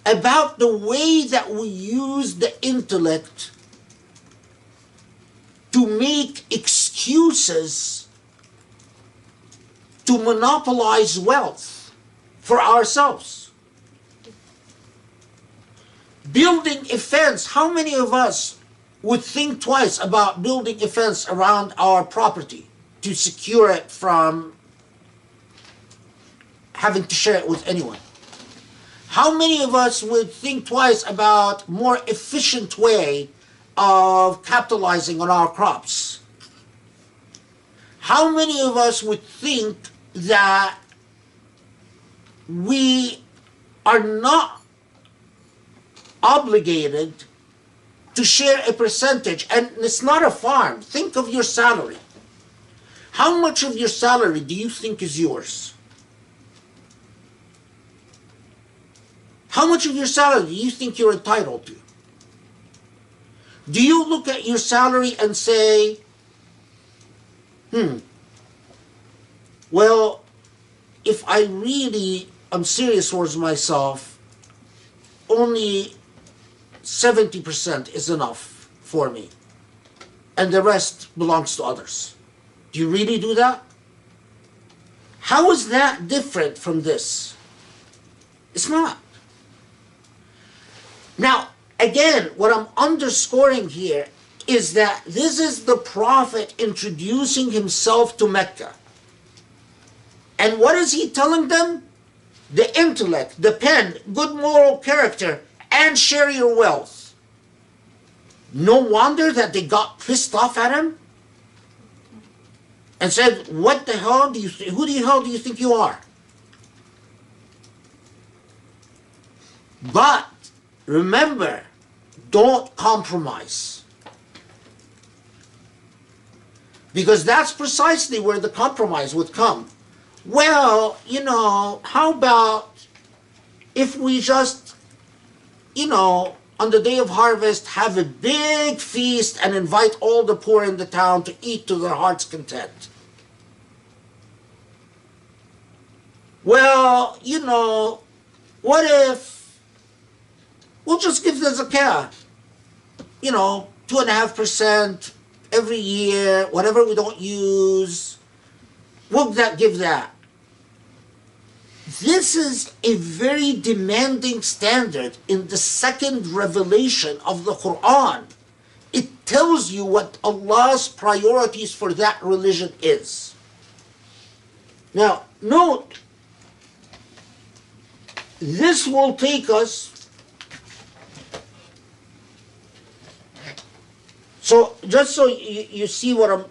About the way that we use the intellect to make excuses to monopolize wealth for ourselves. Building a fence. How many of us would think twice about building a fence around our property to secure it from having to share it with anyone? How many of us would think twice about more efficient way of capitalizing on our crops? How many of us would think that we are not obligated to share a percentage? And it's not a farm. Think of your salary. How much of your salary do you think is yours? How much of your salary do you think you're entitled to? Do you look at your salary and say, well, if I really am serious towards myself, only 70% is enough for me, and the rest belongs to others? Do you really do that? How is that different from this? It's not. Now, again, what I'm underscoring here is that this is the Prophet introducing himself to Mecca. And what is he telling them? The intellect, the pen, good moral character, and share your wealth. No wonder that they got pissed off at him and said, what the hell do you think? Who the hell do you think you are? But remember, don't compromise. Because that's precisely where the compromise would come. Well, how about if we just, on the day of harvest, have a big feast and invite all the poor in the town to eat to their heart's content? Well, what if we'll just give the zakah, 2.5% every year, whatever we don't use, we'll give that. This is a very demanding standard in the second revelation of the Quran. It tells you what Allah's priorities for that religion is. Now, note, this will take us, so just so you see what I'm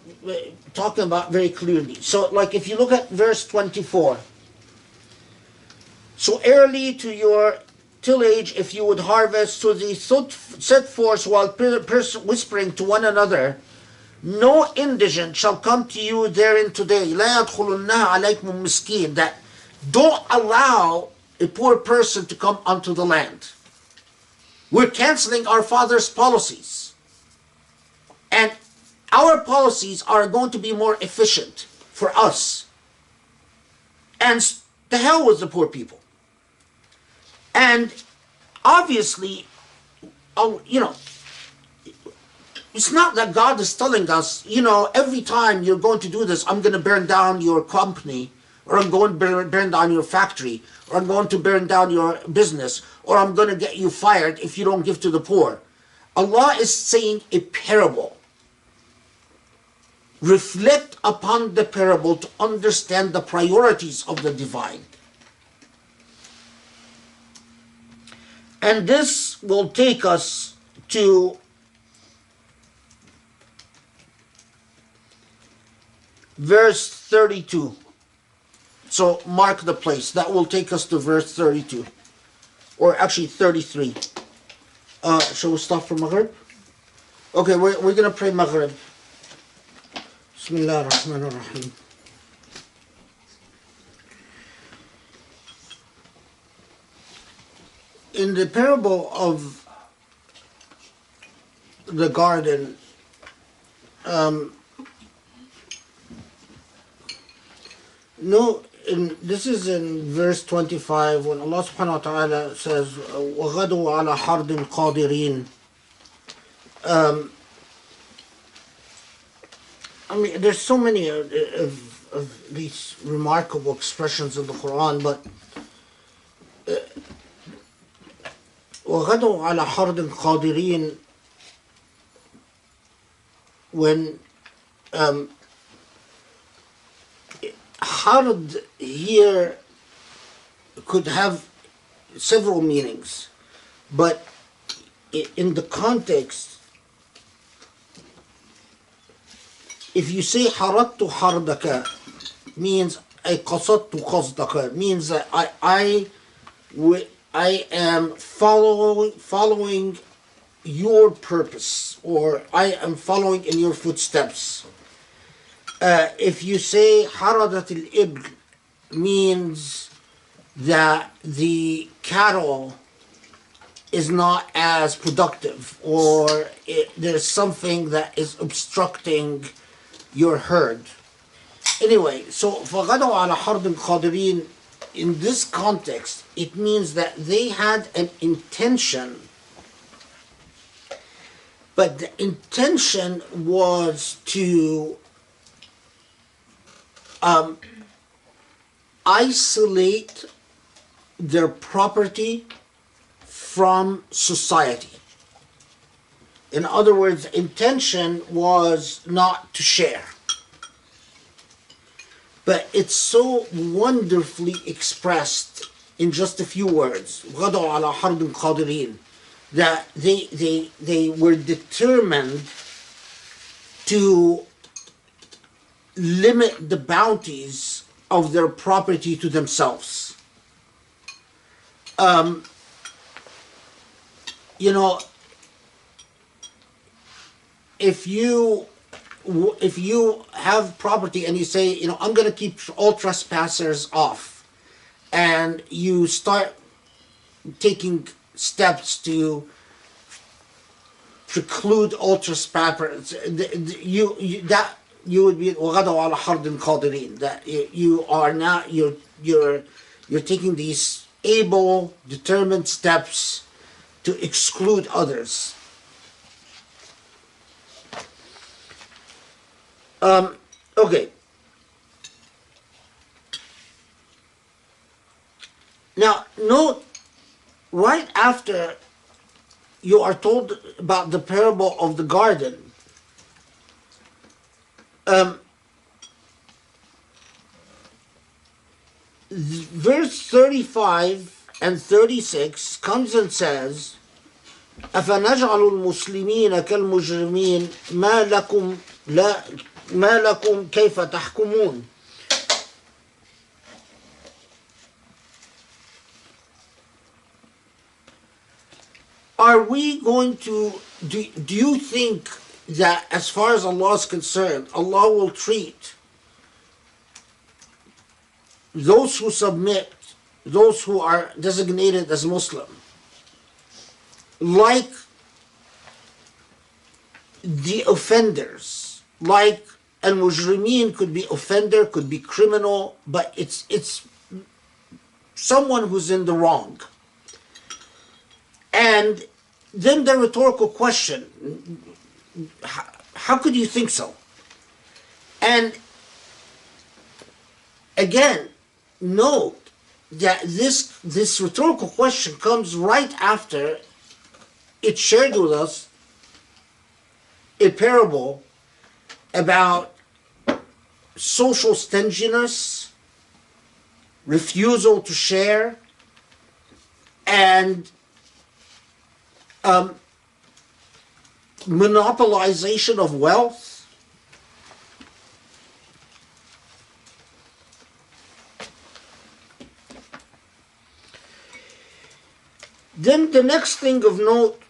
talking about very clearly. So like if you look at verse 24, so early to your tillage if you would harvest, so they set forth while whispering to one another, no indigent shall come to you therein today. لا يدخلنها عليكم مسكين, that don't allow a poor person to come onto the land. We're canceling our father's policies. And our policies are going to be more efficient for us. And the hell with the poor people. And obviously, you know, it's not that God is telling us, you know, every time you're going to do this, I'm going to burn down your company, or I'm going to burn down your factory, or I'm going to burn down your business, or I'm going to get you fired if you don't give to the poor. Allah is saying a parable. Reflect upon the parable to understand the priorities of the divine. And this will take us to verse 32. So mark the place. That will take us to verse 32. Or actually 33. Shall we stop for Maghrib? Okay, we're going to pray Maghrib. Bismillah ar-Rahman ar-Rahim. In the parable of the garden, this is in verse 25 when Allah subhanahu wa ta'ala says, وَغَدُوا عَلَى حَرْدٍ قَادِرِينَ. I mean, there's so many of these remarkable expressions in the Quran, but وَغَدُوا عَلَى حَرْدٍ قَادِرِينَ, when hard here could have several meanings, but in the context, if you say haradtu hardaka, means I qasadtu qasdaka, means that I am following your purpose, or I am following in your footsteps. If you say haradat al-ibl, means that the cattle is not as productive, or there's something that is obstructing your herd. Anyway, so فَغَدَوْا عَلَى حَرْدٍ قَادِرِينَ, in this context, it means that they had an intention, but the intention was to isolate their property from society. In other words, intention was not to share. But it's so wonderfully expressed in just a few words, غَدَوْا عَلَى حَرْدٍ قَادِرِينَ, that they were determined to limit the bounties of their property to themselves. You know, if you have property and you say, you know, I'm going to keep all trespassers off, and you start taking steps to preclude all trespassers, you would be وَغَدَوْا عَلَى حَرْدٍ قَادِرِينَ, that you are now you're taking these able, determined steps to exclude others. Okay. Now, note, right after you are told about the parable of the garden, verse 35 and 36 comes and says, أَفَنَجْعَلُ الْمُسْلِمِينَ كَالْمُجْرِمِينَ ما لكم كيف تحكمون. Are we going to, do you think that as far as Allah is concerned, Allah will treat those who submit, those who are designated as Muslim, like the offenders? Like al-mujrimeen could be offender, could be criminal, but it's someone who's in the wrong. And then the rhetorical question, how could you think so? And again, note that this rhetorical question comes right after it shared with us a parable about social stinginess, refusal to share, and monopolization of wealth. Then the next thing of note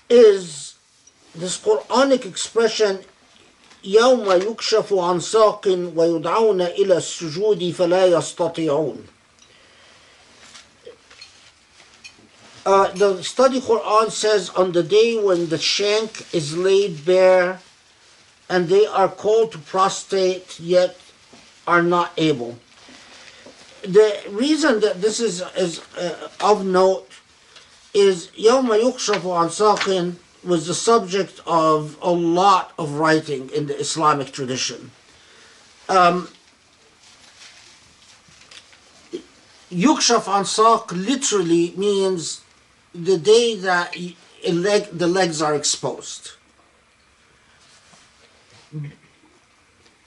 is this Quranic expression يوم يكشف عن ساق ويدعون إلى السجود فلا يستطيعون. The study Quran says on the day when the shank is laid bare and they are called to prostrate yet are not able. The reason that this is of note is يوم يكشف عن ساق was the subject of a lot of writing in the Islamic tradition. Yukshaf an saq literally means the day that the legs are exposed.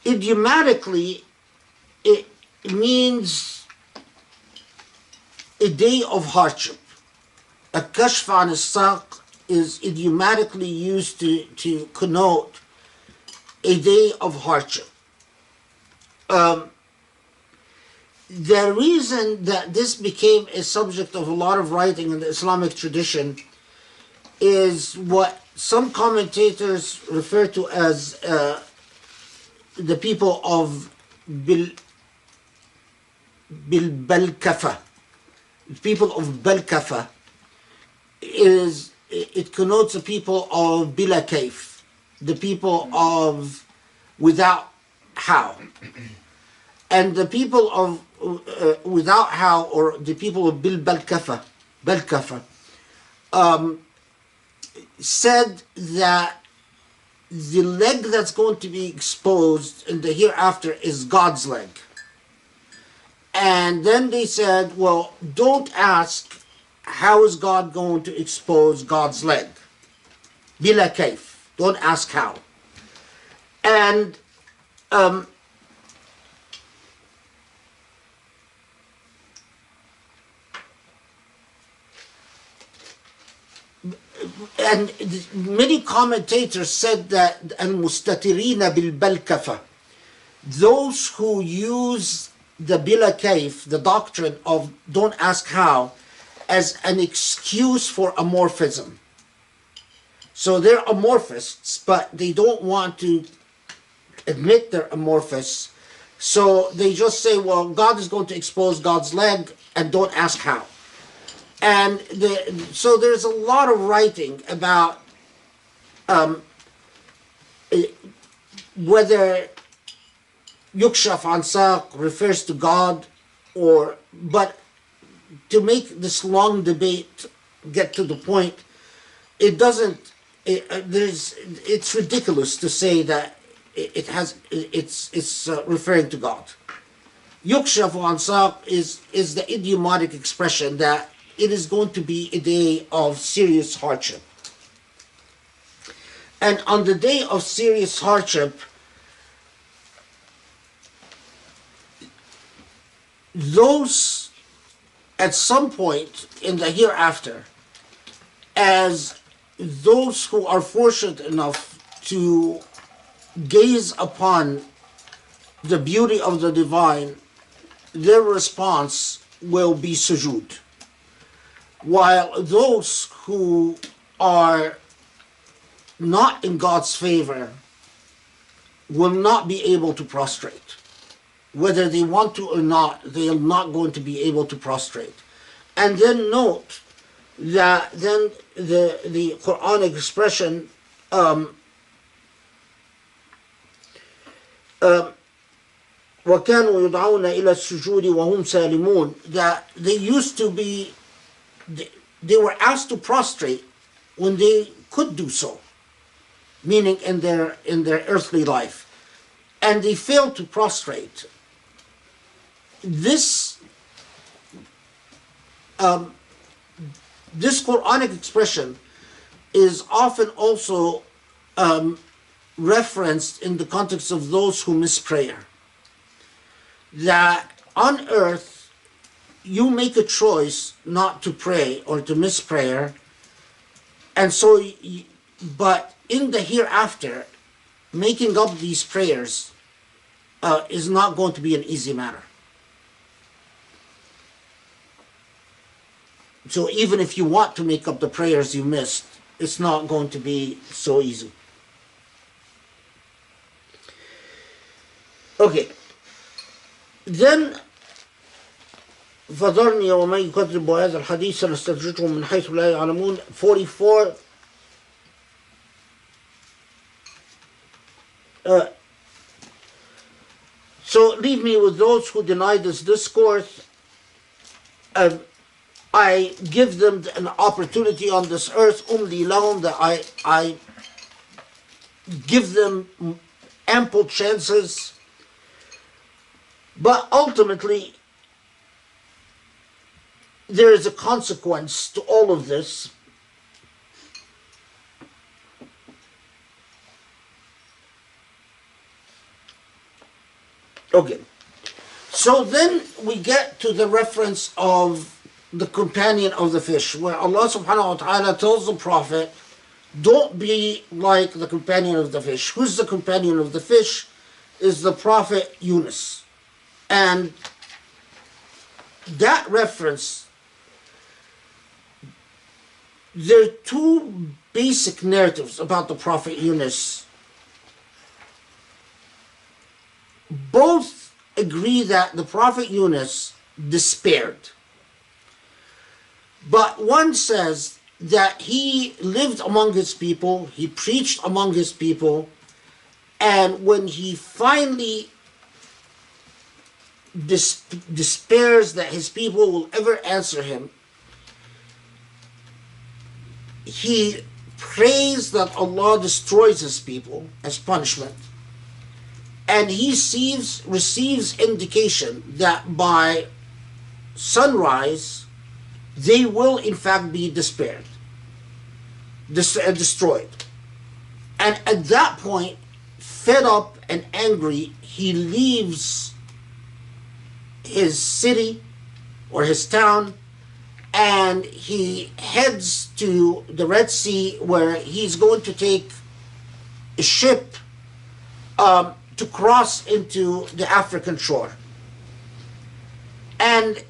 Idiomatically, it means a day of hardship. A kashf an saq is idiomatically used to connote a day of hardship. The reason that this became a subject of a lot of writing in the Islamic tradition is what some commentators refer to as the people of Balkafa. People of Balkafa it connotes the people of Bila Kaif, the people of without how. And the people of without how, or the people of Balkafa, said that the leg that's going to be exposed in the hereafter is God's leg. And then they said, well, don't ask how is God going to expose God's leg. Bila kaif. Don't ask how. And many commentators said that al-mustatirina bil-balkafa, those who use the bila kaif, the doctrine of don't ask how, as an excuse for amorphism. So they're amorphists, but they don't want to admit they're amorphists. So they just say, well, God is going to expose God's leg, and don't ask how. And so there's a lot of writing about whether yukshaf an saq refers to God, but to make this long debate get to the point, it doesn't. It's ridiculous to say that it's referring to God. Yukshaf an saq is the idiomatic expression that it is going to be a day of serious hardship. And on the day of serious hardship, those at some point in the hereafter, as those who are fortunate enough to gaze upon the beauty of the divine, their response will be sujood. While those who are not in God's favor will not be able to prostrate. Whether they want to or not, they are not going to be able to prostrate. And then note that then the Quranic expression وَكَانُوا يُدْعَوْنَ إِلَى السُّجُودِ وَهُمْ سَالِمُونَ, that they used to be they were asked to prostrate when they could do so, meaning in their earthly life, and they failed to prostrate. This this Quranic expression is often also referenced in the context of those who miss prayer. That on earth, you make a choice not to pray or to miss prayer, and so, but in the hereafter, making up these prayers is not going to be an easy matter. So even if you want to make up the prayers you missed, it's not going to be so easy. Okay. Then فَذَرْنِي وَمَنْ يُكَذِّبُ هَذَا الْحَدِيثَ سَنَسْتَدْرِجُهُم مِّنْ حَيْثُ لَا يَعْلَمُونَ. 44. So leave me with those who deny this discourse. I give them an opportunity on this earth, umli lahum, that I give them ample chances, but ultimately there is a consequence to all of this. Okay, so then we get to the reference of the companion of the fish, where Allah subhanahu wa ta'ala tells the Prophet, don't be like the companion of the fish. Who's the companion of the fish? Is the Prophet Yunus. And that reference, there are two basic narratives about the Prophet Yunus. Both agree that the Prophet Yunus despaired. But one says that he lived among his people, he preached among his people, and when he finally despairs that his people will ever answer him, he prays that Allah destroys his people as punishment. And he receives indication that by sunrise, they will in fact be destroyed. And at that point, fed up and angry, he leaves his city or his town, and he heads to the Red Sea, where he's going to take a ship to cross into the African shore. And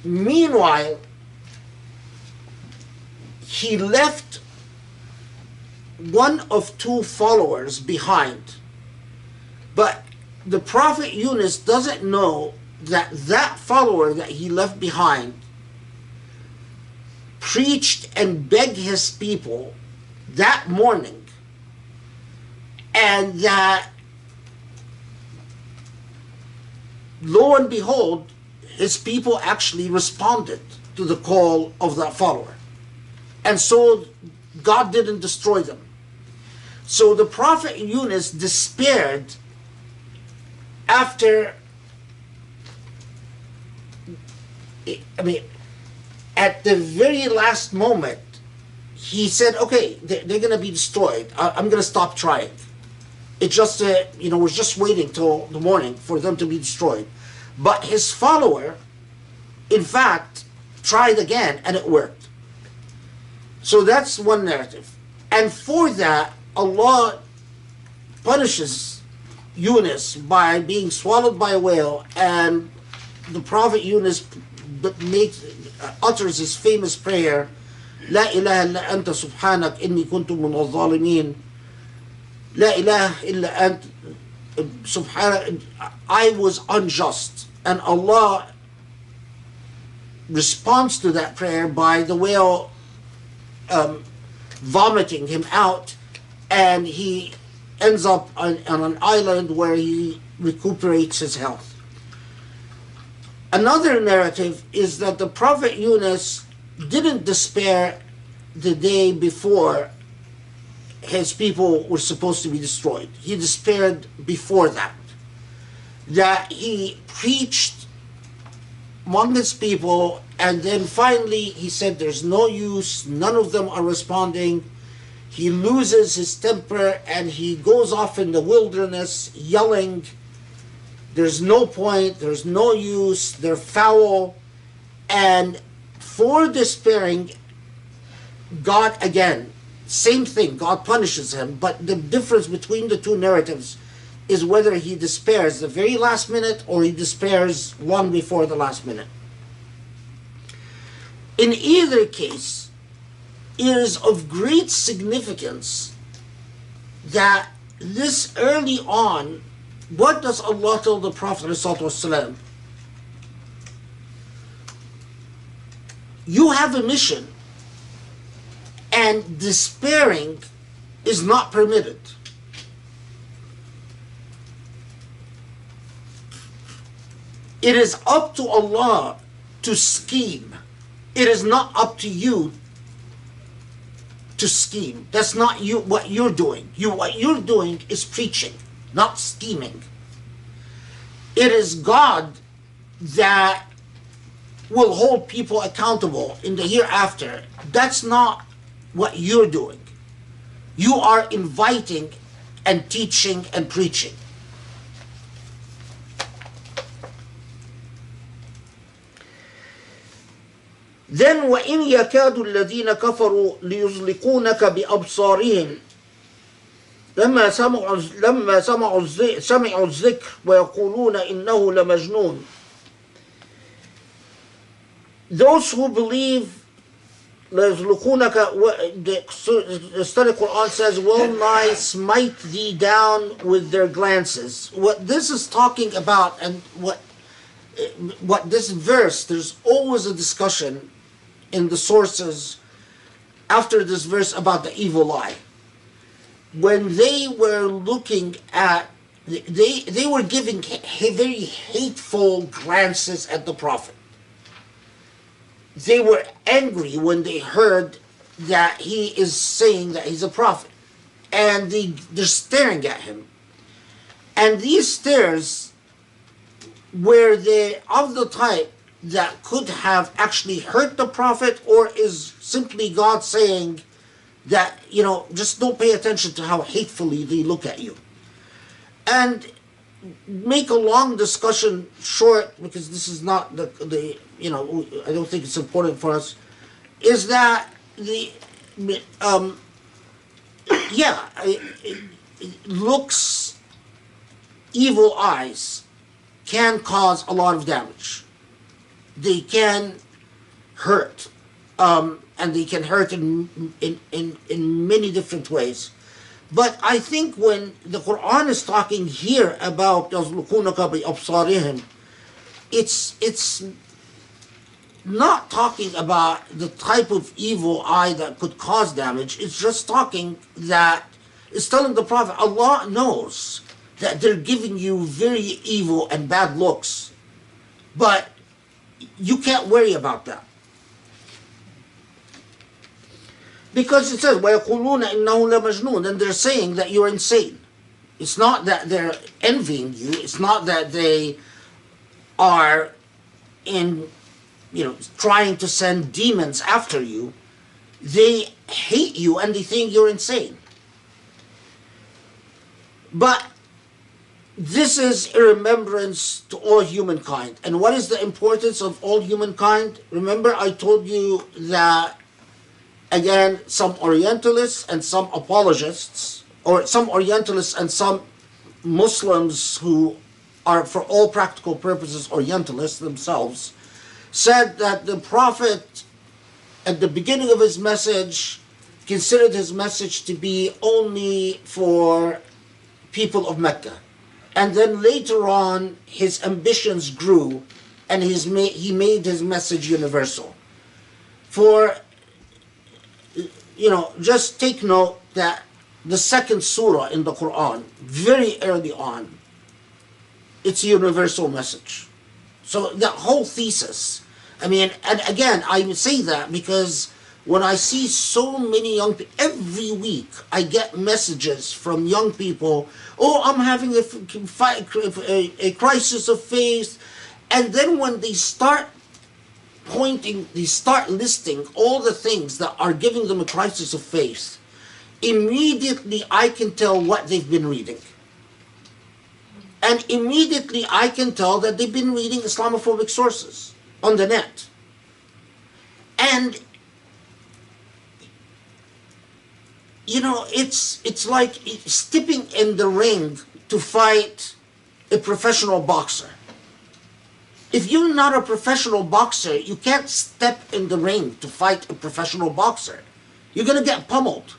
meanwhile, he left one of two followers behind. But the Prophet Yunus doesn't know that that follower that he left behind preached and begged his people that morning, and that, lo and behold, his people actually responded to the call of that follower. And so God didn't destroy them. So the Prophet Yunus despaired after, at the very last moment, he said, okay, they're going to be destroyed. I'm going to stop trying. It just, we're just waiting till the morning for them to be destroyed. But his follower, in fact, tried again, and it worked. So that's one narrative. And for that, Allah punishes Yunus by being swallowed by a whale, and the Prophet Yunus utters his famous prayer, La ilaha illa anta subhanak inni kuntu min al-zalimin. La ilaha illa anta subhanak, I was unjust. And Allah responds to that prayer by the whale vomiting him out, and he ends up on an island where he recuperates his health. Another narrative is that the Prophet Yunus didn't despair the day before his people were supposed to be destroyed. He despaired before that. That he preached among his people, and then finally he said there's no use, none of them are responding. He loses his temper and he goes off in the wilderness yelling, there's no point, there's no use, they're foul. And for despairing, God again, same thing, God punishes him, but the difference between the two narratives is whether he despairs the very last minute or he despairs long before the last minute. In either case, it is of great significance that this early on, what does Allah tell the Prophet ﷺ? You have a mission, and despairing is not permitted. It is up to Allah to scheme. It is not up to you to scheme. That's not you what you're doing. What you're doing is preaching, not scheming. It is God that will hold people accountable in the hereafter. That's not what you're doing. You are inviting and teaching and preaching. Then وَإِنْ يَكَادُ الَّذِينَ كَفَرُوا لِيُزْلِقُونَكَ بِأَبْصَارِهِمْ لما سمعوا الذكر ويقولون إنه لمجنون. Those who believe, the study Quran says, will nigh smite thee down with their glances. What this is talking about, and what this verse, there's always a discussion in the sources after this verse about the evil eye. When they were looking at, they were giving very hateful glances at the Prophet. They were angry when they heard that he is saying that he's a prophet. And they're staring at him. And these stares were of the type that could have actually hurt the Prophet, or is simply God saying that, just don't pay attention to how hatefully they look at you. And make a long discussion short, because this is not the I don't think it's important for us, is that looks, evil eyes can cause a lot of damage. They can hurt, and they can hurt in many different ways. But I think when the Quran is talking here about يَزْلُقُونَكَ بِأَبْصَارِهِمْ, it's not talking about the type of evil eye that could cause damage. It's just talking that it's telling the Prophet, Allah knows that they're giving you very evil and bad looks, but you can't worry about that. Because it says, وَيَقُولُونَ إِنَّهُ لَمَجْنُونَ, and they're saying that you're insane. It's not that they're envying you. It's not that they are trying to send demons after you. They hate you and they think you're insane. But this is a remembrance to all humankind. And what is the importance of all humankind? Remember, I told you that, again, some Orientalists and some apologists, or some Orientalists and some Muslims who are, for all practical purposes, Orientalists themselves, said that the Prophet, at the beginning of his message, considered his message to be only for people of Mecca. And then later on, his ambitions grew, and he made his message universal. Just take note that the second surah in the Quran, very early on, it's a universal message. So the whole thesis, I mean, and again, I say that because when I see so many young people, every week I get messages from young people, oh, I'm having a crisis of faith. And then when they start they start listing all the things that are giving them a crisis of faith, immediately I can tell what they've been reading. And immediately I can tell that they've been reading Islamophobic sources on the net. And you know, it's like stepping in the ring to fight a professional boxer. If you're not a professional boxer, you can't step in the ring to fight a professional boxer. You're going to get pummeled.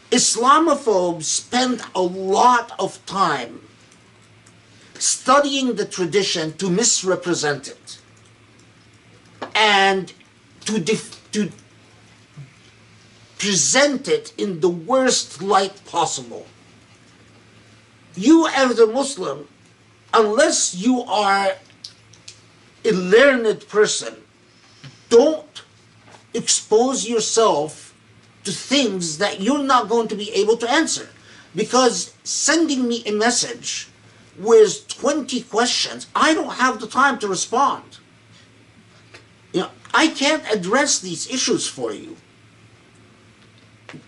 Islamophobes spend a lot of time studying the tradition to misrepresent it and to present it in the worst light possible. You as a Muslim, unless you are a learned person, don't expose yourself to things that you're not going to be able to answer. Because sending me a message with 20 questions, I don't have the time to respond. You know, I can't address these issues for you.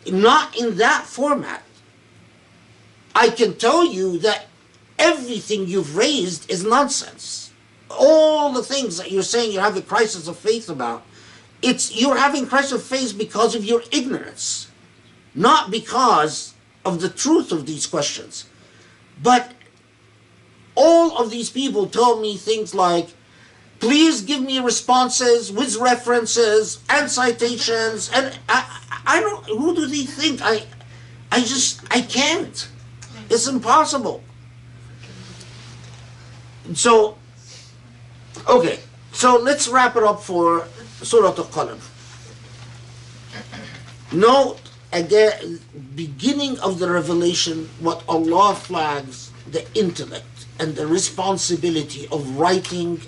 Not in that format. I can tell you that everything you've raised is nonsense. All the things that you're saying you have a crisis of faith about, you're having crisis of faith because of your ignorance, not because of the truth of these questions. But all of these people tell me things like, please give me responses with references and citations, and I don't, who do they think? I can't. It's impossible. So, okay, so let's wrap it up for Surah Al-Qalam. Note, again, beginning of the revelation, what Allah flags the intellect and the responsibility of writing,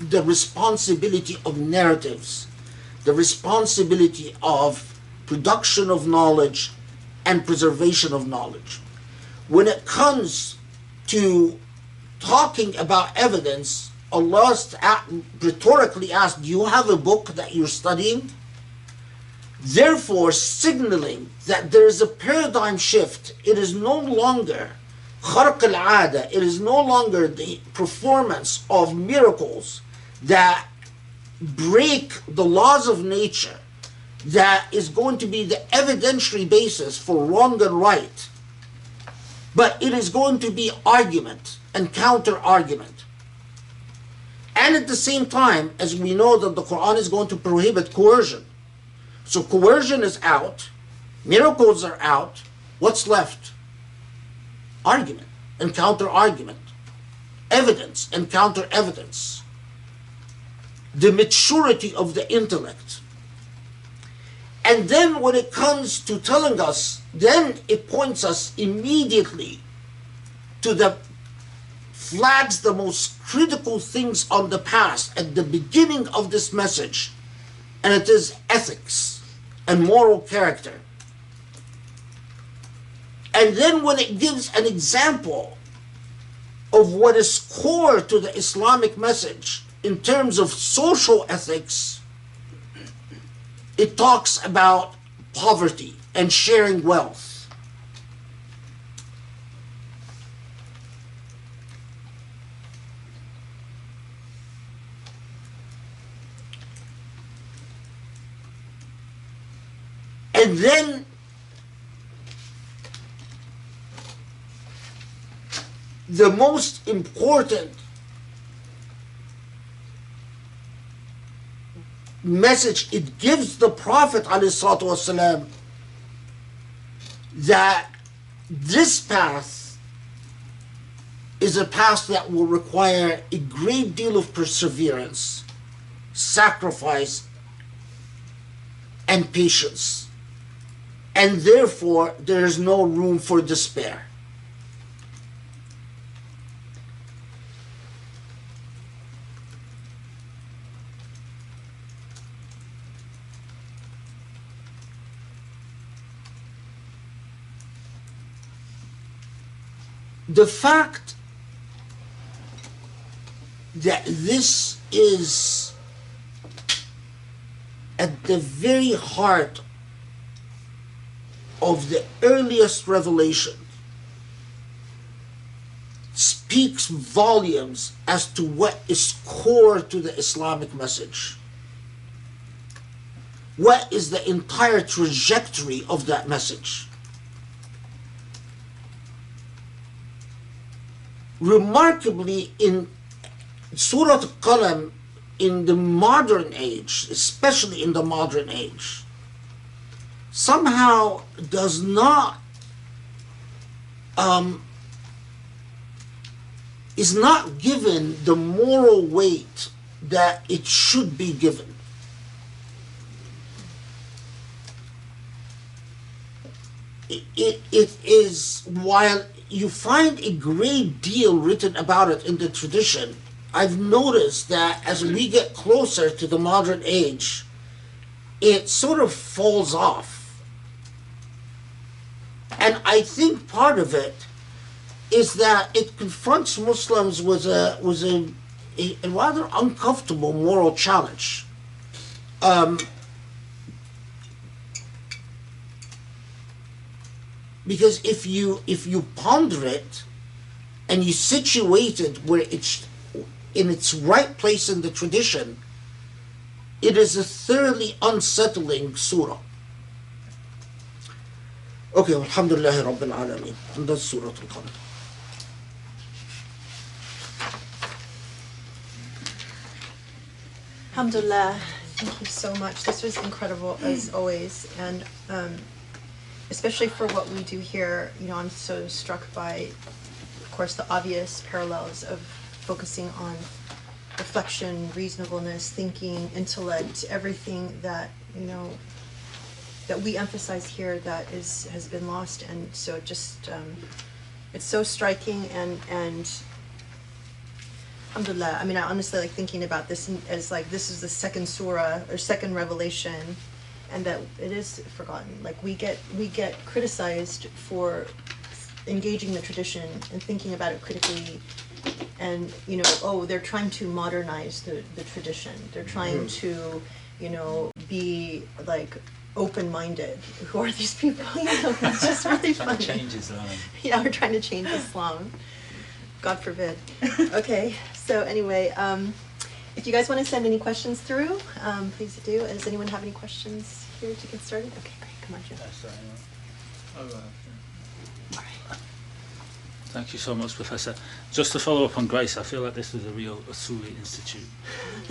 the responsibility of narratives, the responsibility of production of knowledge and preservation of knowledge. When it comes to talking about evidence, Allah rhetorically asked, do you have a book that you're studying? Therefore, signaling that there is a paradigm shift. It is no longer kharq al-'ada, it is no longer the performance of miracles that break the laws of nature that is going to be the evidentiary basis for wrong and right, but it is going to be argument and counter-argument. And at the same time, as we know that the Quran is going to prohibit coercion. So coercion is out, miracles are out, what's left? Argument and counter-argument, evidence and counter-evidence, the maturity of the intellect. And then when it comes to telling us, then it points us immediately to the flags, the most critical things on the past at the beginning of this message, and it is ethics and moral character. And then when it gives an example of what is core to the Islamic message in terms of social ethics, it talks about poverty and sharing wealth. And then the most important message it gives the Prophet ﷺ, that this path is a path that will require a great deal of perseverance, sacrifice, and patience. And therefore, there is no room for despair. the fact that this is at the very heart of the earliest revelation speaks volumes as to what is core to the Islamic message. What is the entire trajectory of that message? Remarkably, in Surah Al-Qalam, in the modern age, especially in the modern age, somehow does not is not given the moral weight that it should be given. It is, while you find a great deal written about it in the tradition, I've noticed that as we get closer to the modern age, it sort of falls off. And I think part of it is that it confronts Muslims with a rather uncomfortable moral challenge. Because if you ponder it and you situate it where it's in its right place in the tradition, it is a thoroughly unsettling surah. Okay, alhamdulillahi rabbil alameen. And that's Surah Al-Qalam. Alhamdulillah, thank you so much. This was incredible as always, and especially for what we do here. You know, I'm so struck by, of course, the obvious parallels of focusing on reflection, reasonableness, thinking, intellect, everything that, you know, that we emphasize here that has been lost. And so just it's so striking, and alhamdulillah, I mean, I honestly like thinking about this as like this is the second surah or second revelation, and that it is forgotten. Like we get criticized for engaging the tradition and thinking about it critically, and you know, oh, they're trying to modernize the tradition. They're trying to, you know, be like open-minded. Who are these people? You know, it's just really funny. Change Islam. Yeah, we're trying to change Islam. God forbid. Okay, so anyway, if you guys want to send any questions through, please do. Does anyone have any questions here to get started? Okay, great. Come on, Jim. All right. Thank you so much, Professor. Just to follow up on Grace, I feel like this was a real Usuli Institute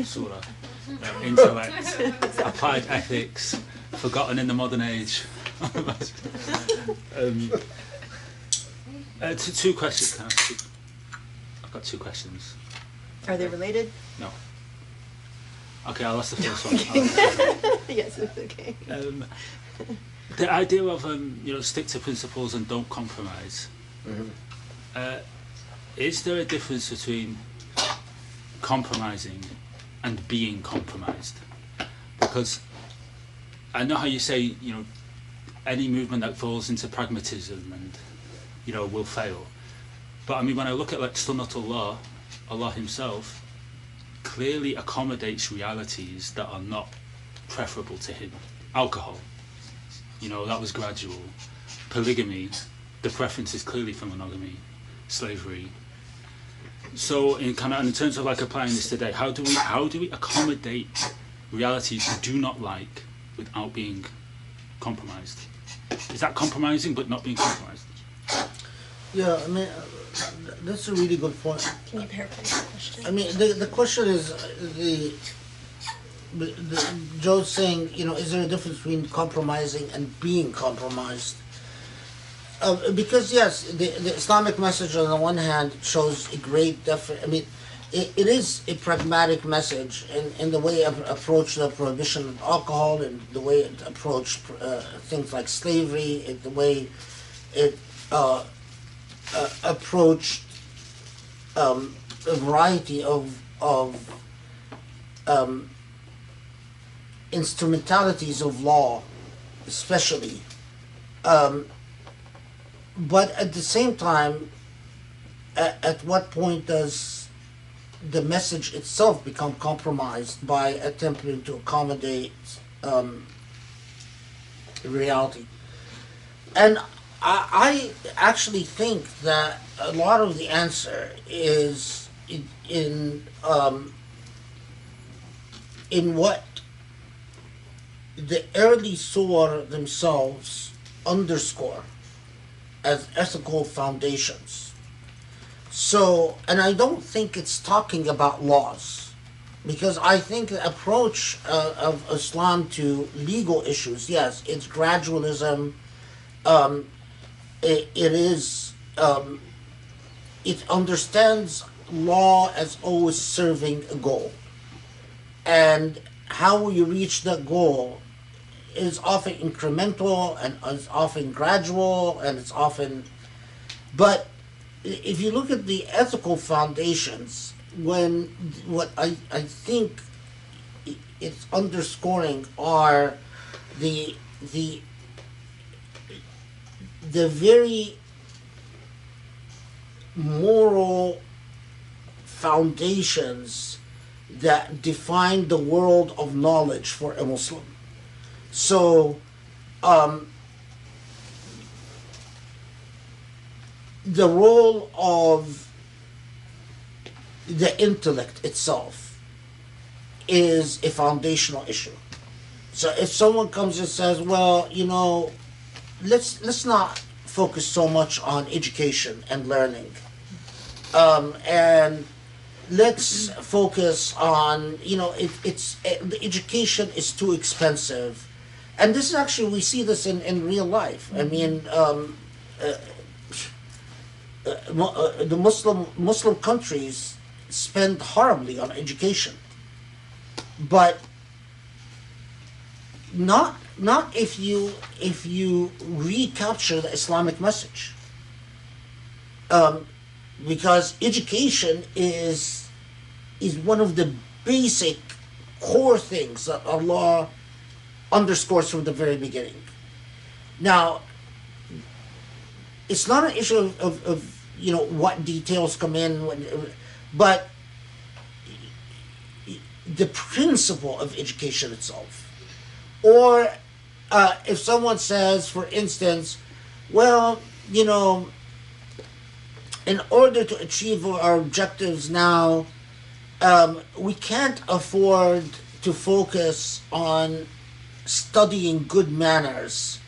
surah. Intellect, applied ethics, forgotten in the modern age. Two questions. Can I ask you? I've got two questions. Are they related? No. Okay, I'll ask the first one. Yes, it's okay. The idea of you know, stick to principles and don't compromise. Is there a difference between compromising and being compromised? Because I know how you say, you know, any movement that falls into pragmatism and, you know, will fail. But I mean, when I look at like Sunnatullah, Allah himself clearly accommodates realities that are not preferable to him. Alcohol, you know, that was gradual. Polygamy, the preference is clearly for monogamy. Slavery. So in terms of like applying this today, how do we accommodate realities we do not like without being compromised? Is that compromising but not being compromised? Yeah, I mean, that's a really good point. Can you paraphrase the question? I mean, the question is, Joe's saying, you know, is there a difference between compromising and being compromised? Because yes, the Islamic message on the one hand shows a great I mean, it is a pragmatic message in the way it approached the prohibition of alcohol, and the way it approached things like slavery, and the way it approached a variety of instrumentalities of law, especially. But at the same time, at what point does the message itself become compromised by attempting to accommodate reality? And I actually think that a lot of the answer is in what the early Surah themselves underscore as ethical foundations. So, and I don't think it's talking about laws, because I think the approach of Islam to legal issues, yes, it's gradualism. It is. It understands law as always serving a goal, and how you reach that goal is often incremental and is often gradual and it's often. But if you look at the ethical foundations, what I think it's underscoring are the very moral foundations that define the world of knowledge for a Muslim. So, the role of the intellect itself is a foundational issue. So if someone comes and says, well, let's not focus so much on education and learning, and let's focus on, the education is too expensive. And this is actually, we see this in real life. I mean, the Muslim countries spend horribly on education, but not if you recapture the Islamic message, because education is one of the basic core things that Allah underscores from the very beginning. Now, it's not an issue of what details come in, but the principle of education itself. Or if someone says, for instance, well, in order to achieve our objectives now, we can't afford to focus on studying good manners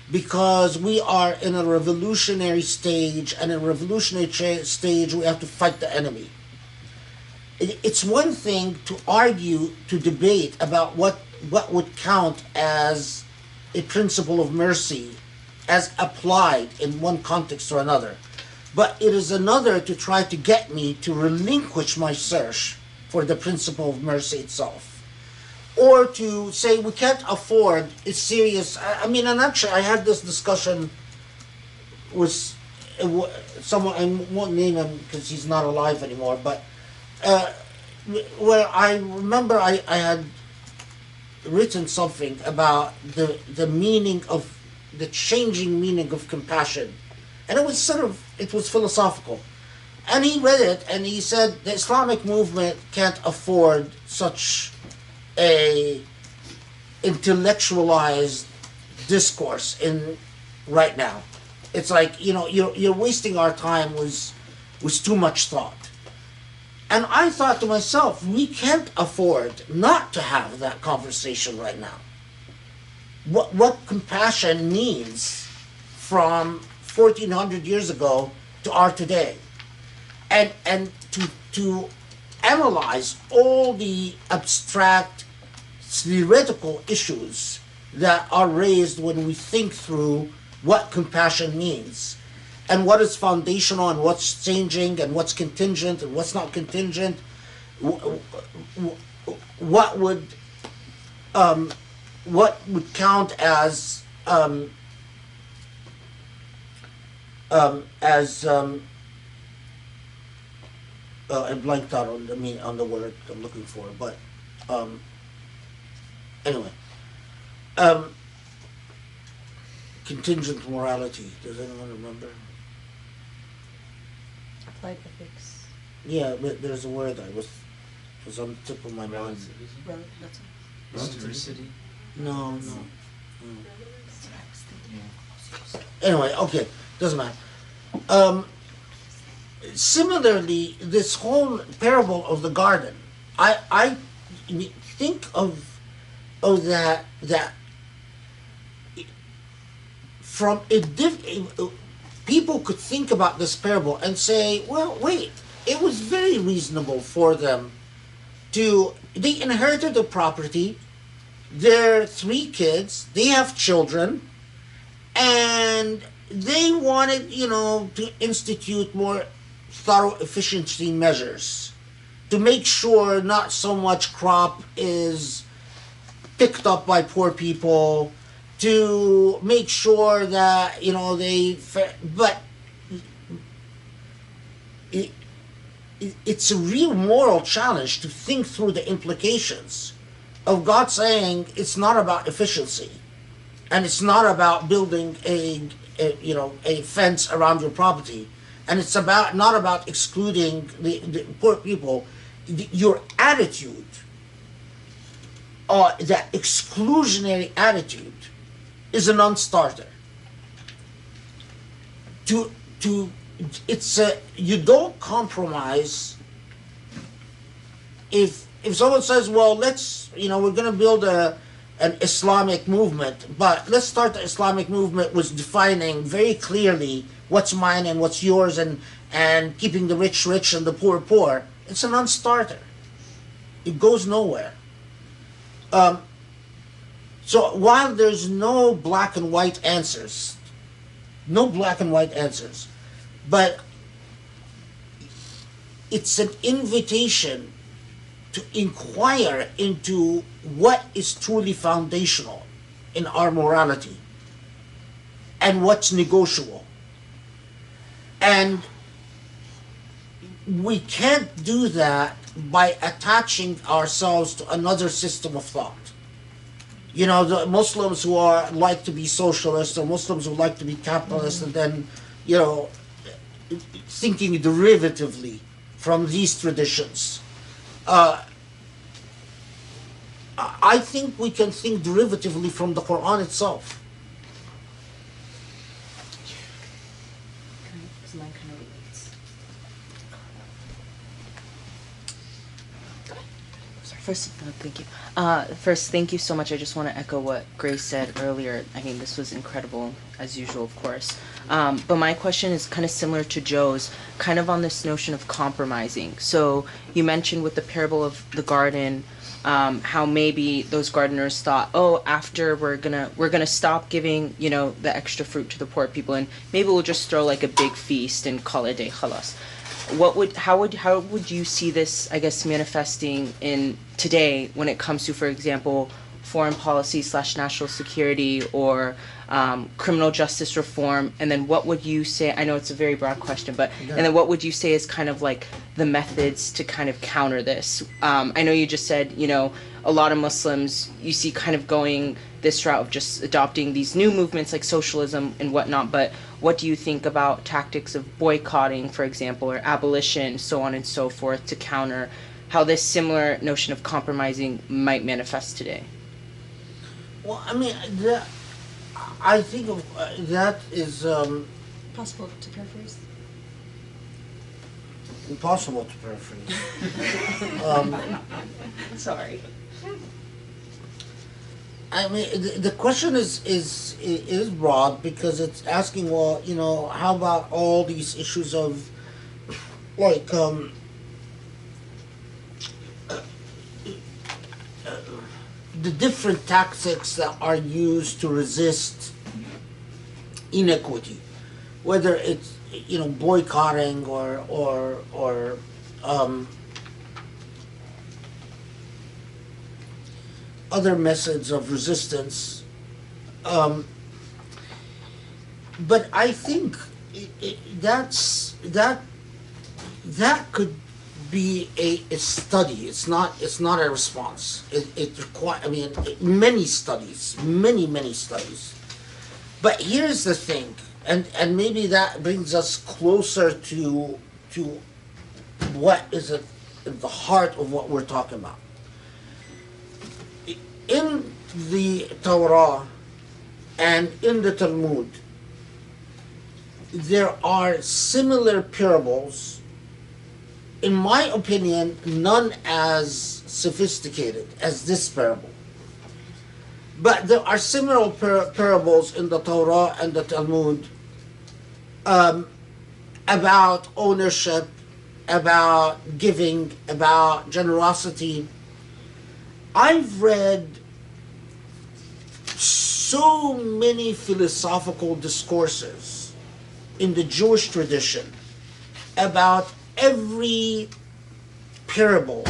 because we are in a revolutionary stage, and in a revolutionary stage we have to fight the enemy. It's one thing to argue, to debate about what would count as a principle of mercy as applied in one context or another. But it is another to try to get me to relinquish my search for the principle of mercy itself. Or to say we can't afford a serious... and actually I had this discussion with someone, I won't name him because he's not alive anymore, but where I remember I had written something about the meaning of, the changing meaning of compassion. And it was philosophical. And he read it and he said the Islamic movement can't afford such a intellectualized discourse right now. It's like, you're wasting our time with too much thought. And I thought to myself, we can't afford not to have that conversation right now. What compassion means from 1400 years ago to our today. And to analyze all the abstract theoretical issues that are raised when we think through what compassion means, and what is foundational and what's changing and what's contingent and what's not contingent, what would count as I blanked out on the word I'm looking for, but anyway, contingent morality. Does anyone remember? Applied ethics. Yeah, but there's a word was on the tip of my mind. Well, that's Diversity. No. that's what I was thinking. Yeah. Anyway, okay, doesn't matter. Similarly, this whole parable of the garden, I think of that from people could think about this parable and say, well, wait, it was very reasonable for them they inherited the property, their 3 kids, they have children, and they wanted, to institute more thorough efficiency measures to make sure not so much crop is picked up by poor people, to make sure that, but it's a real moral challenge to think through the implications of God saying it's not about efficiency, and it's not about building a fence around your property, and it's not about excluding the poor people. Your attitude, that exclusionary attitude, is a non-starter. You don't compromise. If someone says, well, we're going to build an Islamic movement, but let's start the Islamic movement with defining very clearly what's mine and what's yours, and keeping the rich rich and the poor poor, it's a non-starter. It goes nowhere. So while there's no black and white answers, but it's an invitation to inquire into what is truly foundational in our morality and what's negotiable. And we can't do that by attaching ourselves to another system of thought. The Muslims who like to be socialists, or Muslims who like to be capitalist, and then, thinking derivatively from these traditions. I think we can think derivatively from the Quran itself. Mine kind of relates. Thank you. First, thank you so much. I just want to echo what Grace said earlier. I mean, this was incredible, as usual, of course. But my question is kind of similar to Joe's, kind of on this notion of compromising. So you mentioned with the parable of the garden, how maybe those gardeners thought, after we're gonna stop giving, the extra fruit to the poor people, and maybe we'll just throw like a big feast and call it a day, khalas. How would you see this, I guess, manifesting in today when it comes to, for example, foreign policy / national security, or criminal justice reform? And then what would you say, I know it's a very broad question, but, and then what would you say is kind of like the methods to kind of counter this? I know you just said, a lot of Muslims you see kind of going this route of just adopting these new movements like socialism and whatnot, but what do you think about tactics of boycotting, for example, or abolition, so on and so forth, to counter how this similar notion of compromising might manifest today? Well, I mean, I think of that is Possible to paraphrase? impossible to paraphrase. Sorry. I mean, the question is broad, because it's asking, well, how about all these issues of, like, the different tactics that are used to resist inequity, whether it's boycotting or other methods of resistance. But I think that could be a study. It's not a response. It requires, many studies. But here's the thing, and maybe that brings us closer to to what is at the heart of what we're talking about. In the Torah and in the Talmud, there are similar parables, in my opinion, none as sophisticated as this parable. But there are similar parables in the Torah and the Talmud about ownership, about giving, about generosity. I've read so many philosophical discourses in the Jewish tradition about every parable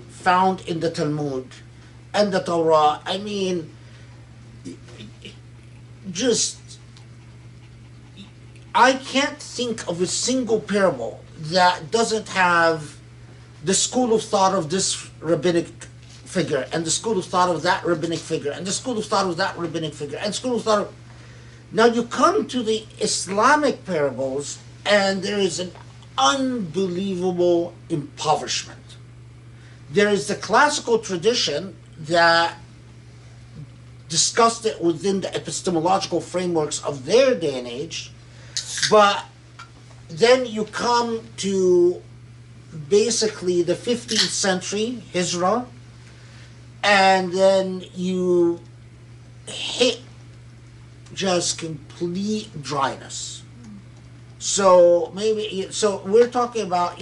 found in the Talmud and the Torah. I mean, just, I can't think of a single parable that doesn't have the school of thought of this rabbinic figure, and the school of thought of that rabbinic figure, and the school of thought of that rabbinic figure, and school of thought of... Now you come to the Islamic parables, and there is an unbelievable impoverishment. There is the classical tradition that discussed it within the epistemological frameworks of their day and age, but then you come to basically the 15th century, Hijra, and then you hit just complete dryness. So maybe, so we're talking about,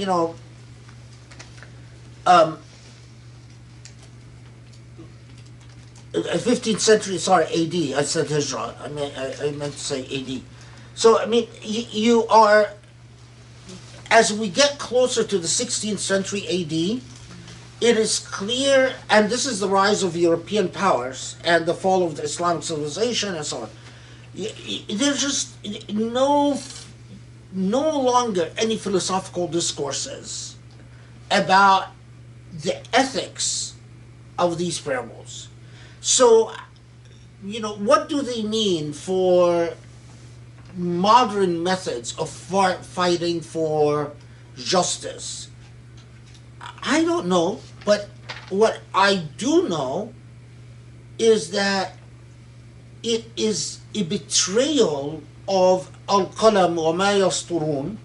15th century, sorry, AD, I said Hijra, I meant to say AD. So, I mean, you are, as we get closer to the 16th century AD, it is clear, and this is the rise of European powers and the fall of the Islamic civilization and so on. There's just no longer any philosophical discourses about the ethics of these parables. So, what do they mean for modern methods of fighting for justice? I don't know, but what I do know is that it is a betrayal of Al-Qalam wa ma yasturun,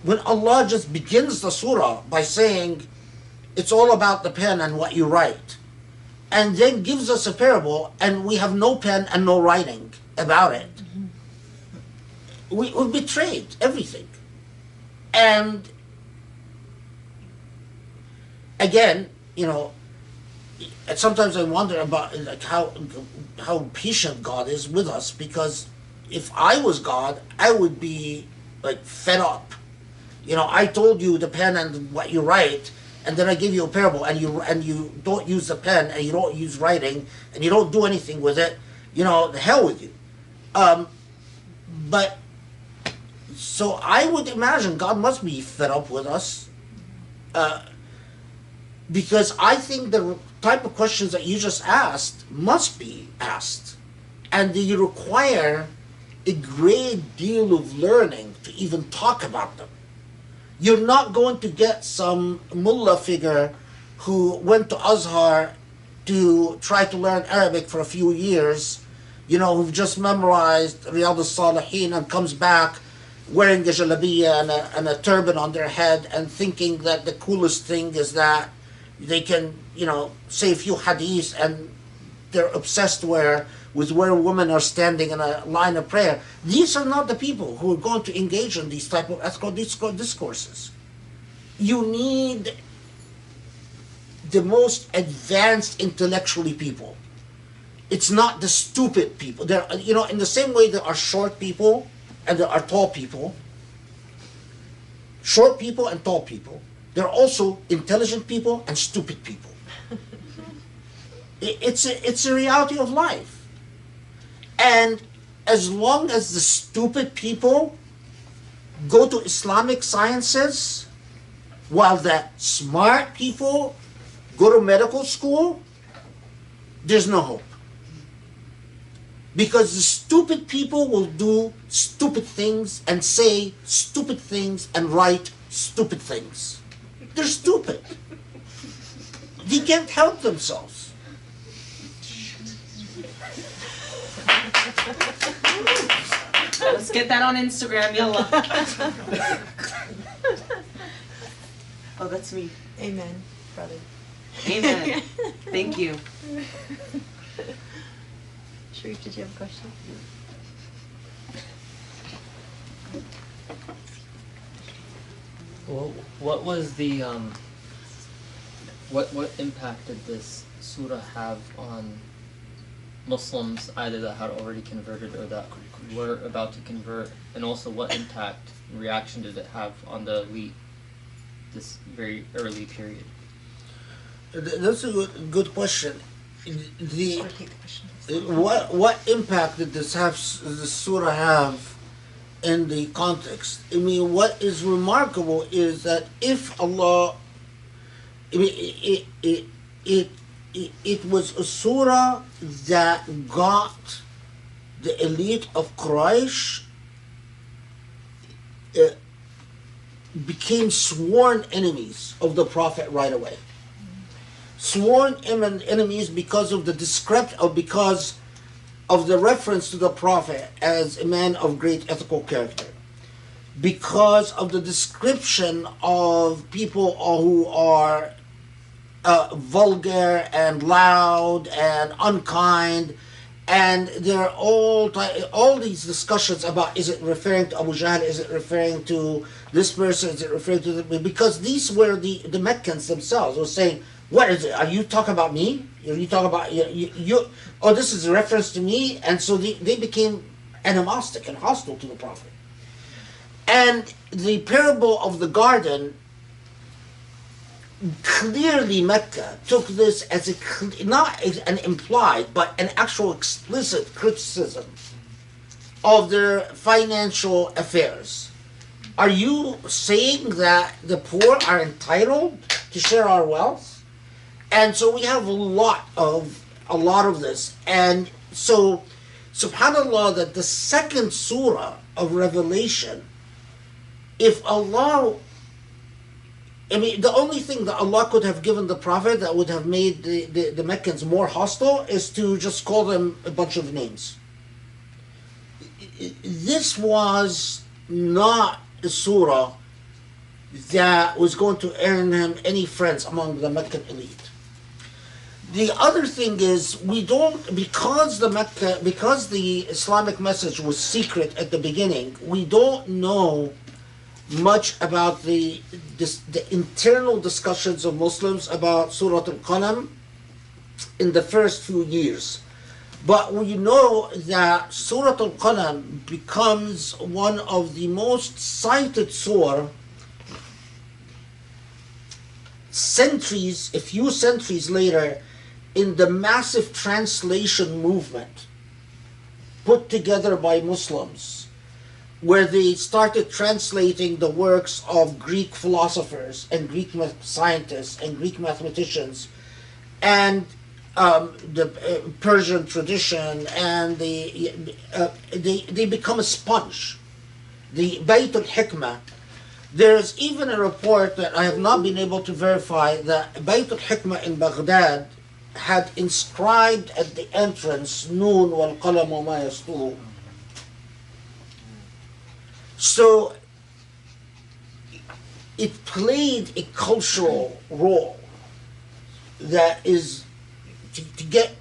when Allah just begins the surah by saying it's all about the pen and what you write, and then gives us a parable and we have no pen and no writing about it. We've betrayed everything. And again, sometimes I wonder about like how patient God is with us, because if I was God, I would be like fed up. I told you the pen and what you write, and then I give you a parable, and you don't use the pen, and you don't use writing, and you don't do anything with it. The hell with you. But so I would imagine God must be fed up with us, because I think the type of questions that you just asked must be asked, and they require a great deal of learning to even talk about them. You're not going to get some mullah figure who went to Azhar to try to learn Arabic for a few years, who've just memorized Riyadh al-Salihin and comes back wearing a jalabiyya and a turban on their head and thinking that the coolest thing is that they can, say a few hadiths, and they're obsessed with where women are standing in a line of prayer. These are not the people who are going to engage in these type of ethical discourses. You need the most advanced intellectually people. It's not the stupid people. There, in the same way there are short people and there are tall people, short people and tall people, there are also intelligent people and stupid people. It's a reality of life. And as long as the stupid people go to Islamic sciences, while the smart people go to medical school, there's no hope. Because the stupid people will do stupid things and say stupid things and write stupid things. They're stupid. They can't help themselves. Let's get that on Instagram, yalla. Oh, that's me. Amen, brother. Amen. Thank you. Sharif, did you have a question? Well, what was the what impact did this surah have on Muslims, either that had already converted or that were about to convert, and also what impact and reaction did it have on the elite this very early period? That's a good question. The Repeat the question. what impact did this surah have in the context? I mean, what is remarkable is that if Allah, I mean, it was a surah that got the elite of Quraysh became sworn enemies of the Prophet right away. Sworn enemies because of because of the reference to the Prophet as a man of great ethical character, because of the description of people who are vulgar and loud and unkind, and there are all these discussions about, is it referring to Abu Jahl, is it referring to this person, is it referring to because these were the Meccans themselves were saying, what is it? Are you talking about me? Are you talking about you? Oh, this is a reference to me, and so they became animostic and hostile to the Prophet. And the parable of the garden, clearly Mecca took this as not an implied but an actual explicit criticism of their financial affairs. Are you saying that the poor are entitled to share our wealth? And so we have a lot of this. And so, subhanAllah, that the second surah of Revelation, if Allah, I mean, the only thing that Allah could have given the Prophet that would have made the Meccans more hostile is to just call them a bunch of names. This was not a surah that was going to earn him any friends among the Meccan elite. The other thing is, we don't, because the Islamic message was secret at the beginning, we don't know much about the internal discussions of Muslims about Surah Al-Qalam in the first few years. But we know that Surah Al-Qalam becomes one of the most cited surah a few centuries later, in the massive translation movement put together by Muslims, where they started translating the works of Greek philosophers and Greek scientists and Greek mathematicians and the Persian tradition, and they become a sponge. The Bayt al-Hikmah, there's even a report that I have not been able to verify that Bayt al-Hikmah in Baghdad had inscribed at the entrance, Noon wal qalam wa ma yasturun. So it played a cultural role that is to get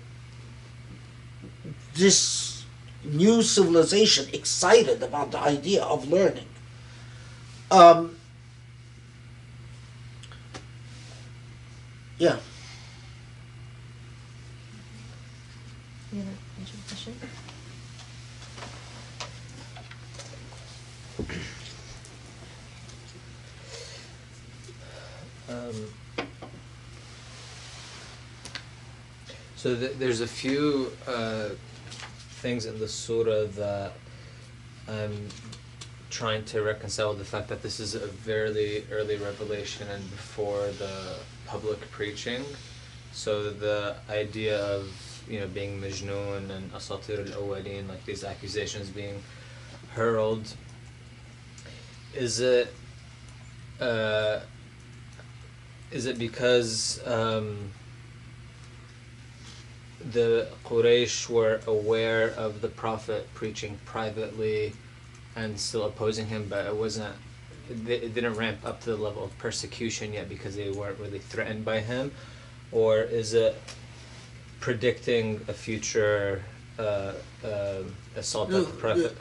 this new civilization excited about the idea of learning. Yeah. You have a question? So there's a few things in the surah that I'm trying to reconcile with the fact that this is a very early revelation and before the public preaching. So the idea of being Majnoon and Asatir al-Awwalin, like these accusations being hurled. Is it because the Quraysh were aware of the Prophet preaching privately and still opposing him, but it didn't ramp up to the level of persecution yet because they weren't really threatened by him? Or is it predicting a future assault at the Prophet?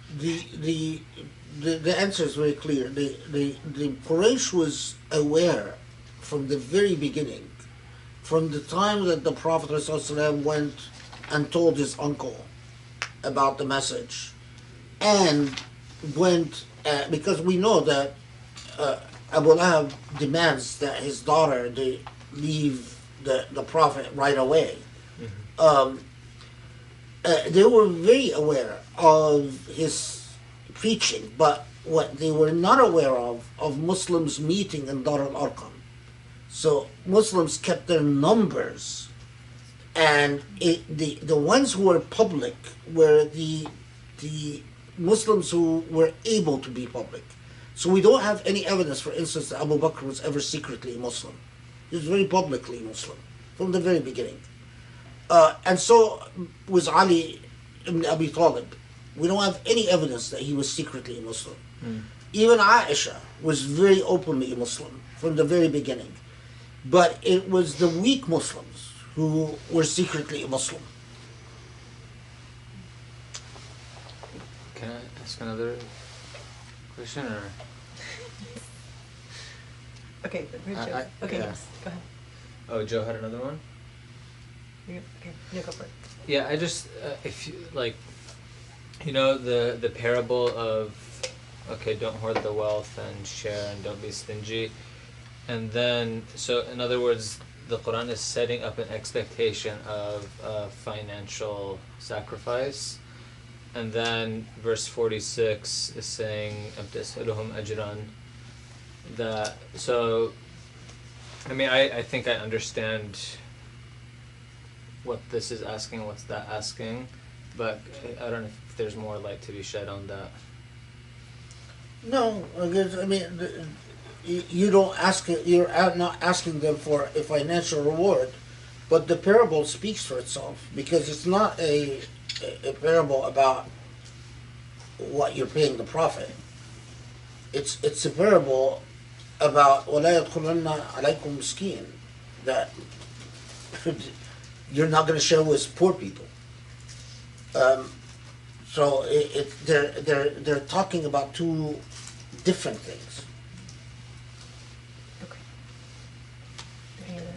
The answer is very clear. The Quraysh was aware from the very beginning, from the time that the Prophet ﷺ went and told his uncle about the message, and went because we know that Abu Lahab demands that his daughter they leave the Prophet right away. They were very aware of his preaching, but what they were not aware of Muslims meeting in Dar al-Arqam. So Muslims kept their numbers, and the ones who were public were the Muslims who were able to be public. So we don't have any evidence, for instance, that Abu Bakr was ever secretly a Muslim. He was very publicly Muslim from the very beginning. And so was Ali ibn Abi Talib. We don't have any evidence that he was secretly a Muslim. Even Aisha was very openly a Muslim from the very beginning. But it was the weak Muslims who were secretly a Muslim. Can I ask another question, or? Okay, Joe. Okay, yeah. yes, go ahead. Oh, Joe had another one? Okay, yeah, go for it. Yeah, I just, if you, like, the parable of, okay, don't hoard the wealth and share and don't be stingy. And then, so in other words, the Quran is setting up an expectation of financial sacrifice. And then verse 46 is saying, أَبْتَسْأَلُهُمْ أَجْرًا. That, so, I mean, I think I understand what this is asking, what's that asking, but I don't know if there's more light to be shed on that. No, I mean, you don't ask it. You're not asking them for a financial reward, but the parable speaks for itself because it's not a parable about what you're paying the Prophet. It's a parable about وَلَا يَدْخُلَنَّ عَلَيْكُمْ مِسْكِينٌ, that you're not going to share with poor people. So they're talking about two different things. Okay. Any other?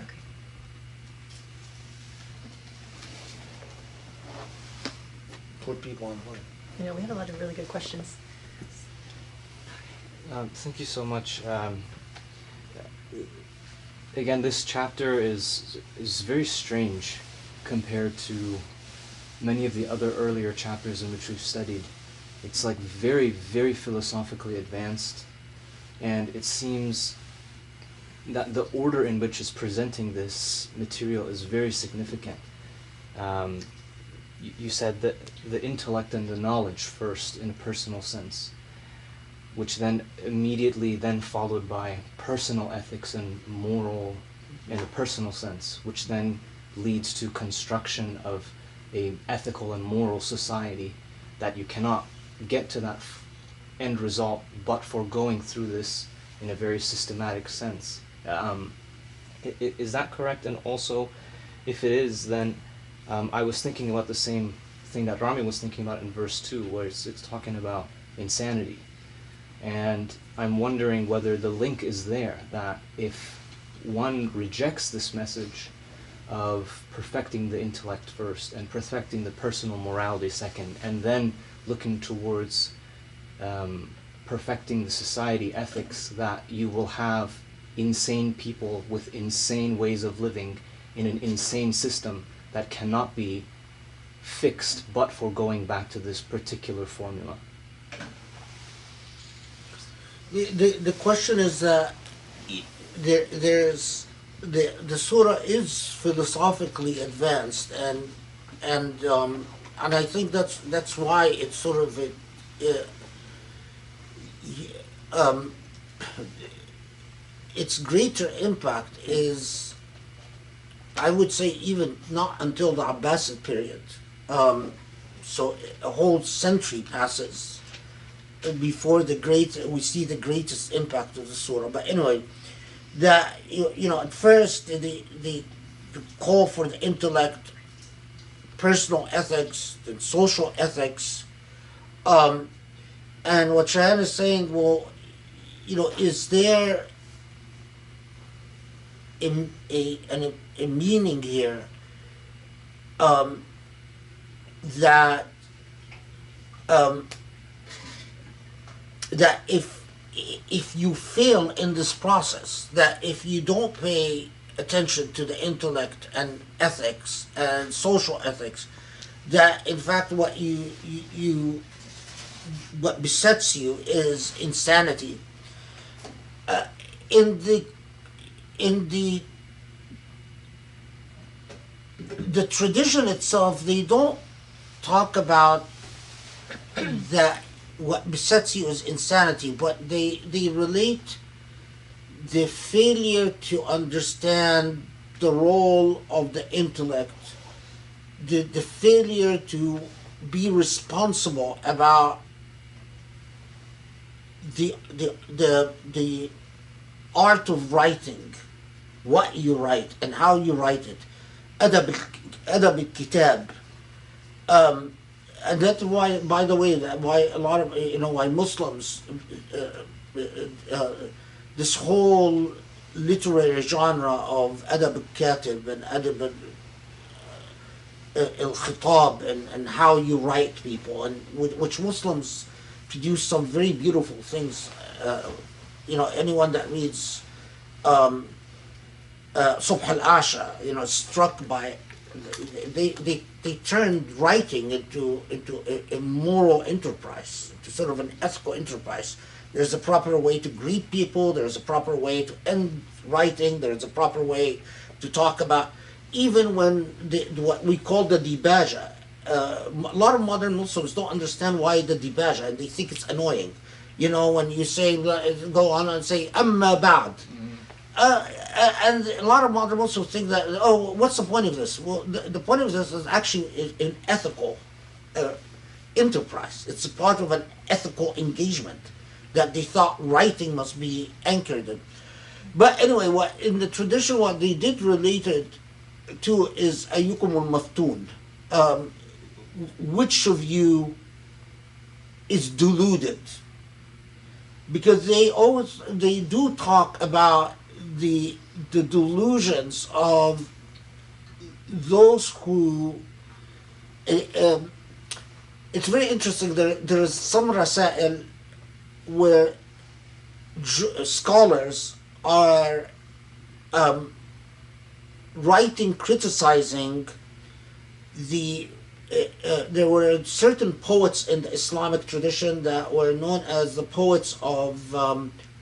Okay. Poor people on board. We had a lot of really good questions. Thank you so much. Again, this chapter is very strange compared to many of the other earlier chapters in which we've studied. It's like very, very philosophically advanced, and it seems that the order in which it's presenting this material is very significant. You said that the intellect and the knowledge first in a personal sense, which then immediately then followed by personal ethics and moral in a personal sense, which then leads to construction of a ethical and moral society, that you cannot get to that end result but for going through this in a very systematic sense. Is that correct? And also, if it is, then I was thinking about the same thing that Rami was thinking about in verse 2, where it's talking about insanity. And I'm wondering whether the link is there, that if one rejects this message of perfecting the intellect first and perfecting the personal morality second, and then looking towards perfecting the society ethics, that you will have insane people with insane ways of living in an insane system that cannot be fixed but for going back to this particular formula. The question is that there's the surah is philosophically advanced, and I think that's why it's sort of um, its greater impact is, I would say, even not until the Abbasid period. So a whole century passes before we see the greatest impact of the surah. But anyway, at first the call for the intellect, personal ethics, and social ethics, and what Shahan is saying, well, is there a meaning here that that if you fail in this process, that if you don't pay attention to the intellect and ethics and social ethics, that in fact what what besets you is insanity. In the tradition itself, they don't talk about that what besets you is insanity, but they relate the failure to understand the role of the intellect, the failure to be responsible about the art of writing, what you write and how you write it, adab al-kitab. And that's why, by the way, why a lot of why Muslims, this whole literary genre of adab al-katib and adab al-khitab and how you write people, and which Muslims produce some very beautiful things. Anyone that reads Subh al-Asha, struck by, they turned writing into a moral enterprise, into sort of an ethical enterprise. There's a proper way to greet people, there's a proper way to end writing, there's a proper way to talk about, even when what we call the dibaja. A lot of modern Muslims don't understand why the dibaja, and they think it's annoying. When you say, go on and say, amma ba'd. And a lot of modern Muslims think that, oh, what's the point of this? Well, the point of this is actually an ethical enterprise. It's a part of an ethical engagement that they thought writing must be anchored in. But anyway, what in the tradition, what they did relate it to is ayyukum al-maftun. Which of you is deluded? Because they do talk about the delusions of those who. It's very interesting. There is some rasail where scholars are writing, criticizing there were certain poets in the Islamic tradition that were known as the poets of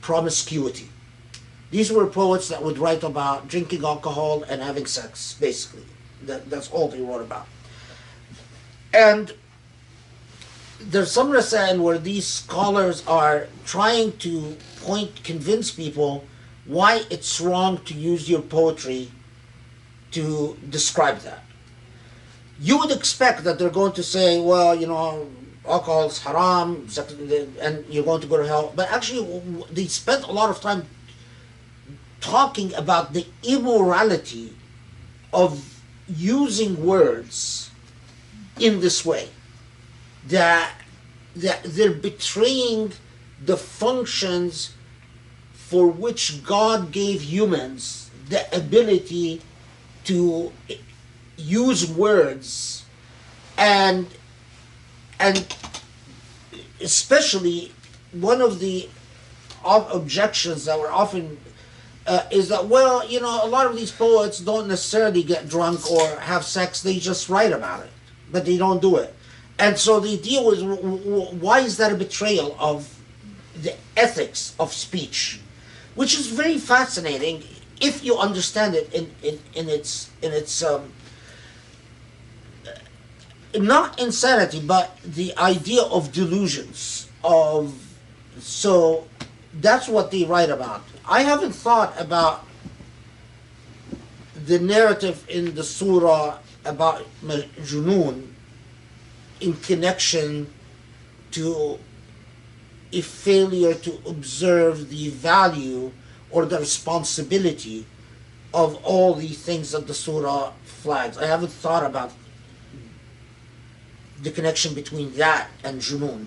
promiscuity. These were poets that would write about drinking alcohol and having sex, basically. That's all they wrote about. And there's some rasail where these scholars are trying to convince people why it's wrong to use your poetry to describe that. You would expect that they're going to say, well, alcohol is haram, and you're going to go to hell. But actually, they spent a lot of time talking about the immorality of using words in this way. That they're betraying the functions for which God gave humans the ability to use words, and especially one of the objections that were often is that, well, a lot of these poets don't necessarily get drunk or have sex, they just write about it, but they don't do it. And so the idea was, why is that a betrayal of the ethics of speech? Which is very fascinating if you understand it in its not insanity, but the idea of delusions of, so that's what they write about. I haven't thought about the narrative in the surah about Junoon in connection to a failure to observe the value or the responsibility of all the things that the surah flags. I haven't thought about the connection between that and Junoon.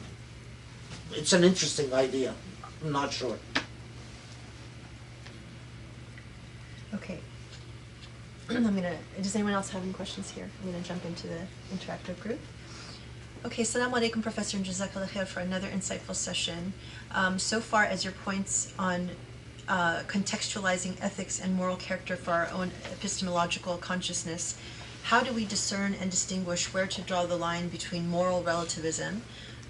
It's an interesting idea. I'm not sure. Okay. Does anyone else have any questions here? I'm gonna jump into the interactive group. Okay, Assalamu alaikum, Professor, and Jazakallah khair for another insightful session. So far as your points on contextualizing ethics and moral character for our own epistemological consciousness, how do we discern and distinguish where to draw the line between moral relativism,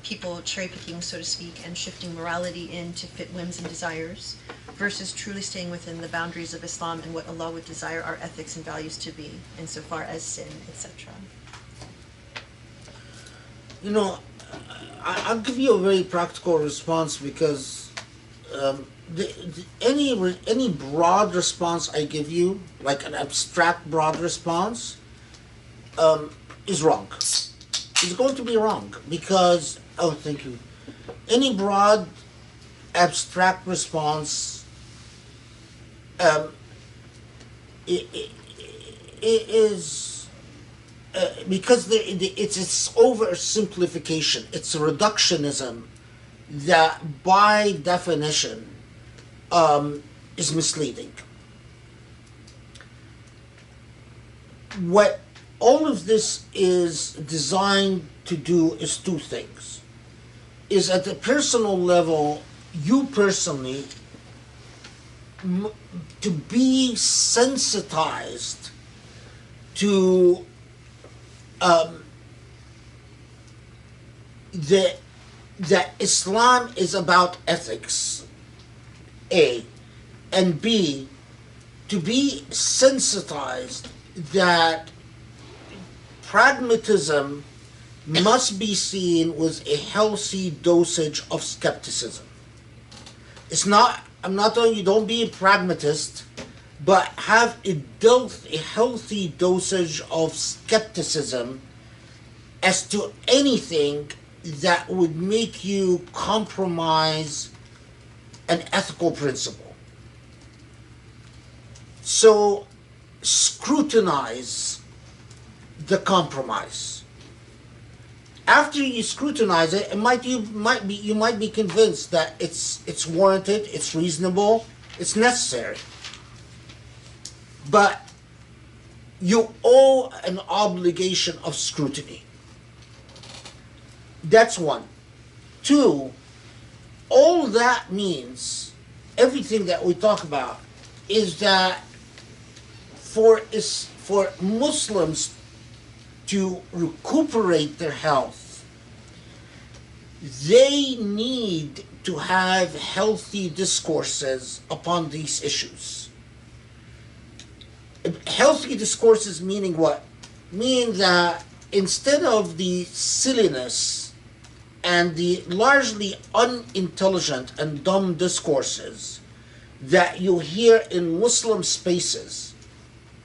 people cherry-picking, so to speak, and shifting morality in to fit whims and desires, versus truly staying within the boundaries of Islam and what Allah would desire our ethics and values to be, insofar as sin, etc.? You know, I'll give you a very practical response because any broad response I give you, like an abstract broad response, is wrong. It's going to be wrong because, oh, thank you. Any broad abstract response it is because it's oversimplification. It's a reductionism that, by definition, is misleading. What all of this is designed to do is two things. Is at the personal level, you personally, to be sensitized to that Islam is about ethics, A, and B, to be sensitized that pragmatism must be seen with a healthy dosage of skepticism. It's not, I'm not telling you don't be a pragmatist, but have a healthy dosage of skepticism as to anything that would make you compromise an ethical principle. So scrutinize the compromise. After you scrutinize it, you might be convinced that it's warranted, it's reasonable, it's necessary. But you owe an obligation of scrutiny. That's one. Two, all that means, everything that we talk about, is that for Muslims to recuperate their health, they need to have healthy discourses upon these issues. Healthy discourses meaning what? Meaning that instead of the silliness and the largely unintelligent and dumb discourses that you hear in Muslim spaces,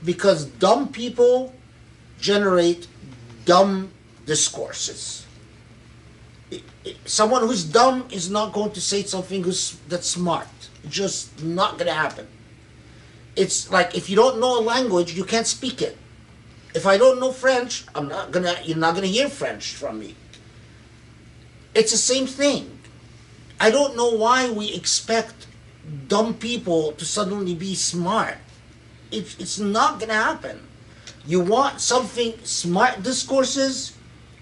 because dumb people generate dumb discourses. Someone who's dumb is not going to say something that's smart. Just not going to happen. It's like if you don't know a language, you can't speak it. If I don't know French, you're not gonna hear French from me. It's the same thing. I don't know why we expect dumb people to suddenly be smart. It's not gonna happen. You want something, smart discourses,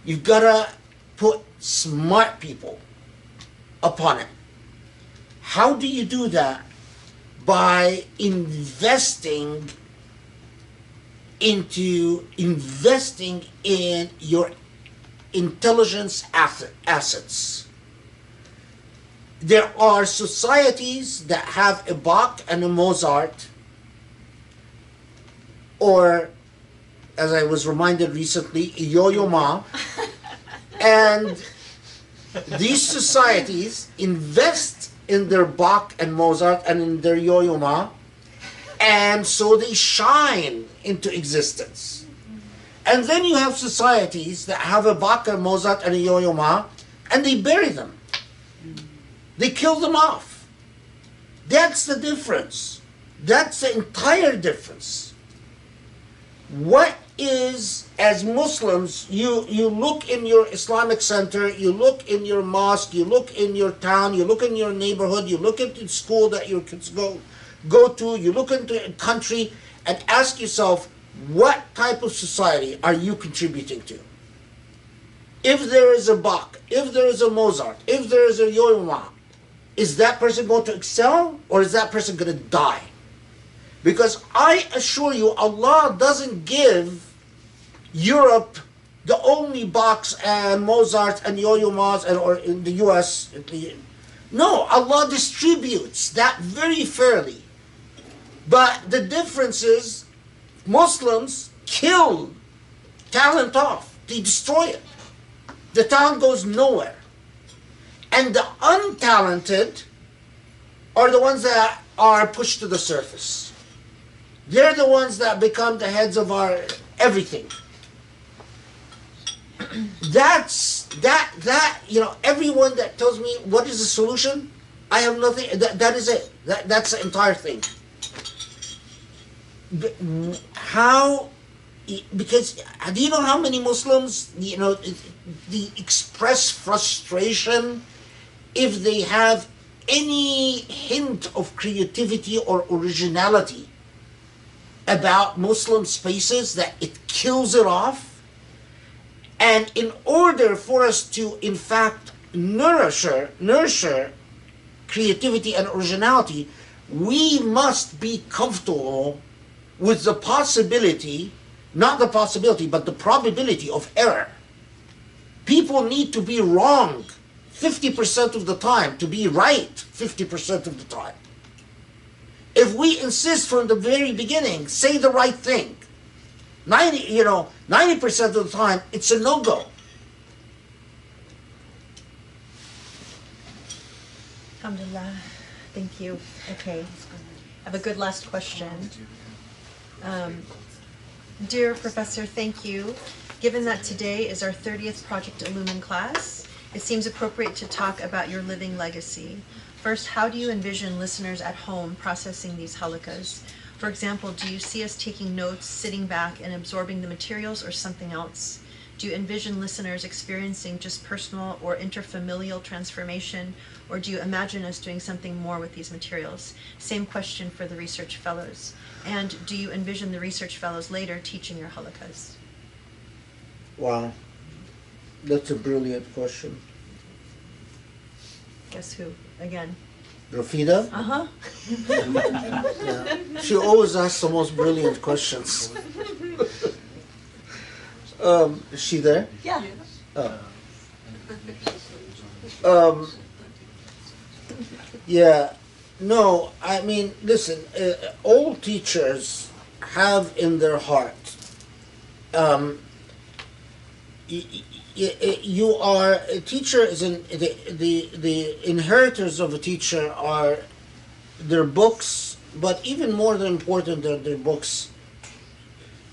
you've gotta put smart people upon it. How do you do that? By investing in your intelligence assets. There are societies that have a Bach and a Mozart or, as I was reminded recently, yo-yo ma. And these societies invest in their Bach and Mozart and in their yo-yo ma, and so they shine into existence. And then you have societies that have a Bach, a Mozart, and a yo-yo ma, and they bury them. They kill them off. That's the difference. That's the entire difference. What is, as Muslims, you look in your Islamic center, you look in your mosque, you look in your town, you look in your neighborhood, you look into school that your kids go to, you look into a country and ask yourself, what type of society are you contributing to? If there is a Bach, if there is a Mozart, if there is a yo-yo ma, is that person going to excel or is that person going to die? Because I assure you, Allah doesn't give Europe the only Bachs and Mozarts and yo-yo mas, or in the US. No, Allah distributes that very fairly. But the difference is Muslims kill talent off. They destroy it. The talent goes nowhere. And the untalented are the ones that are pushed to the surface. They're the ones that become the heads of our everything. Everyone that tells me what is the solution, I have nothing. That is it. That's the entire thing. How? Because do you know how many Muslims, they express frustration if they have any hint of creativity or originality about Muslim spaces, that it kills it off? And in order for us to, in fact, nurture creativity and originality, we must be comfortable with the possibility, not the possibility, but the probability of error. People need to be wrong 50% of the time to be right 50% of the time. If we insist from the very beginning, say the right thing, 90% of the time, it's a no-go. Alhamdulillah. Thank you. Okay. I have a good last question. Dear Professor, thank you. Given that today is our 30th Project Illumine class, it seems appropriate to talk about your living legacy. First, how do you envision listeners at home processing these halakas? For example, do you see us taking notes, sitting back, and absorbing the materials, or something else? Do you envision listeners experiencing just personal or interfamilial transformation, or do you imagine us doing something more with these materials? Same question for the research fellows. And do you envision the research fellows later teaching your halakas? Wow, that's a brilliant question. Guess who? Again. Rafida? Uh-huh. Yeah. She always asks the most brilliant questions. Is she there? Yeah. Yeah. No, I mean, listen, all teachers have in their heart, you are a teacher. The inheritors of a teacher are their books, but even more than important than their books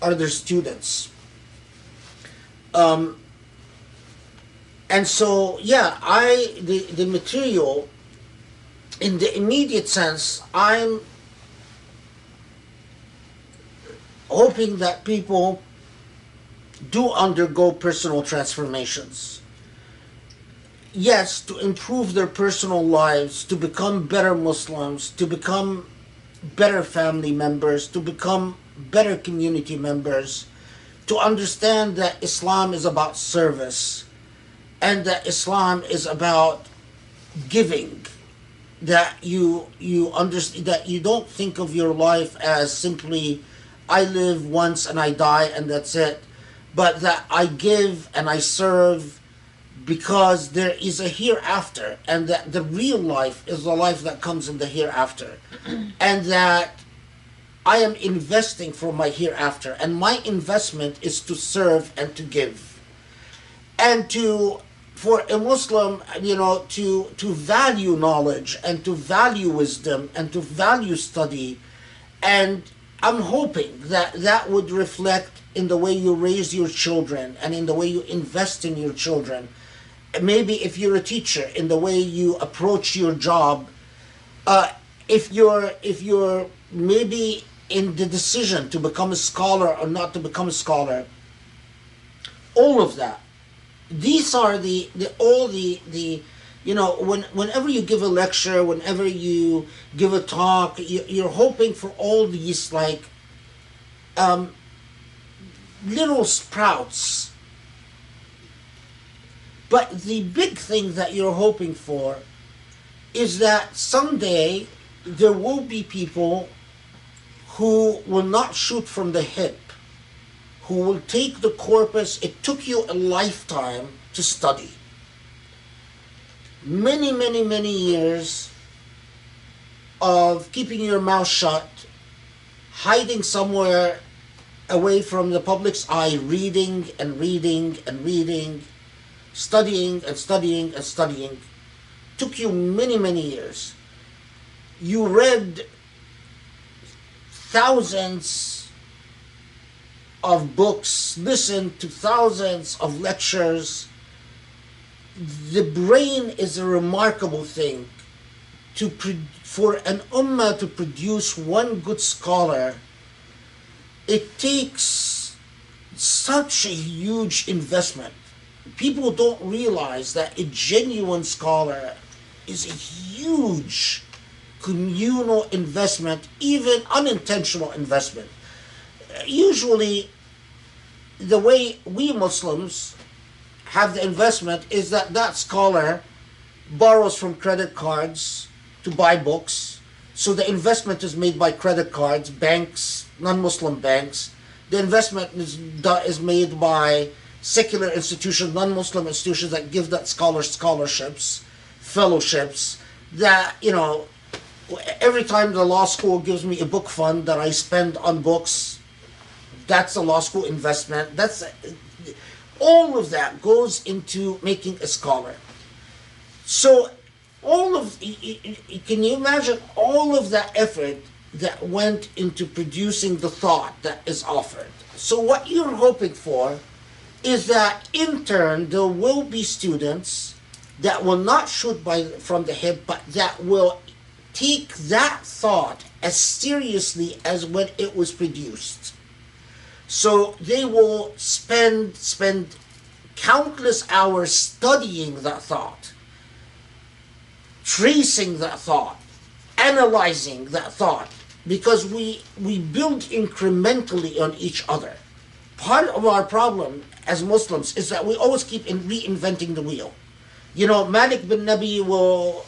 are their students. And so, yeah, the material, in the immediate sense, I'm hoping that people do undergo personal transformations. Yes, to improve their personal lives, to become better Muslims, to become better family members, to become better community members, to understand that Islam is about service and that Islam is about giving, that you understand, that you don't think of your life as simply I live once and I die and that's it, but that I give and I serve because there is a hereafter, and that the real life is the life that comes in the hereafter. And that I am investing for my hereafter, and my investment is to serve and to give. And for a Muslim, to value knowledge and to value wisdom and to value study. And I'm hoping that that would reflect in the way you raise your children and in the way you invest in your children. Maybe if you're a teacher, in the way you approach your job. If you're maybe in the decision to become a scholar or not to become a scholar, all of that. These are whenever you give a lecture, whenever you give a talk, you're hoping for all these little sprouts. But the big thing that you're hoping for is that someday there will be people who will not shoot from the hip, who will take the corpus. It took you a lifetime to study. Many, many, many years of keeping your mouth shut, hiding somewhere away from the public's eye, reading and reading and reading, studying and studying and studying. Took you many, many years. You read thousands of books, listened to thousands of lectures. The brain is a remarkable thing. For an ummah to produce one good scholar, it takes such a huge investment. People don't realize that a genuine scholar is a huge communal investment, even unintentional investment. Usually, the way we Muslims have the investment is that that scholar borrows from credit cards to buy books. So the investment is made by credit cards, banks, non-Muslim banks. The investment is made by secular institutions, non-Muslim institutions that give that scholar scholarships, fellowships, that, every time the law school gives me a book fund that I spend on books, that's a law school investment. All of that goes into making a scholar. So can you imagine all of that effort that went into producing the thought that is offered? So what you're hoping for is that in turn there will be students that will not shoot from the hip, but that will take that thought as seriously as when it was produced. So they will spend countless hours studying that thought, tracing that thought, analyzing that thought, because we build incrementally on each other. Part of our problem as Muslims is that we always keep reinventing the wheel. Malik bin Nabi will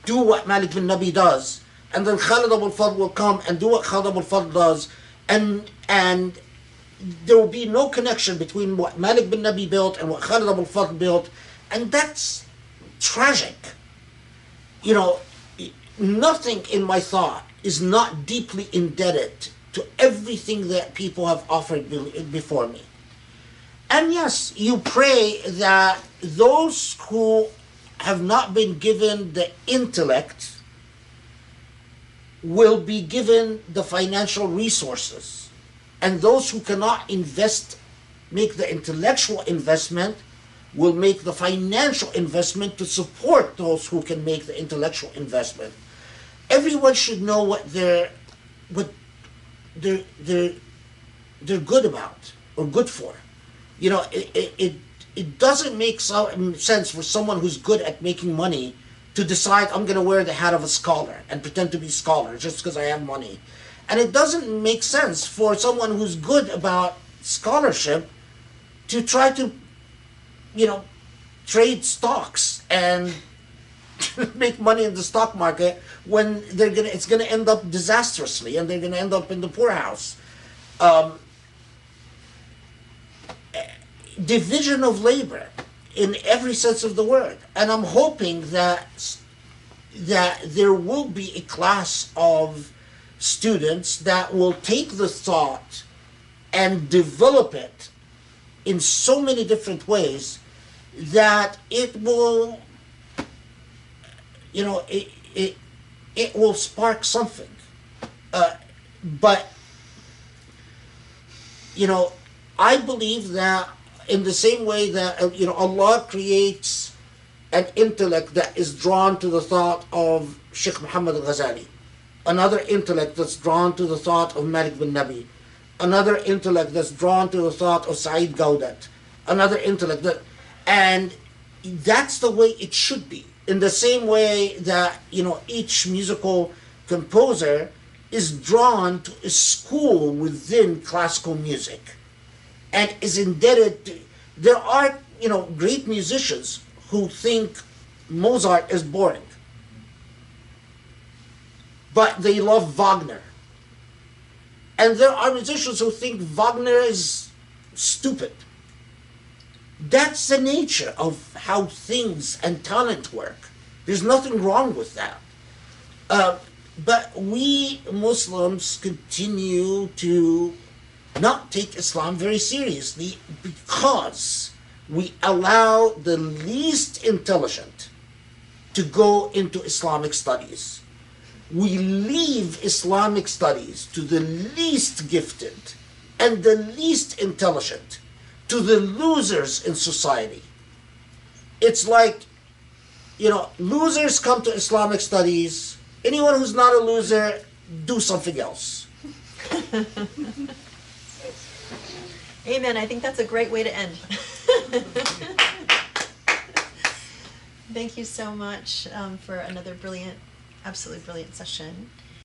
do what Malik bin Nabi does, and then Khalid Abul Fadl will come and do what Khalid Abul Fadl does, and there will be no connection between what Malik bin Nabi built and what Khalid Abul Fadl built, and that's tragic. Nothing in my thought is not deeply indebted to everything that people have offered before me. And yes, you pray that those who have not been given the intellect will be given the financial resources. And those who cannot make the intellectual investment, will make the financial investment to support those who can make the intellectual investment. Everyone should know what they're good about or good for. It doesn't make sense for someone who's good at making money to decide, I'm going to wear the hat of a scholar and pretend to be a scholar just because I have money. And it doesn't make sense for someone who's good about scholarship to try to, trade stocks and make money in the stock market when it's going to end up disastrously and they're going to end up in the poorhouse. Division of labor in every sense of the word. And I'm hoping that there will be a class of students that will take the thought and develop it in so many different ways that it will, it will spark something. But I believe that in the same way that Allah creates an intellect that is drawn to the thought of Sheikh Muhammad al-Ghazali, another intellect that's drawn to the thought of Malik bin Nabi, another intellect that's drawn to the thought of Saeed Gaudat, another intellect that, and that's the way it should be. In the same way that each musical composer is drawn to a school within classical music and is indebted to. There are great musicians who think Mozart is boring, but they love Wagner. And there are musicians who think Wagner is stupid. That's the nature of how things and talent work. There's nothing wrong with that. But we Muslims continue to not take Islam very seriously because we allow the least intelligent to go into Islamic studies. We leave Islamic studies to the least gifted and the least intelligent, to the losers in society. It's like, losers come to Islamic studies. Anyone who's not a loser, do something else. Amen. I think that's a great way to end. Thank you so much for another brilliant, absolutely brilliant session.